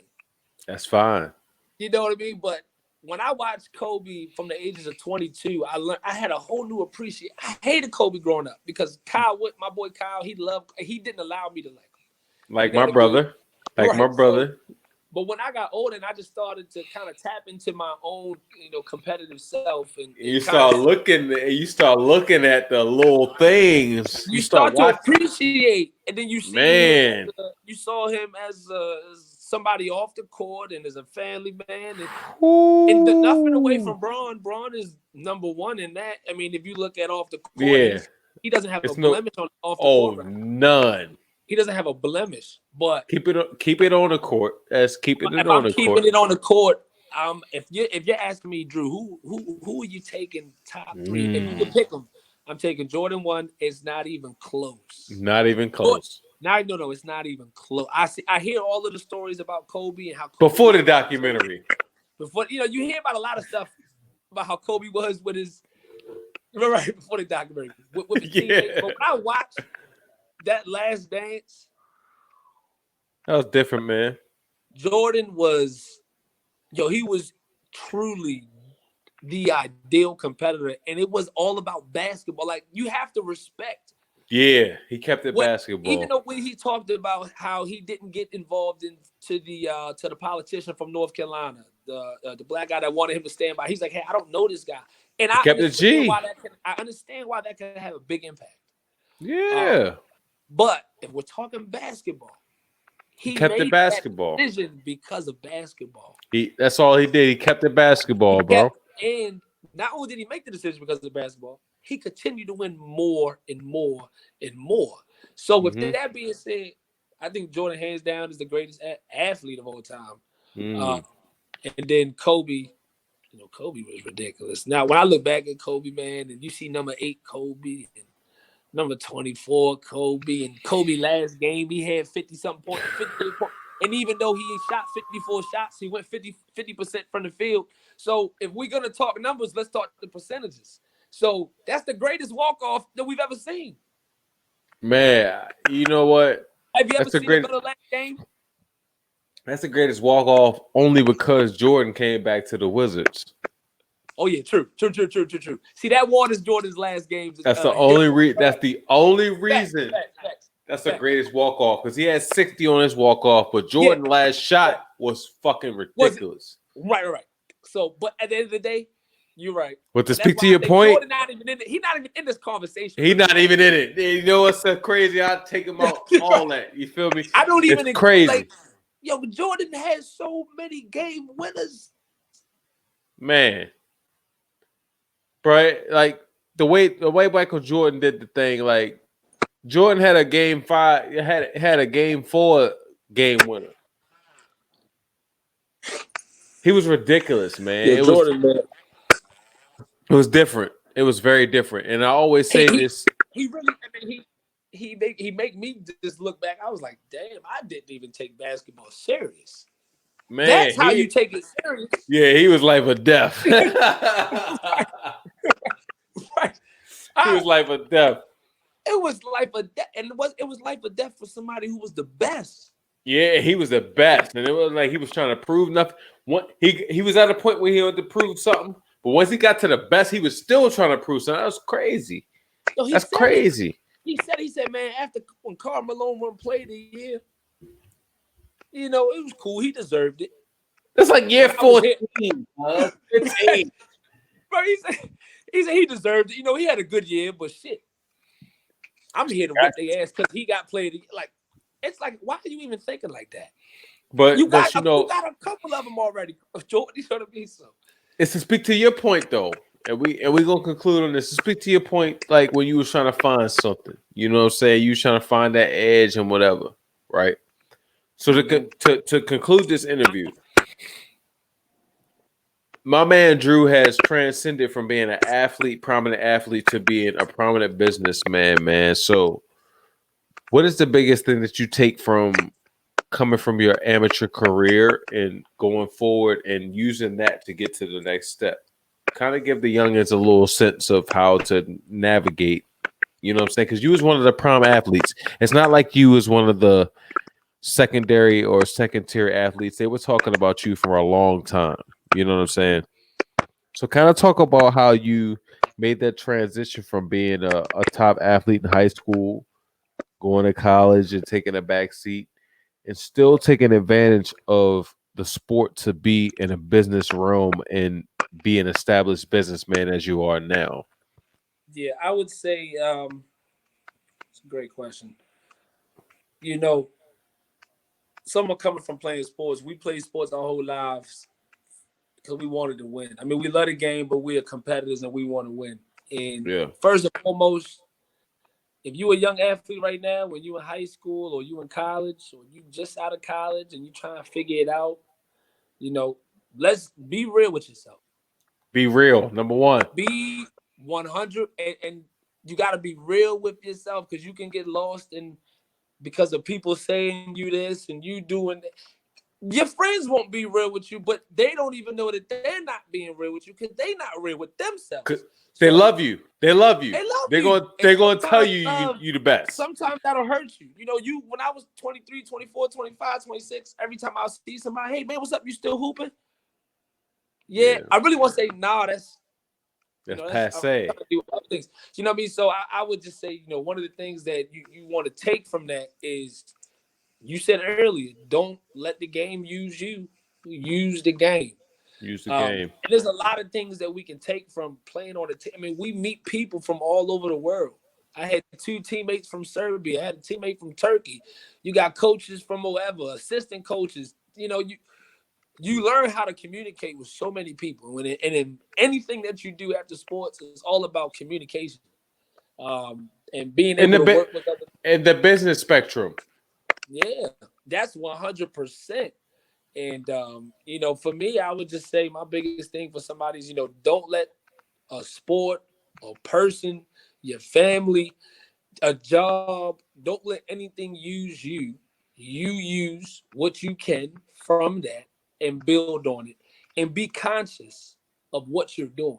A: That's fine.
D: You know what I mean? But when I watched Kobe from the ages of 22, I had a whole new appreciation. I hated Kobe growing up, because my boy Kyle, he didn't allow me to like him.
A: Like my brother.
D: But when I got older, and I just started to kind of tap into my own, competitive self, and
A: you start looking at the little things.
D: You start to appreciate, and then you see
A: man.
D: You saw him as somebody off the court and as a family man, and nothing away from Bron. Bron is number one in that. I mean, if you look at off the court, he doesn't have a blemish on off the court.
A: Oh, none.
D: He doesn't have a blemish, but
A: keep it on the court. Keeping it on the court.
D: Keeping it on the court. if you're asking me, Drew, who are you taking top 3? If you could pick them, I'm taking Jordan 1. It's not even close.
A: Not even close.
D: No, it's not even close. I hear all of the stories about Kobe and how Kobe
A: Before the documentary.
D: Before you hear about a lot of stuff about how Kobe was with his right before the documentary with his teammates. But when I watched that Last Dance,
A: that was different, man.
D: Jordan was, he was truly the ideal competitor, and it was all about basketball. Like, you have to respect.
A: Yeah, he kept it basketball.
D: Even though when he talked about how he didn't get involved to the politician from North Carolina, the black guy that wanted him to stand by, he's like, hey, I don't know this guy, and I understand why that can have a big impact.
A: Yeah,
D: but if we're talking basketball, he
A: kept
D: made
A: it basketball
D: that decision because of basketball.
A: That's all he did. He kept it basketball, bro.
D: And not only did he make the decision because of basketball, he continued to win more and more and more. So with that being said, I think Jordan hands down is the greatest athlete of all time. And then Kobe, Kobe was ridiculous. Now, when I look back at Kobe, man, and you see number 8 Kobe and number 24 Kobe, and Kobe last game, he had 50-something points, 58 points. And even though he shot 54 shots, he went 50% from the field. So if we're going to talk numbers, let's talk the percentages. So that's the greatest walk-off that we've ever seen.
A: Man, you know what?
D: Have you ever seen a better last game?
A: That's the greatest walk-off only because Jordan came back to the Wizards.
D: Oh, yeah, true. See, that one is Jordan's last game.
A: That's the only That's the only reason.
D: Facts.
A: That's the greatest walk-off because he had 60 on his walk-off, but Jordan's last shot was fucking ridiculous.
D: Right. So, but at the end of the day, you're right.
A: But to speak to your point,
D: Jordan he's not even in this conversation.
A: He's not even in it. You know what's so crazy? I'll take him out all that. You feel me?
D: I don't even.
A: It's crazy.
D: But Jordan has so many game winners.
A: Man. Right? Like the way Michael Jordan did the thing, like Jordan had a game 5, had a game 4 game winner. He was ridiculous, man.
D: Yeah, Jordan, man.
A: It was different. It was very different. And I always say this.
D: He really, he make me just look back. I was like, damn, I didn't even take basketball serious.
A: Man,
D: that's how you take it serious.
A: Yeah, he was life or death.
D: Right.
A: He was life or death.
D: It was life or death, and it was life or death for somebody who was the best.
A: Yeah, he was the best, and it was like he was trying to prove nothing. He was at a point where he had to prove something, but once he got to the best, he was still trying to prove something. That was crazy. That's crazy.
D: He said, man, after when Karl Malone won Play of the Year, it was cool. He deserved it.
A: It's like year 14, 15.
D: Bro, he said he deserved it. He had a good year, but shit, I'm here to whip their ass because he got played. Like, it's like, why are you even thinking like that?
A: But
D: you got a couple of them already. Jordan, you know what I mean? So
A: it's to speak to your point though, and we gonna conclude on this. To speak to your point, like when you was trying to find something, you know what I'm saying? You was trying to find that edge and whatever, right? So to conclude this interview, my man Drew has transcended from being an athlete, prominent athlete, to being a prominent businessman, man. So what is the biggest thing that you take from coming from your amateur career and going forward and using that to get to the next step? Kind of give the youngins a little sense of how to navigate, you know what I'm saying? Because you was one of the prime athletes. It's not like you was one of the secondary or second tier athletes. They were talking about you for a long time. You know what I'm saying? So kind of talk about how you made that transition from being a top athlete in high school, going to college and taking a back seat, and still taking advantage of the sport to be in a business realm and be an established businessman as you are now.
D: Yeah, I would say it's a great question. Someone coming from playing sports, we played sports our whole lives because we wanted to win. I mean, we love the game, but we are competitors and we want to win. And first and foremost, if you're a young athlete right now, when you're in high school or you in college or you just out of college and you trying to figure it out, let's be real with yourself.
A: Be real. Number one.
D: Be 100, and you got to be real with yourself, because you can get lost in because of people saying you this and you doing that. Your friends won't be real with you, but they don't even know that they're not being real with you because they're not real with themselves.
A: They love you. They love you.
D: They love
A: they're
D: you.
A: They're going to tell you you the best.
D: Sometimes that'll hurt you. You know, when I was 23, 24, 25, 26, every time I see somebody, hey, man, what's up? You still hooping? Yeah. I really want to say, nah, that's
A: passe.
D: Do other things. You know what I mean? So I would just say, one of the things that you want to take from that is, you said earlier, don't let the game use you. Use the game.
A: Use the game.
D: And there's a lot of things that we can take from playing on the team. I mean, we meet people from all over the world. I had 2 teammates from Serbia. I had a teammate from Turkey. You got coaches from wherever, assistant coaches. You learn how to communicate with so many people. And in anything that you do after sports is all about communication. And being able to work with other people.
A: And the business spectrum.
D: Yeah, that's 100%. And, for me, I would just say my biggest thing for somebody is, don't let a sport, a person, your family, a job, don't let anything use you. You use what you can from that and build on it and be conscious of what you're doing.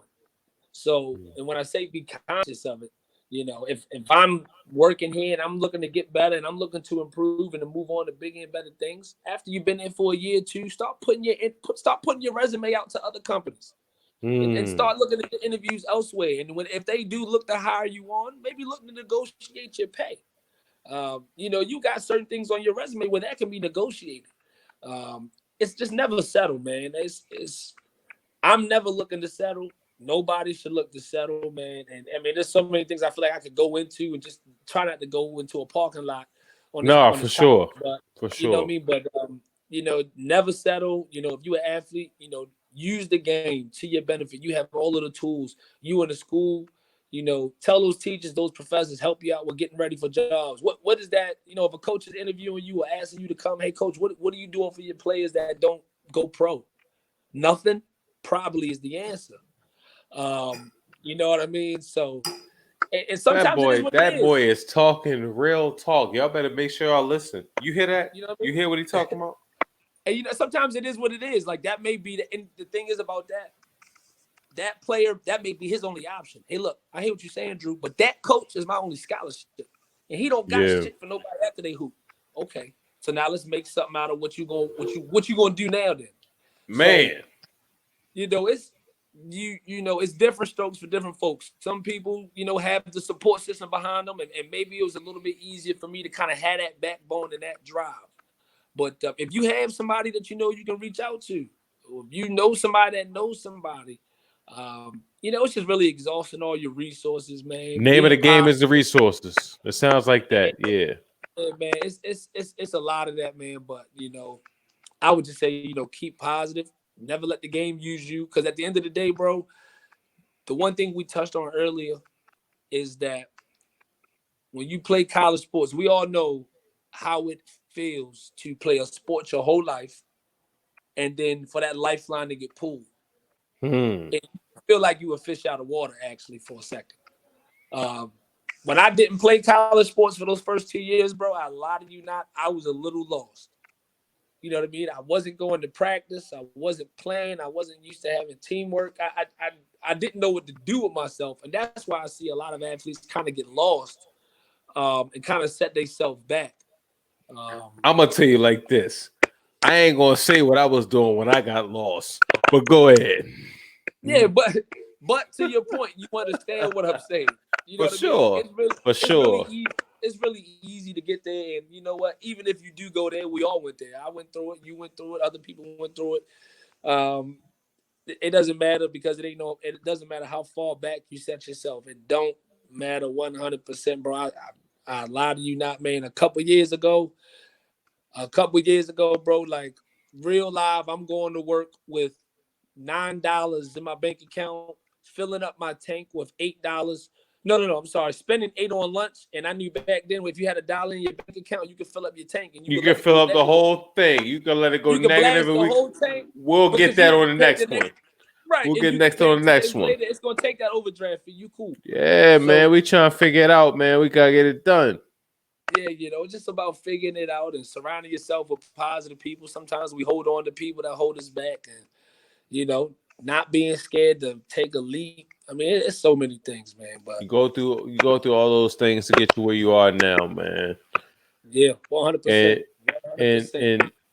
D: So, and when I say be conscious of it, if I'm working here and I'm looking to get better and I'm looking to improve and to move on to bigger and better things, after you've been there for a year or two, start putting your resume out to other companies and start looking at the interviews elsewhere. And if they do look to hire you on, maybe look to negotiate your pay. You got certain things on your resume where that can be negotiated. It's just never settle, man. I'm never looking to settle. Nobody should look to settle, man. And I mean, there's so many things I feel like I could go into and just try not to go into a parking lot.
A: For sure.
D: But,
A: for sure.
D: You know what I mean? But, never settle. If you're an athlete, use the game to your benefit. You have all of the tools. You in the school, tell those teachers, those professors, help you out with getting ready for jobs. What is that? If a coach is interviewing you or asking you to come, hey, coach, what are you doing for your players that don't go pro? Nothing probably is the answer. You know what I mean? So, and sometimes
A: that boy is talking real talk. Y'all better make sure y'all listen. You hear that?
D: You know what I mean?
A: You hear what he talking about?
D: And sometimes it is what it is. Like that may be and the thing is about that player, that may be his only option. Hey, look, I hear what you're saying, Drew, but that coach is my only scholarship, and he don't got shit for nobody after they hoop. Okay, so now let's make something out of what you gonna do now then,
A: man.
D: So, it's. It's different strokes for different folks. Some people, have the support system behind them, and maybe it was a little bit easier for me to kind of have that backbone and that drive. But if you have somebody that you can reach out to, or if you know somebody that knows somebody, it's just really exhausting all your resources, man.
A: Name of the game is the resources. It sounds like that, yeah.
D: Yeah, man, it's a lot of that, man. But I would just say, keep positive. Never let the game use you. Because at the end of the day, bro, the one thing we touched on earlier is that when you play college sports, we all know how it feels to play a sport your whole life and then for that lifeline to get pulled. And you feel like you a fish out of water, actually, for a second. When I didn't play college sports for those first 2 years, bro, I lie to you not, I was a little lost. You know what I mean? I wasn't going to practice. I wasn't playing. I wasn't used to having teamwork. I didn't know what to do with myself. And that's why I see a lot of athletes kind of get lost and kind of set themselves back.
A: I'm going to tell you like this. I ain't going to say what I was doing when I got lost, but go ahead.
D: Yeah, but to your point, you understand what I'm saying. You know
A: for sure.
D: I mean?
A: For sure.
D: It's really easy to get there. And you know what? Even if you do go there, we all went there. I went through it. You went through it. Other people went through it. It doesn't matter because it doesn't matter how far back you set yourself. It don't matter 100%, bro. I lie to you not, man. A couple years ago, bro, like real live, I'm going to work with $9 in my bank account, filling up my tank with $8, No. I'm sorry. Spending $8 on lunch, and I knew back then if you had $1 in your bank account, you could fill up your tank, and
A: You
D: could
A: can
D: let it
A: fill
D: go
A: up the
D: negative.
A: whole thing. You can let it go
D: You can
A: negative,
D: blast
A: and
D: the whole tank.
A: we'll
D: because
A: get that
D: you
A: on the
D: pay
A: next
D: next
A: one.
D: Right.
A: We'll
D: and
A: get
D: you
A: next
D: pay
A: on the
D: 10
A: next
D: days
A: one.
D: later, it's gonna take that overdraft for you. Cool.
A: Yeah,
D: So-
A: man, we trying to figure it out, man. We gotta get it done.
D: Yeah, it's just about figuring it out and surrounding yourself with positive people. Sometimes we hold on to people that hold us back, and not being scared to take a leap. I mean, it's so many things, man. But
A: You go through all those things to get to where you are now, man.
D: yeah, 100%.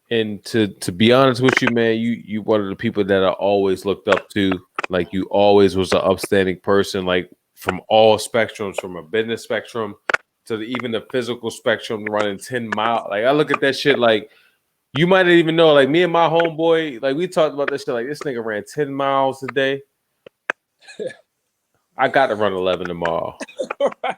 A: And to be honest with you, man, you one of the people that I always looked up to. Like, you always was an upstanding person, like from all spectrums, from a business spectrum to even the physical spectrum, running 10 miles. Like, I look at that shit like, you might not even know, like me and my homeboy, like we talked about this shit, like this nigga ran 10 miles a day. I got to run 11 tomorrow.
D: right.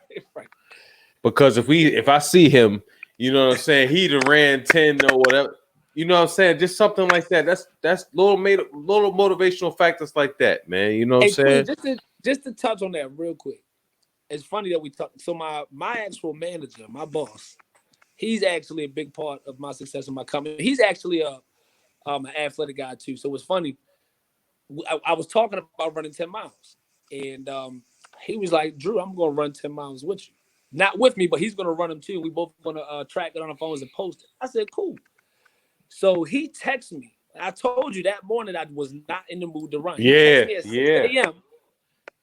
A: Because if I see him, you know what I'm saying, he'd have ran 10 or whatever. You know what I'm saying? Just something like that. That's little motivational factors like that, man. You know what I'm saying?
D: Queen, just to touch on that real quick. It's funny that we talk. So my actual manager, my boss, he's actually a big part of my success in my company. He's actually an athletic guy too. So it's funny. I was talking about running 10 miles, and he was like, "Drew, I'm going to run 10 miles with you. Not with me, but he's going to run them too. We both going to track it on our phones and post it." I said, "Cool." So he texted me. I told you that morning I was not in the mood to run. He texted me at 6 a.m.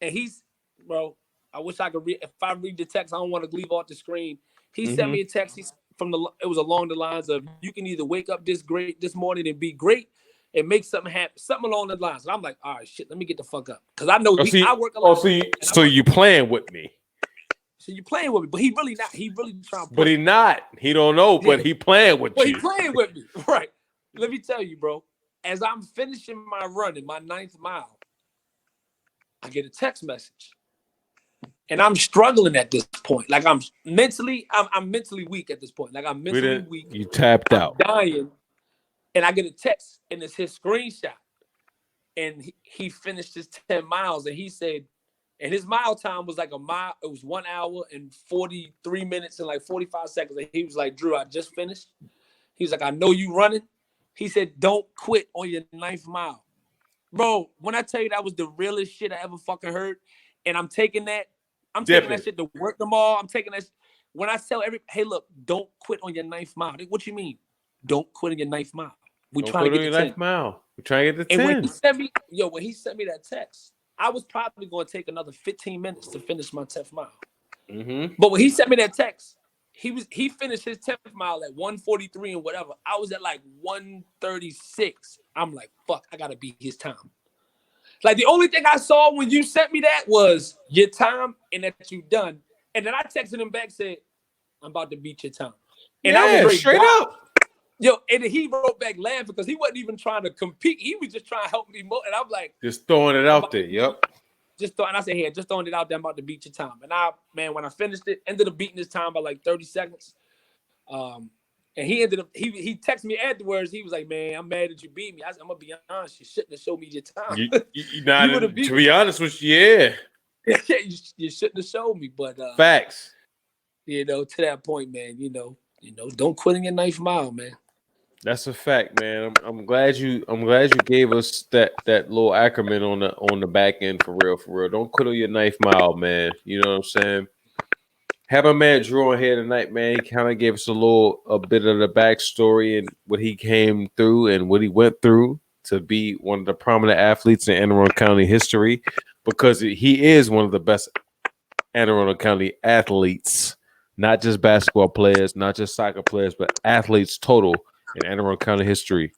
D: And he's, bro, I wish I could read. If I read the text, I don't want to leave off the screen. He sent me a text. It was along the lines of, "You can either wake up this morning and be great and make something happen," something along the lines. And I'm like, all right, shit, let me get the fuck up. Because I know I work a lot.
A: So you playing with me.
D: So you playing with me, but he really not. He really trying to play.
A: But he not. He don't know, but he playing with you.
D: He playing with me. Right. Let me tell you, bro. As I'm finishing my run in my 9th mile, I get a text message. And I'm struggling at this point. Like I'm mentally weak at this point. Like I'm mentally weak.
A: You tapped out.
D: Dying. And I get a text, and it's his screenshot. And he finished his 10 miles, and he said, and his mile time was like a mile. It was 1 hour and 43 minutes and like 45 seconds. And he was like, "Drew, I just finished." He was like, "I know you running." He said, "Don't quit on your 9th mile." Bro, when I tell you that was the realest shit I ever fucking heard, and I'm taking that shit to work tomorrow. I'm taking that. When I tell hey, look, don't quit on your 9th mile. What you mean? Don't quit on your 9th mile. We trying to get the 10.
A: Mile. We're trying to get the 10.
D: And when he sent me that text, I was probably going to take another 15 minutes to finish my 10th mile.
A: Mm-hmm.
D: But when he sent me that text, he finished his 10th mile at 1:43 and whatever. I was at like 1:36. I'm like, fuck, I gotta beat his time. Like the only thing I saw when you sent me that was your time and that you done. And then I texted him back, said, "I'm about to beat your time." And I was
A: straight up.
D: Yo, and he wrote back laughing because he wasn't even trying to compete. He was just trying to help me more. And I'm like,
A: just throwing it out there. Yep.
D: And I said, "Here, just throwing it out there. I'm about to beat your time." And when I finished it, ended up beating his time by like 30 seconds. And he ended up, he texted me afterwards. He was like, "Man, I'm mad that you beat me." I said, "I'm gonna be honest, you shouldn't have showed me your time."
A: To be honest with you, yeah.
D: you shouldn't have showed me. But
A: facts.
D: To that point, man, don't quit in your 9th mile, man.
A: That's a fact, man. I'm glad you gave us that little acronym on the back end for real. Don't quit on your 9th mile, man. You know what I'm saying? Have a man Drew on here tonight, man. He kind of gave us a bit of the backstory and what he came through and what he went through to be one of the prominent athletes in Anne Arundel County history, because he is one of the best Anne Arundel County athletes, not just basketball players, not just soccer players, but athletes total in Anne Arundel County history.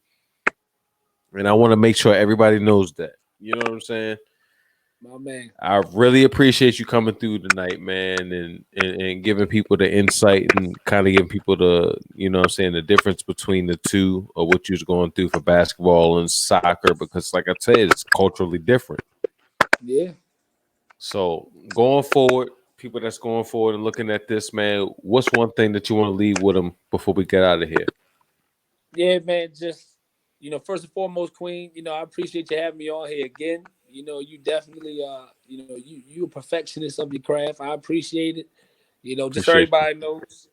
A: And I want to make sure everybody knows that. You know what I'm saying?
D: My man.
A: I really appreciate you coming through tonight, man, and giving people the insight and kind of giving people the, you know what I'm saying, the difference between the two of what you're going through for basketball and soccer, because like I said, it's culturally different.
D: Yeah.
A: So going forward, people that's going forward and looking at this, man, what's one thing that you want to leave with them before we get out of here?
D: Yeah, man, just, first and foremost, Queen, I appreciate you having me on here again. you definitely you a perfectionist of your craft. I appreciate it. Just so
A: Appreciate you.
D: everybody knows,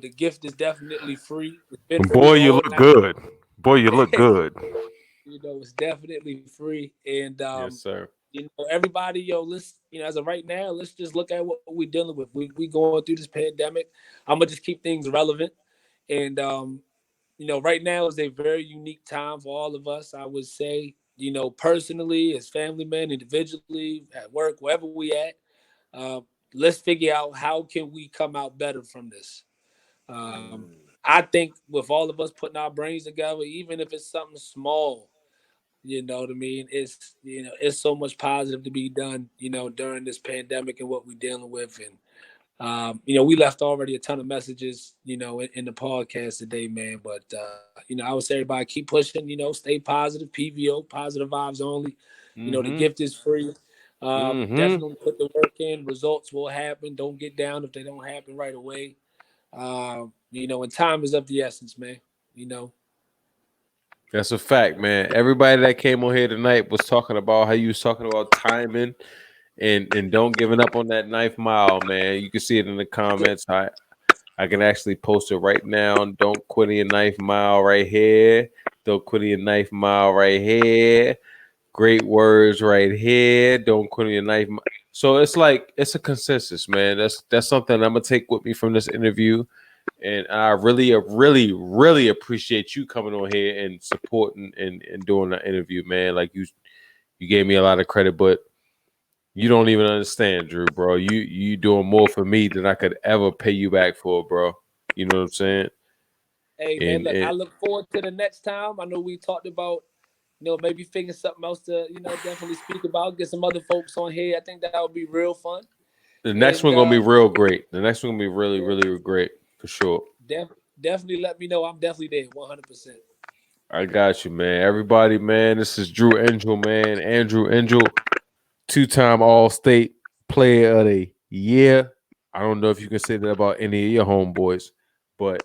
D: the gift is definitely free. It's been free
C: Boy, you
D: all
C: look
D: night.
C: good. Boy, you look good.
D: It's definitely free. And
A: Yes, sir.
D: everybody, let's, as of right now, let's just look at what we're dealing with. We going through this pandemic. I'm gonna just keep things relevant. And right now is a very unique time for all of us. I would say, personally, as family men, individually, at work, wherever we at, uh, let's figure out how can we come out better from this. I think with all of us putting our brains together, even if it's something small, you know what I mean? It's so much positive to be done, during this pandemic and what we're dealing with. And we left already a ton of messages, in the podcast today, man. But I would say everybody keep pushing, stay positive, PVO, positive vibes only. The
A: Mm-hmm.
D: gift is free.
C: Mm-hmm.
D: Definitely put the work in. Results will happen. Don't get down if they don't happen right away. And time is of the essence, man. You know.
A: That's a fact, man. Everybody that came on here tonight was talking about how you was talking about timing and don't giving up on that ninth mile, man. You can see it in the comments. I can actually post it right now. Don't quit on your ninth mile right here. Don't quit on your ninth mile right here. Great words right here. Don't quit on your ninth mile. So it's like it's a consensus, man. That's something I'm gonna take with me from this interview. And I really, really, really appreciate you coming on here and supporting and doing the interview, man. Like you gave me a lot of credit, but you don't even understand, Drew, bro. You doing more for me than I could ever pay you back for, bro. You know what I'm saying?
D: Hey man,
A: And
D: look, I
A: and
D: look forward to the next time. I know we talked about, maybe figure something else to, definitely speak about. Get some other folks on here. I think that would be real fun.
A: the next
D: And
A: one gonna be real great. The next one gonna be really, really great for sure.
D: definitely let me know. I'm definitely there, 100%.
A: I got you, man. Everybody, man. This is Drew Engel, man. Andrew Engel, two-time All-State Player of the Year. I don't know if you can say that about any of your homeboys, but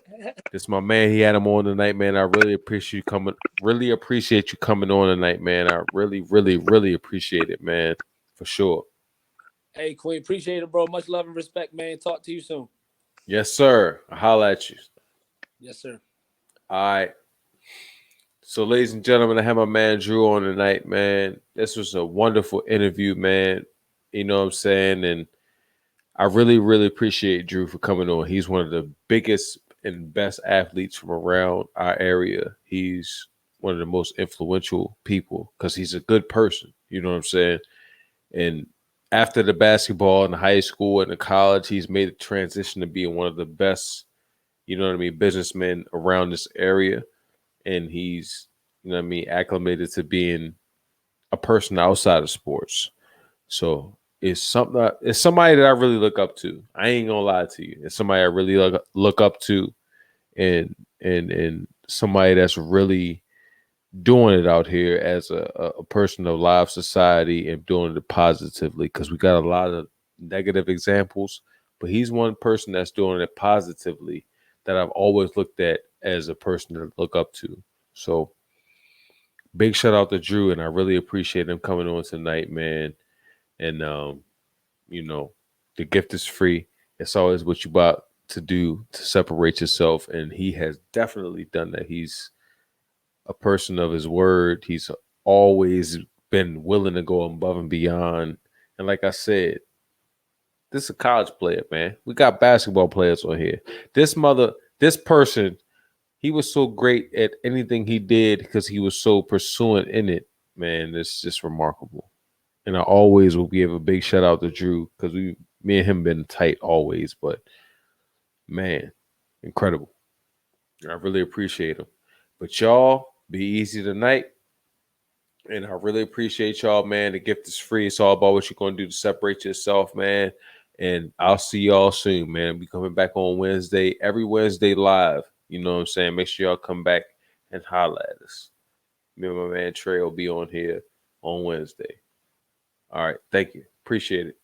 A: this my man. He had him on tonight, man. I really appreciate you coming. Really appreciate you coming on tonight, man. I really, really, really appreciate it, man. For sure.
D: Hey Queen, appreciate it, bro. Much love and respect, man. Talk to you soon.
A: Yes, sir. I'll holla at you.
D: Yes, sir.
A: All right. So, ladies and gentlemen, I have my man Drew on tonight, man. This was a wonderful interview, man. You know what I'm saying? And I really, really appreciate Drew for coming on. He's one of the biggest and best athletes from around our area. He's one of the most influential people because he's a good person. You know what I'm saying? And after the basketball in high school and the college, he's made a transition to being one of the best, businessmen around this area. And he's, acclimated to being a person outside of sports. So it's somebody that I really look up to. I ain't gonna lie to you. It's somebody I really look up to, and somebody that's really doing it out here as a person of live society and doing it positively. Because we got a lot of negative examples, but he's one person that's doing it positively that I've always looked at as a person to look up to. So big shout out to Drew, and I really appreciate him coming on tonight, man. And the gift is free. It's always what you about to do to separate yourself, and he has definitely done that. He's a person of his word. He's always been willing to go above and beyond. And like I said, this is a college player, man. We got basketball players on here. This person, he was so great at anything he did because he was so pursuant in it, man. It's just remarkable. And I always will give a big shout out to Drew because me and him been tight always. But man, incredible. I really appreciate him. But y'all be easy tonight. And I really appreciate y'all, man. The gift is free. It's all about what you're going to do to separate yourself, man. And I'll see y'all soon, man. We coming back on Wednesday, every Wednesday live. You know what I'm saying? Make sure y'all come back and holla at us. Me and my man Trey will be on here on Wednesday. All right. Thank you. Appreciate it.